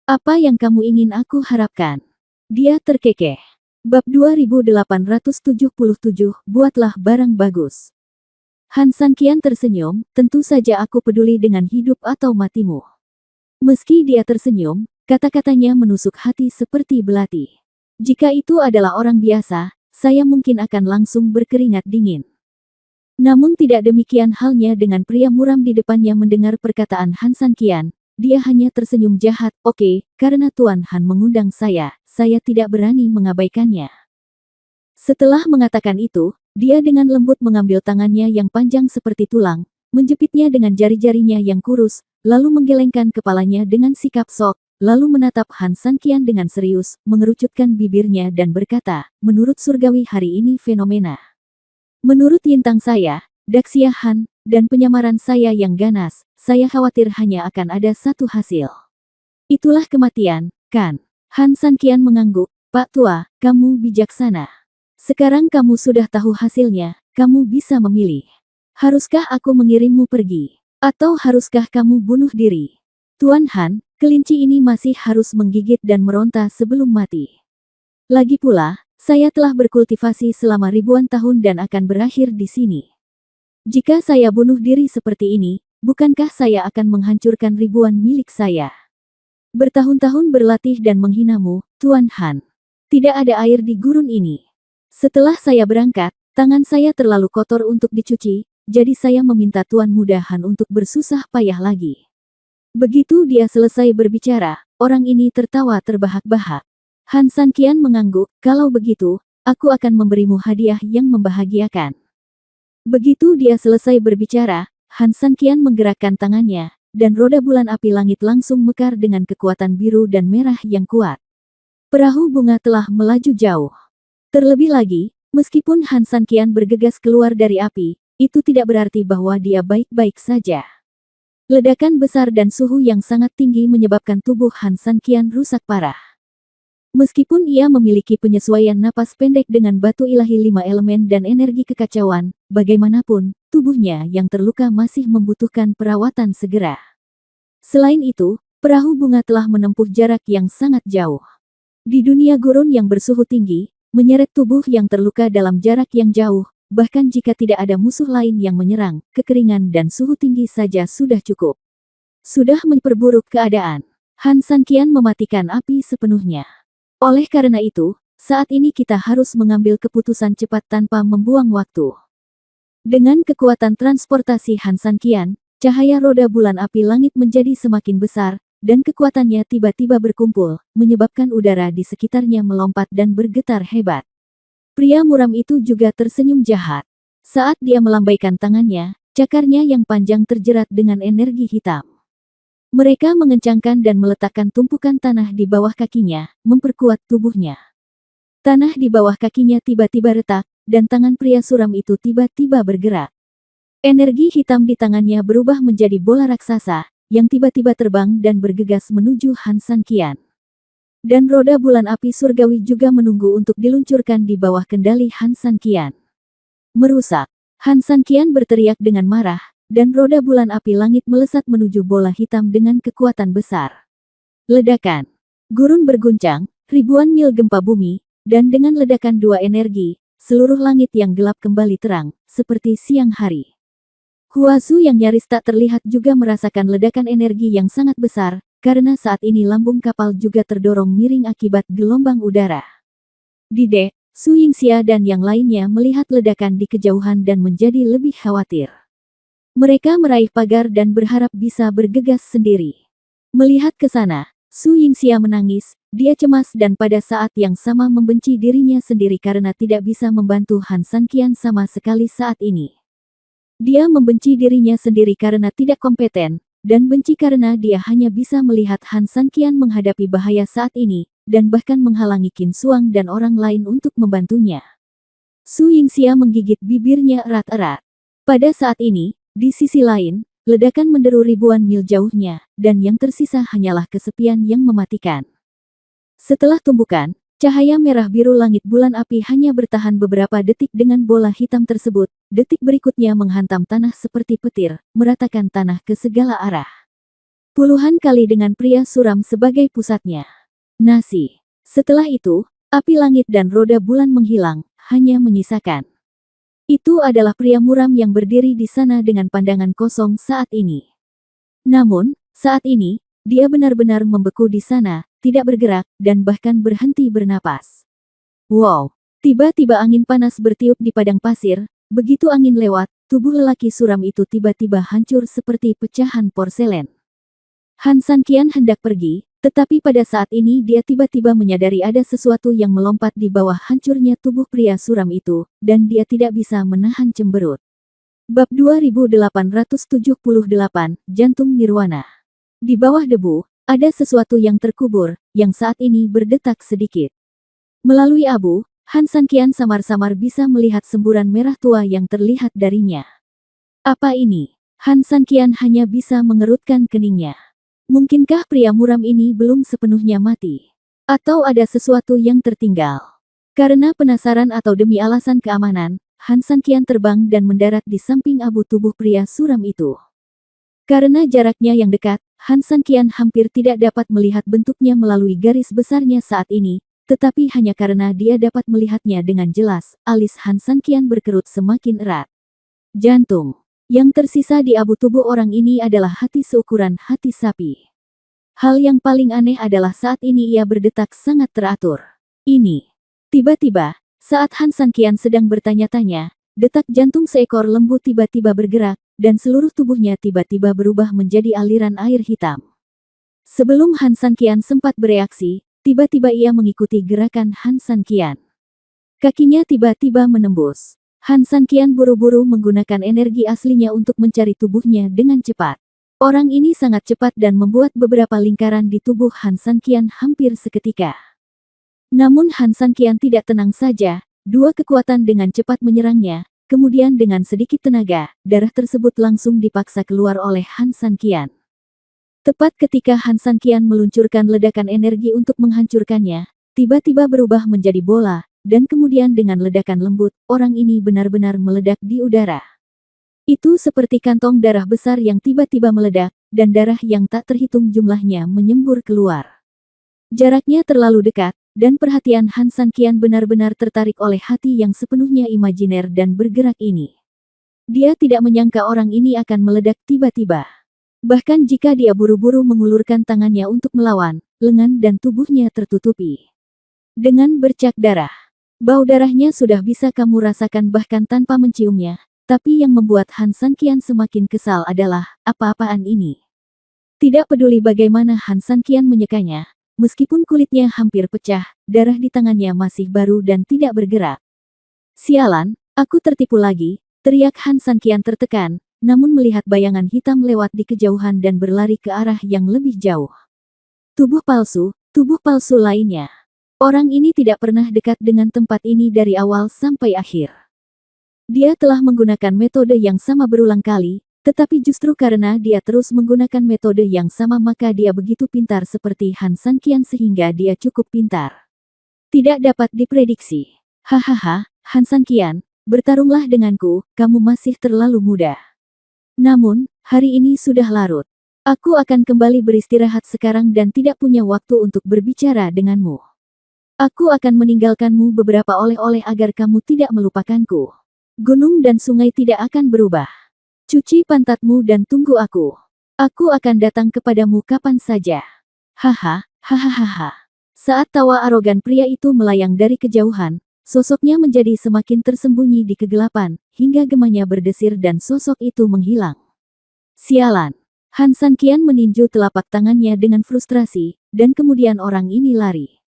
Speaker 1: Apa yang kamu ingin aku harapkan? Dia terkekeh. Bab 2877, buatlah barang bagus. Han Sanqian tersenyum, tentu saja aku peduli dengan hidup atau matimu. Meski dia tersenyum, kata-katanya menusuk hati seperti belati. Jika itu adalah orang biasa, saya mungkin akan langsung berkeringat dingin. Namun tidak demikian halnya dengan pria muram di depannya. Mendengar perkataan Han Sanqian, dia hanya tersenyum jahat. Oke, karena Tuan Han mengundang saya tidak berani mengabaikannya. Setelah mengatakan itu, dia dengan lembut mengambil tangannya yang panjang seperti tulang, menjepitnya dengan jari-jarinya yang kurus, lalu menggelengkan kepalanya dengan sikap sok, lalu menatap Han Sanqian dengan serius, mengerucutkan bibirnya dan berkata, menurut surgawi hari ini fenomena. Menurut yintang saya, Daxia Han, dan penyamaran saya yang ganas, saya khawatir hanya akan ada satu hasil. Itulah kematian, kan? Han Sanqian mengangguk, Pak Tua, kamu bijaksana. Sekarang kamu sudah tahu hasilnya, kamu bisa memilih. Haruskah aku mengirimmu pergi? Atau haruskah kamu bunuh diri? Tuan Han, kelinci ini masih harus menggigit dan meronta sebelum mati. Lagi pula, saya telah berkultivasi selama ribuan tahun dan akan berakhir di sini. Jika saya bunuh diri seperti ini, bukankah saya akan menghancurkan ribuan milik saya? Bertahun-tahun berlatih dan menghinamu, Tuan Han. Tidak ada air di gurun ini. Setelah saya berangkat, tangan saya terlalu kotor untuk dicuci, jadi saya meminta Tuan Muda Han untuk bersusah payah lagi. Begitu dia selesai berbicara, orang ini tertawa terbahak-bahak. Han Sanqian mengangguk, kalau begitu, aku akan memberimu hadiah yang membahagiakan. Begitu dia selesai berbicara, Han Sanqian menggerakkan tangannya, dan roda bulan api langit langsung mekar dengan kekuatan biru dan merah yang kuat. Perahu bunga telah melaju jauh. Terlebih lagi, meskipun Han Sanqian bergegas keluar dari api, itu tidak berarti bahwa dia baik-baik saja. Ledakan besar dan suhu yang sangat tinggi menyebabkan tubuh Han Sanqian rusak parah. Meskipun ia memiliki penyesuaian napas pendek dengan batu ilahi 5 elemen dan energi kekacauan, bagaimanapun, tubuhnya yang terluka masih membutuhkan perawatan segera. Selain itu, perahu bunga telah menempuh jarak yang sangat jauh. Di dunia gurun yang bersuhu tinggi, menyeret tubuh yang terluka dalam jarak yang jauh, bahkan jika tidak ada musuh lain yang menyerang, kekeringan dan suhu tinggi saja sudah cukup. Sudah memperburuk keadaan. Han Sanqian mematikan api sepenuhnya. Oleh karena itu, saat ini kita harus mengambil keputusan cepat tanpa membuang waktu. Dengan kekuatan transportasi Han Sanqian, cahaya roda bulan api langit menjadi semakin besar, dan kekuatannya tiba-tiba berkumpul, menyebabkan udara di sekitarnya melompat dan bergetar hebat. Pria muram itu juga tersenyum jahat. Saat dia melambaikan tangannya, cakarnya yang panjang terjerat dengan energi hitam. Mereka mengencangkan dan meletakkan tumpukan tanah di bawah kakinya, memperkuat tubuhnya. Tanah di bawah kakinya tiba-tiba retak, dan tangan pria suram itu tiba-tiba bergerak. Energi hitam di tangannya berubah menjadi bola raksasa, yang tiba-tiba terbang dan bergegas menuju Han Sanqian. Dan roda bulan api surgawi juga menunggu untuk diluncurkan di bawah kendali Han Sanqian. Merusak. Han Sanqian berteriak dengan marah, dan roda bulan api langit melesat menuju bola hitam dengan kekuatan besar. Ledakan. Gurun berguncang, ribuan mil gempa bumi, dan dengan ledakan dua energi, seluruh langit yang gelap kembali terang, seperti siang hari. Huazu yang nyaris tak terlihat juga merasakan ledakan energi yang sangat besar, karena saat ini lambung kapal juga terdorong miring akibat gelombang udara. Di dek, Su Yingxia dan yang lainnya melihat ledakan di kejauhan dan menjadi lebih khawatir. Mereka meraih pagar dan berharap bisa bergegas sendiri. Melihat ke sana, Su Yingxia menangis, dia cemas dan pada saat yang sama membenci dirinya sendiri karena tidak bisa membantu Han Sanqian sama sekali saat ini. Dia membenci dirinya sendiri karena tidak kompeten, dan benci karena dia hanya bisa melihat Han Sanqian menghadapi bahaya saat ini, dan bahkan menghalangi Qin Suang dan orang lain untuk membantunya. Su Yingxia menggigit bibirnya erat-erat. Pada saat ini, di sisi lain, ledakan menderu ribuan mil jauhnya, dan yang tersisa hanyalah kesepian yang mematikan. Setelah tumbukan, cahaya merah biru langit bulan api hanya bertahan beberapa detik dengan bola hitam tersebut. Detik berikutnya menghantam tanah seperti petir, meratakan tanah ke segala arah. Puluhan kali dengan pria suram sebagai pusatnya. Nasi. Setelah itu, api langit dan roda bulan menghilang, hanya menyisakan. Itu adalah pria muram yang berdiri di sana dengan pandangan kosong saat ini. Namun, saat ini, dia benar-benar membeku di sana, tidak bergerak, dan bahkan berhenti bernapas. Wow! Tiba-tiba angin panas bertiup di padang pasir, begitu angin lewat, tubuh lelaki suram itu tiba-tiba hancur seperti pecahan porselen. Han Sanqian hendak pergi, tetapi pada saat ini dia tiba-tiba menyadari ada sesuatu yang melompat di bawah hancurnya tubuh pria suram itu, dan dia tidak bisa menahan cemberut. Bab 2878, Jantung Nirwana. Di bawah debu, ada sesuatu yang terkubur, yang saat ini berdetak sedikit. Melalui abu, Han Sanqian samar-samar bisa melihat semburan merah tua yang terlihat darinya. Apa ini? Han Sanqian hanya bisa mengerutkan keningnya. Mungkinkah pria muram ini belum sepenuhnya mati? Atau ada sesuatu yang tertinggal? Karena penasaran atau demi alasan keamanan, Han Sanqian terbang dan mendarat di samping abu tubuh pria suram itu. Karena jaraknya yang dekat, Han Sanqian hampir tidak dapat melihat bentuknya melalui garis besarnya saat ini, tetapi hanya karena dia dapat melihatnya dengan jelas, alis Han Sanqian berkerut semakin erat. Jantung. Yang tersisa di abu tubuh orang ini adalah hati seukuran hati sapi. Hal yang paling aneh adalah saat ini ia berdetak sangat teratur. Ini. Tiba-tiba, saat Han Sanqian sedang bertanya-tanya, detak jantung seekor lembu tiba-tiba bergerak, dan seluruh tubuhnya tiba-tiba berubah menjadi aliran air hitam. Sebelum Han Sanqian sempat bereaksi, tiba-tiba ia mengikuti gerakan Han Sanqian. Kakinya tiba-tiba menembus. Han Sanqian buru-buru menggunakan energi aslinya untuk mencari tubuhnya dengan cepat. Orang ini sangat cepat dan membuat beberapa lingkaran di tubuh Han Sanqian hampir seketika. Namun Han Sanqian tidak tenang saja, dua kekuatan dengan cepat menyerangnya. Kemudian dengan sedikit tenaga, darah tersebut langsung dipaksa keluar oleh Han Sanqian. Tepat ketika Han Sanqian meluncurkan ledakan energi untuk menghancurkannya, tiba-tiba berubah menjadi bola, dan kemudian dengan ledakan lembut, orang ini benar-benar meledak di udara. Itu seperti kantong darah besar yang tiba-tiba meledak, dan darah yang tak terhitung jumlahnya menyembur keluar. Jaraknya terlalu dekat, dan perhatian Han Sanqian benar-benar tertarik oleh hati yang sepenuhnya imajiner dan bergerak ini. Dia tidak menyangka orang ini akan meledak tiba-tiba. Bahkan jika dia buru-buru mengulurkan tangannya untuk melawan, lengan dan tubuhnya tertutupi dengan bercak darah. Bau darahnya sudah bisa kamu rasakan bahkan tanpa menciumnya, tapi yang membuat Han Sanqian semakin kesal adalah, apa-apaan ini? Tidak peduli bagaimana Han Sanqian menyekanya, meskipun kulitnya hampir pecah, darah di tangannya masih baru dan tidak bergerak. Sialan, aku tertipu lagi, teriak Han Sanqian tertekan, namun melihat bayangan hitam lewat di kejauhan dan berlari ke arah yang lebih jauh. Tubuh palsu lainnya. Orang ini tidak pernah dekat dengan tempat ini dari awal sampai akhir. Dia telah menggunakan metode yang sama berulang kali, tetapi justru karena dia terus menggunakan metode yang sama maka dia begitu pintar seperti Han Sanqian sehingga dia cukup pintar. Tidak dapat diprediksi. Hahaha, Han Sanqian, bertarunglah denganku, kamu masih terlalu muda. Namun, hari ini sudah larut. Aku akan kembali beristirahat sekarang dan tidak punya waktu untuk berbicara denganmu. Aku akan meninggalkanmu beberapa oleh-oleh agar kamu tidak melupakanku. Gunung dan sungai tidak akan berubah. Cuci pantatmu dan tunggu aku. Aku akan datang kepadamu kapan saja. Haha, hahaha. Saat tawa arogan pria itu melayang dari kejauhan, sosoknya menjadi semakin tersembunyi di kegelapan, hingga gemanya berdesir dan sosok itu menghilang. Sialan. Han Sanqian meninju telapak tangannya dengan frustrasi, dan kemudian orang ini lari.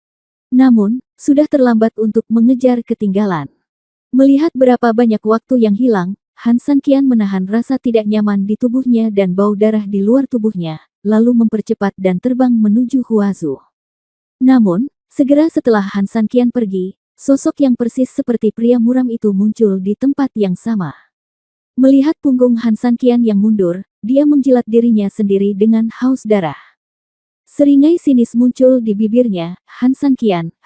Speaker 1: Namun, sudah terlambat untuk mengejar ketinggalan. Melihat berapa banyak waktu yang hilang, Han Sanqian menahan rasa tidak nyaman di tubuhnya dan bau darah di luar tubuhnya, lalu mempercepat dan terbang menuju Huazu. Namun, segera setelah Han Sanqian pergi, sosok yang persis seperti pria muram itu muncul di tempat yang sama. Melihat punggung Han Sanqian yang mundur, dia menjilat dirinya sendiri dengan haus darah. Seringai sinis muncul di bibirnya. Han Sanqian,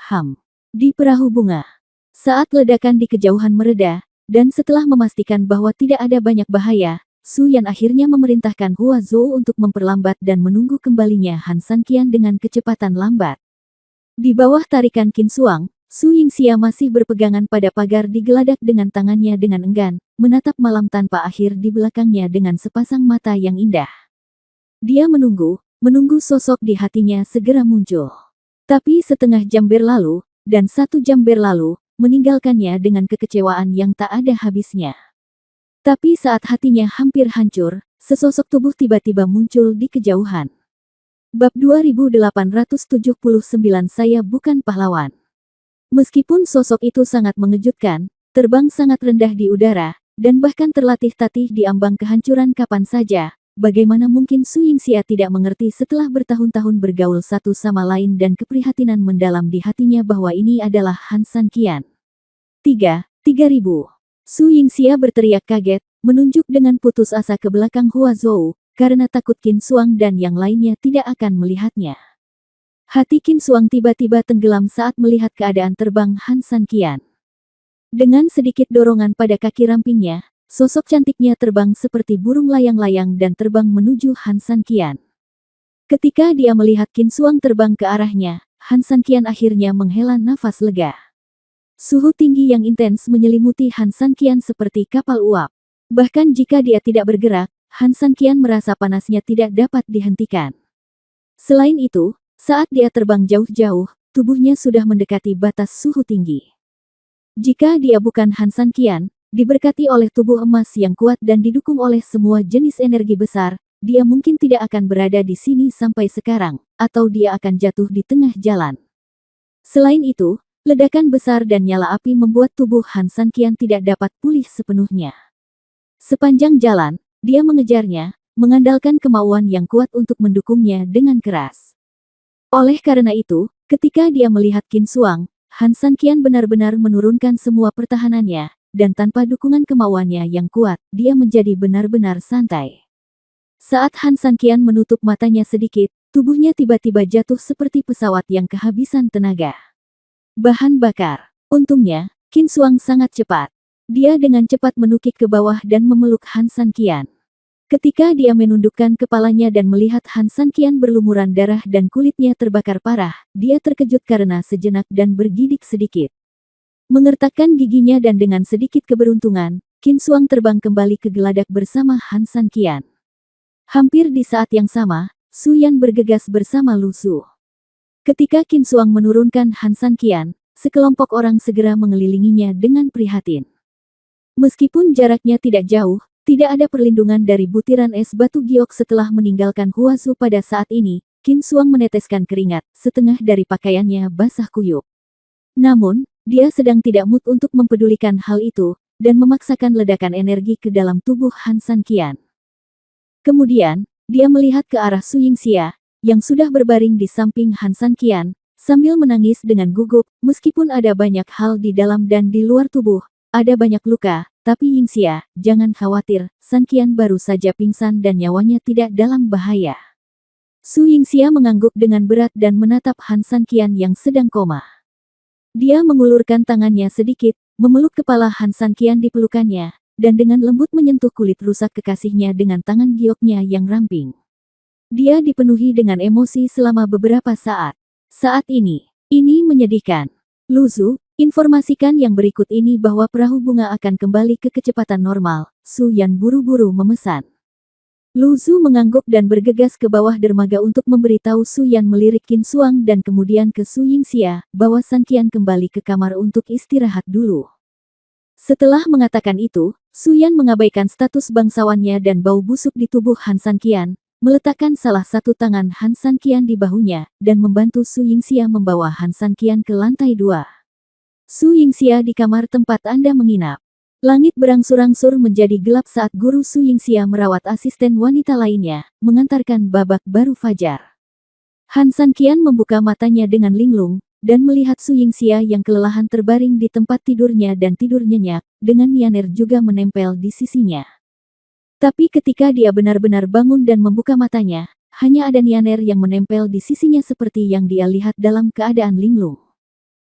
Speaker 1: di perahu bunga. Saat ledakan di kejauhan mereda, dan setelah memastikan bahwa tidak ada banyak bahaya, Su Yan akhirnya memerintahkan Hua Zhou untuk memperlambat dan menunggu kembalinya Han Sanqian dengan kecepatan lambat. Di bawah tarikan Qin Shuang, Su Yingxia masih berpegangan pada pagar di geladak dengan tangannya dengan enggan, menatap malam tanpa akhir di belakangnya dengan sepasang mata yang indah. Dia menunggu sosok di hatinya segera muncul. Tapi setengah jam berlalu, dan 1 jam berlalu, meninggalkannya dengan kekecewaan yang tak ada habisnya. Tapi saat hatinya hampir hancur, sesosok tubuh tiba-tiba muncul di kejauhan. Bab 2879 Saya Bukan Pahlawan. Meskipun sosok itu sangat mengejutkan, terbang sangat rendah di udara, dan bahkan terlatih-tatih di ambang kehancuran kapan saja, bagaimana mungkin Su Yingxia tidak mengerti setelah bertahun-tahun bergaul satu sama lain dan keprihatinan mendalam di hatinya bahwa ini adalah Han Sanqian. 3.000. Su Yingxia berteriak kaget, menunjuk dengan putus asa ke belakang Hua Zhou, karena takut Qin Shuang dan yang lainnya tidak akan melihatnya. Hati Qin Shuang tiba-tiba tenggelam saat melihat keadaan terbang Han Sanqian. Dengan sedikit dorongan pada kaki rampingnya, sosok cantiknya terbang seperti burung layang-layang dan terbang menuju Han Sanqian. Ketika dia melihat Qin Shuang terbang ke arahnya, Han Sanqian akhirnya menghela nafas lega. Suhu tinggi yang intens menyelimuti Han Sanqian seperti kapal uap. Bahkan jika dia tidak bergerak, Han Sanqian merasa panasnya tidak dapat dihentikan. Selain itu, saat dia terbang jauh-jauh, tubuhnya sudah mendekati batas suhu tinggi. Jika dia bukan Han Sanqian, diberkati oleh tubuh emas yang kuat dan didukung oleh semua jenis energi besar, dia mungkin tidak akan berada di sini sampai sekarang, atau dia akan jatuh di tengah jalan. Selain itu, ledakan besar dan nyala api membuat tubuh Han Sanqian tidak dapat pulih sepenuhnya. Sepanjang jalan, dia mengejarnya, mengandalkan kemauan yang kuat untuk mendukungnya dengan keras. Oleh karena itu, ketika dia melihat Qin Shuang, Han Sanqian benar-benar menurunkan semua pertahanannya, dan tanpa dukungan kemauannya yang kuat, dia menjadi benar-benar santai. Saat Han Sanqian menutup matanya sedikit, tubuhnya tiba-tiba jatuh seperti pesawat yang kehabisan tenaga. Bahan bakar. Untungnya, Qin Shuang sangat cepat. Dia dengan cepat menukik ke bawah dan memeluk Han Sanqian. Ketika dia menundukkan kepalanya dan melihat Han Sanqian berlumuran darah dan kulitnya terbakar parah, dia terkejut karena sejenak dan bergidik sedikit. Mengertakkan giginya dan dengan sedikit keberuntungan, Qin Shuang terbang kembali ke geladak bersama Han Sanqian. Hampir di saat yang sama, Su Yan bergegas bersama Lu Su. Ketika Qin Shuang menurunkan Han Sanqian, sekelompok orang segera mengelilinginya dengan prihatin. Meskipun jaraknya tidak jauh, tidak ada perlindungan dari butiran es batu giok setelah meninggalkan Huazu pada saat ini, Qin Shuang meneteskan keringat, setengah dari pakaiannya basah kuyup. Namun, dia sedang tidak mood untuk mempedulikan hal itu, dan memaksakan ledakan energi ke dalam tubuh Han Sanqian. Kemudian, dia melihat ke arah Su Yingxia, yang sudah berbaring di samping Han Sanqian, sambil menangis dengan gugup, meskipun ada banyak hal di dalam dan di luar tubuh, ada banyak luka, tapi Yingxia, jangan khawatir, Sanqian baru saja pingsan dan nyawanya tidak dalam bahaya. Su Yingxia mengangguk dengan berat dan menatap Han Sanqian yang sedang koma. Dia mengulurkan tangannya sedikit, memeluk kepala Han Sanqian di pelukannya, dan dengan lembut menyentuh kulit rusak kekasihnya dengan tangan gioknya yang ramping. Dia dipenuhi dengan emosi selama beberapa saat. Saat ini menyedihkan. Lu Su, informasikan yang berikut ini bahwa perahu bunga akan kembali ke kecepatan normal, Su Yan buru-buru memesan. Lu Su mengangguk dan bergegas ke bawah dermaga untuk memberitahu Su Yan melirik Qin Shuang dan kemudian ke Su Yingxia, bahwa Sanqian kembali ke kamar untuk istirahat dulu. Setelah mengatakan itu, Su Yan mengabaikan status bangsawannya dan bau busuk di tubuh Han Sanqian, meletakkan salah satu tangan Han Sanqian di bahunya, dan membantu Su Yingxia membawa Han Sanqian ke lantai 2. Su Yingxia di kamar tempat Anda menginap. Langit berangsur-angsur menjadi gelap saat guru Su Yingxia merawat asisten wanita lainnya, mengantarkan babak baru fajar. Han Sanqian membuka matanya dengan linglung, dan melihat Su Yingxia yang kelelahan terbaring di tempat tidurnya dan tidur nyenyak, dengan Nianer juga menempel di sisinya. Tapi ketika dia benar-benar bangun dan membuka matanya, hanya ada Nianer yang menempel di sisinya seperti yang dia lihat dalam keadaan linglung.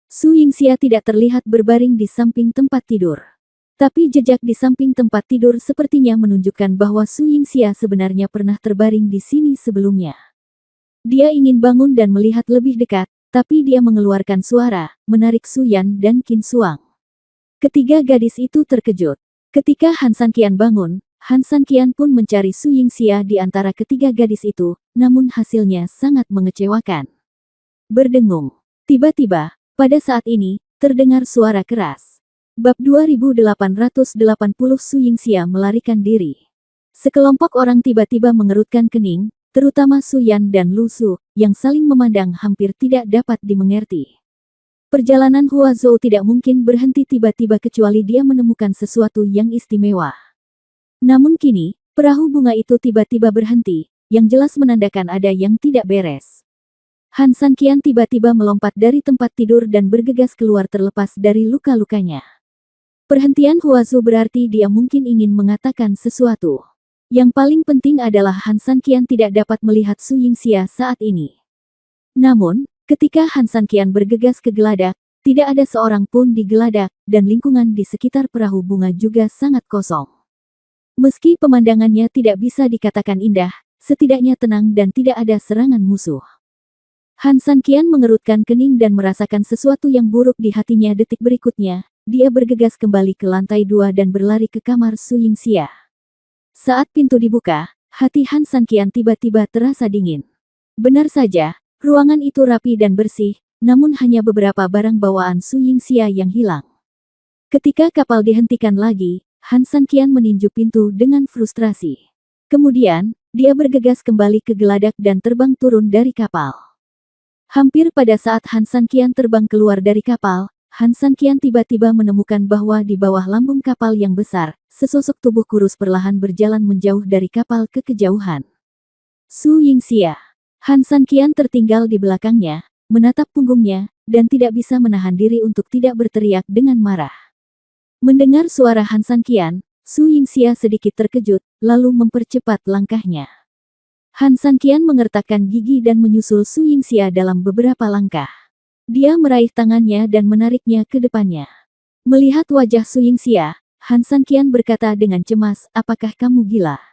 Speaker 1: Su Yingxia tidak terlihat berbaring di samping tempat tidur. Tapi jejak di samping tempat tidur sepertinya menunjukkan bahwa Su Yingxia sebenarnya pernah terbaring di sini sebelumnya. Dia ingin bangun dan melihat lebih dekat, tapi dia mengeluarkan suara, menarik Su Yan dan Qin Suang. Ketiga gadis itu terkejut. Ketika Han Sanqian bangun, Han Sanqian pun mencari Su Yingxia di antara ketiga gadis itu, namun hasilnya sangat mengecewakan. Berdengung. Tiba-tiba, pada saat ini, terdengar suara keras. Bab 2880 Su Yingxia melarikan diri. Sekelompok orang tiba-tiba mengerutkan kening, terutama Su Yan dan Lu Su, yang saling memandang hampir tidak dapat dimengerti. Perjalanan Hua Zhou tidak mungkin berhenti tiba-tiba kecuali dia menemukan sesuatu yang istimewa. Namun kini, perahu bunga itu tiba-tiba berhenti, yang jelas menandakan ada yang tidak beres. Han Sanqian tiba-tiba melompat dari tempat tidur dan bergegas keluar terlepas dari luka-lukanya. Perhentian Hua Zhou berarti dia mungkin ingin mengatakan sesuatu. Yang paling penting adalah Han Sanqian tidak dapat melihat Su Yingxia saat ini. Namun, ketika Han Sanqian bergegas ke geladak, tidak ada seorang pun di geladak, dan lingkungan di sekitar perahu bunga juga sangat kosong. Meski pemandangannya tidak bisa dikatakan indah, setidaknya tenang dan tidak ada serangan musuh. Han Sanqian mengerutkan kening dan merasakan sesuatu yang buruk di hatinya detik berikutnya. Dia bergegas kembali ke lantai 2 dan berlari ke kamar Su Yingxia. Saat pintu dibuka, hati Han Sanqian tiba-tiba terasa dingin. Benar saja, ruangan itu rapi dan bersih, namun hanya beberapa barang bawaan Su Yingxia yang hilang. Ketika kapal dihentikan lagi, Han Sanqian meninju pintu dengan frustrasi. Kemudian, dia bergegas kembali ke geladak dan terbang turun dari kapal. Hampir pada saat Han Sanqian terbang keluar dari kapal, Han Sanqian tiba-tiba menemukan bahwa di bawah lambung kapal yang besar, sesosok tubuh kurus perlahan berjalan menjauh dari kapal ke kejauhan. Su Yingxia. Han Sanqian tertinggal di belakangnya, menatap punggungnya, dan tidak bisa menahan diri untuk tidak berteriak dengan marah. Mendengar suara Han Sanqian, Su Yingxia sedikit terkejut, lalu mempercepat langkahnya. Han Sanqian mengertakkan gigi dan menyusul Su Yingxia dalam beberapa langkah. Dia meraih tangannya dan menariknya ke depannya. Melihat wajah Su Yingxia, Han Sanqian berkata dengan cemas, "Apakah kamu gila?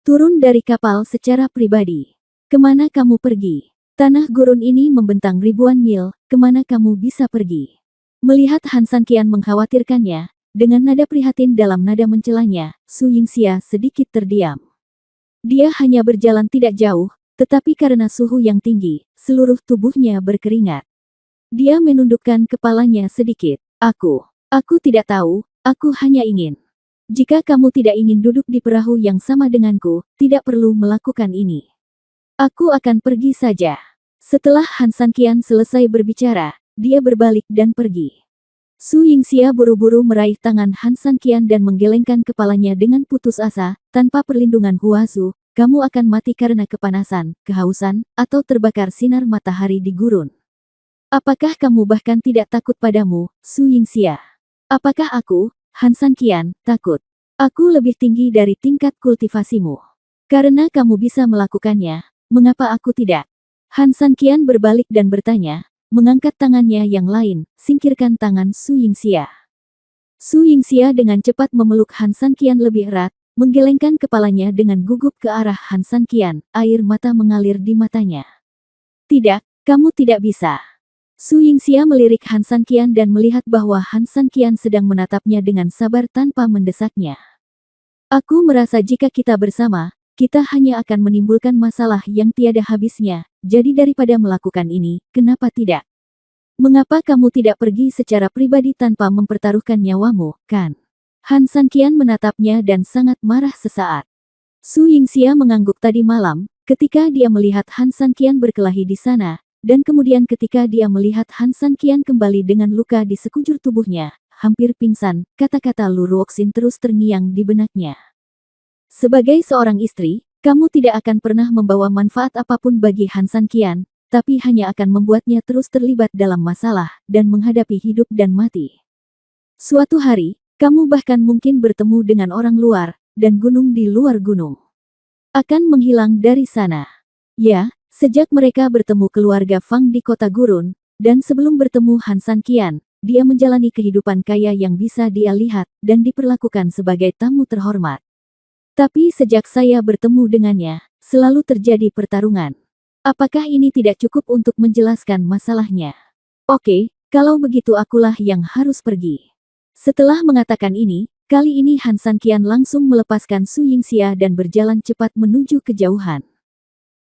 Speaker 1: Turun dari kapal secara pribadi. Kemana kamu pergi? Tanah gurun ini membentang ribuan mil, kemana kamu bisa pergi?" Melihat Han Sanqian mengkhawatirkannya, dengan nada prihatin dalam nada mencelanya, Su Yingxia sedikit terdiam. Dia hanya berjalan tidak jauh, tetapi karena suhu yang tinggi, seluruh tubuhnya berkeringat. Dia menundukkan kepalanya sedikit. Aku tidak tahu, aku hanya ingin. Jika kamu tidak ingin duduk di perahu yang sama denganku, tidak perlu melakukan ini. Aku akan pergi saja. Setelah Han Sanqian selesai berbicara, dia berbalik dan pergi. Su Yingxia buru-buru meraih tangan Han Sanqian dan menggelengkan kepalanya dengan putus asa, tanpa perlindungan Hua Zhou, kamu akan mati karena kepanasan, kehausan, atau terbakar sinar matahari di gurun. Apakah kamu bahkan tidak takut padamu, Su Yingxia? Apakah aku, Han Sanqian, takut? Aku lebih tinggi dari tingkat kultivasimu. Karena kamu bisa melakukannya, mengapa aku tidak? Han Sanqian berbalik dan bertanya, mengangkat tangannya yang lain, singkirkan tangan Su Yingxia. Su Yingxia dengan cepat memeluk Han Sanqian lebih erat, menggelengkan kepalanya dengan gugup ke arah Han Sanqian, air mata mengalir di matanya. Tidak, kamu tidak bisa. Su Yingxia melirik Han Sanqian dan melihat bahwa Han Sanqian sedang menatapnya dengan sabar tanpa mendesaknya. Aku merasa jika kita bersama, kita hanya akan menimbulkan masalah yang tiada habisnya, jadi daripada melakukan ini, kenapa tidak? Mengapa kamu tidak pergi secara pribadi tanpa mempertaruhkan nyawamu, kan? Han Sanqian menatapnya dan sangat marah sesaat. Su Yingxia mengangguk tadi malam, ketika dia melihat Han Sanqian berkelahi di sana, dan kemudian ketika dia melihat Han Sanqian kembali dengan luka di sekujur tubuhnya, hampir pingsan, kata-kata Lu Ruoxin terus terngiang di benaknya. Sebagai seorang istri, kamu tidak akan pernah membawa manfaat apapun bagi Han San Qian, tapi hanya akan membuatnya terus terlibat dalam masalah dan menghadapi hidup dan mati. Suatu hari, kamu bahkan mungkin bertemu dengan orang luar, dan gunung di luar gunung akan menghilang dari sana. Ya, sejak mereka bertemu keluarga Fang di kota gurun, dan sebelum bertemu Han San Qian, dia menjalani kehidupan kaya yang bisa dia lihat dan diperlakukan sebagai tamu terhormat. Tapi sejak saya bertemu dengannya, selalu terjadi pertarungan. Apakah ini tidak cukup untuk menjelaskan masalahnya? Oke, kalau begitu akulah yang harus pergi. Setelah mengatakan ini, kali ini Han San Qian langsung melepaskan Su Yingxia dan berjalan cepat menuju kejauhan.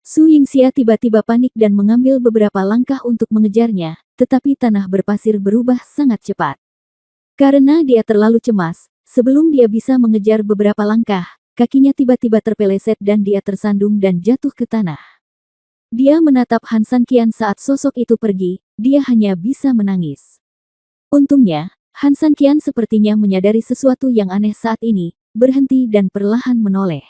Speaker 1: Su Yingxia tiba-tiba panik dan mengambil beberapa langkah untuk mengejarnya, tetapi tanah berpasir berubah sangat cepat. Karena dia terlalu cemas, sebelum dia bisa mengejar beberapa langkah, kakinya tiba-tiba terpeleset dan dia tersandung dan jatuh ke tanah. Dia menatap Han San Qian saat sosok itu pergi, dia hanya bisa menangis. Untungnya, Han San Qian sepertinya menyadari sesuatu yang aneh saat ini, berhenti dan perlahan menoleh.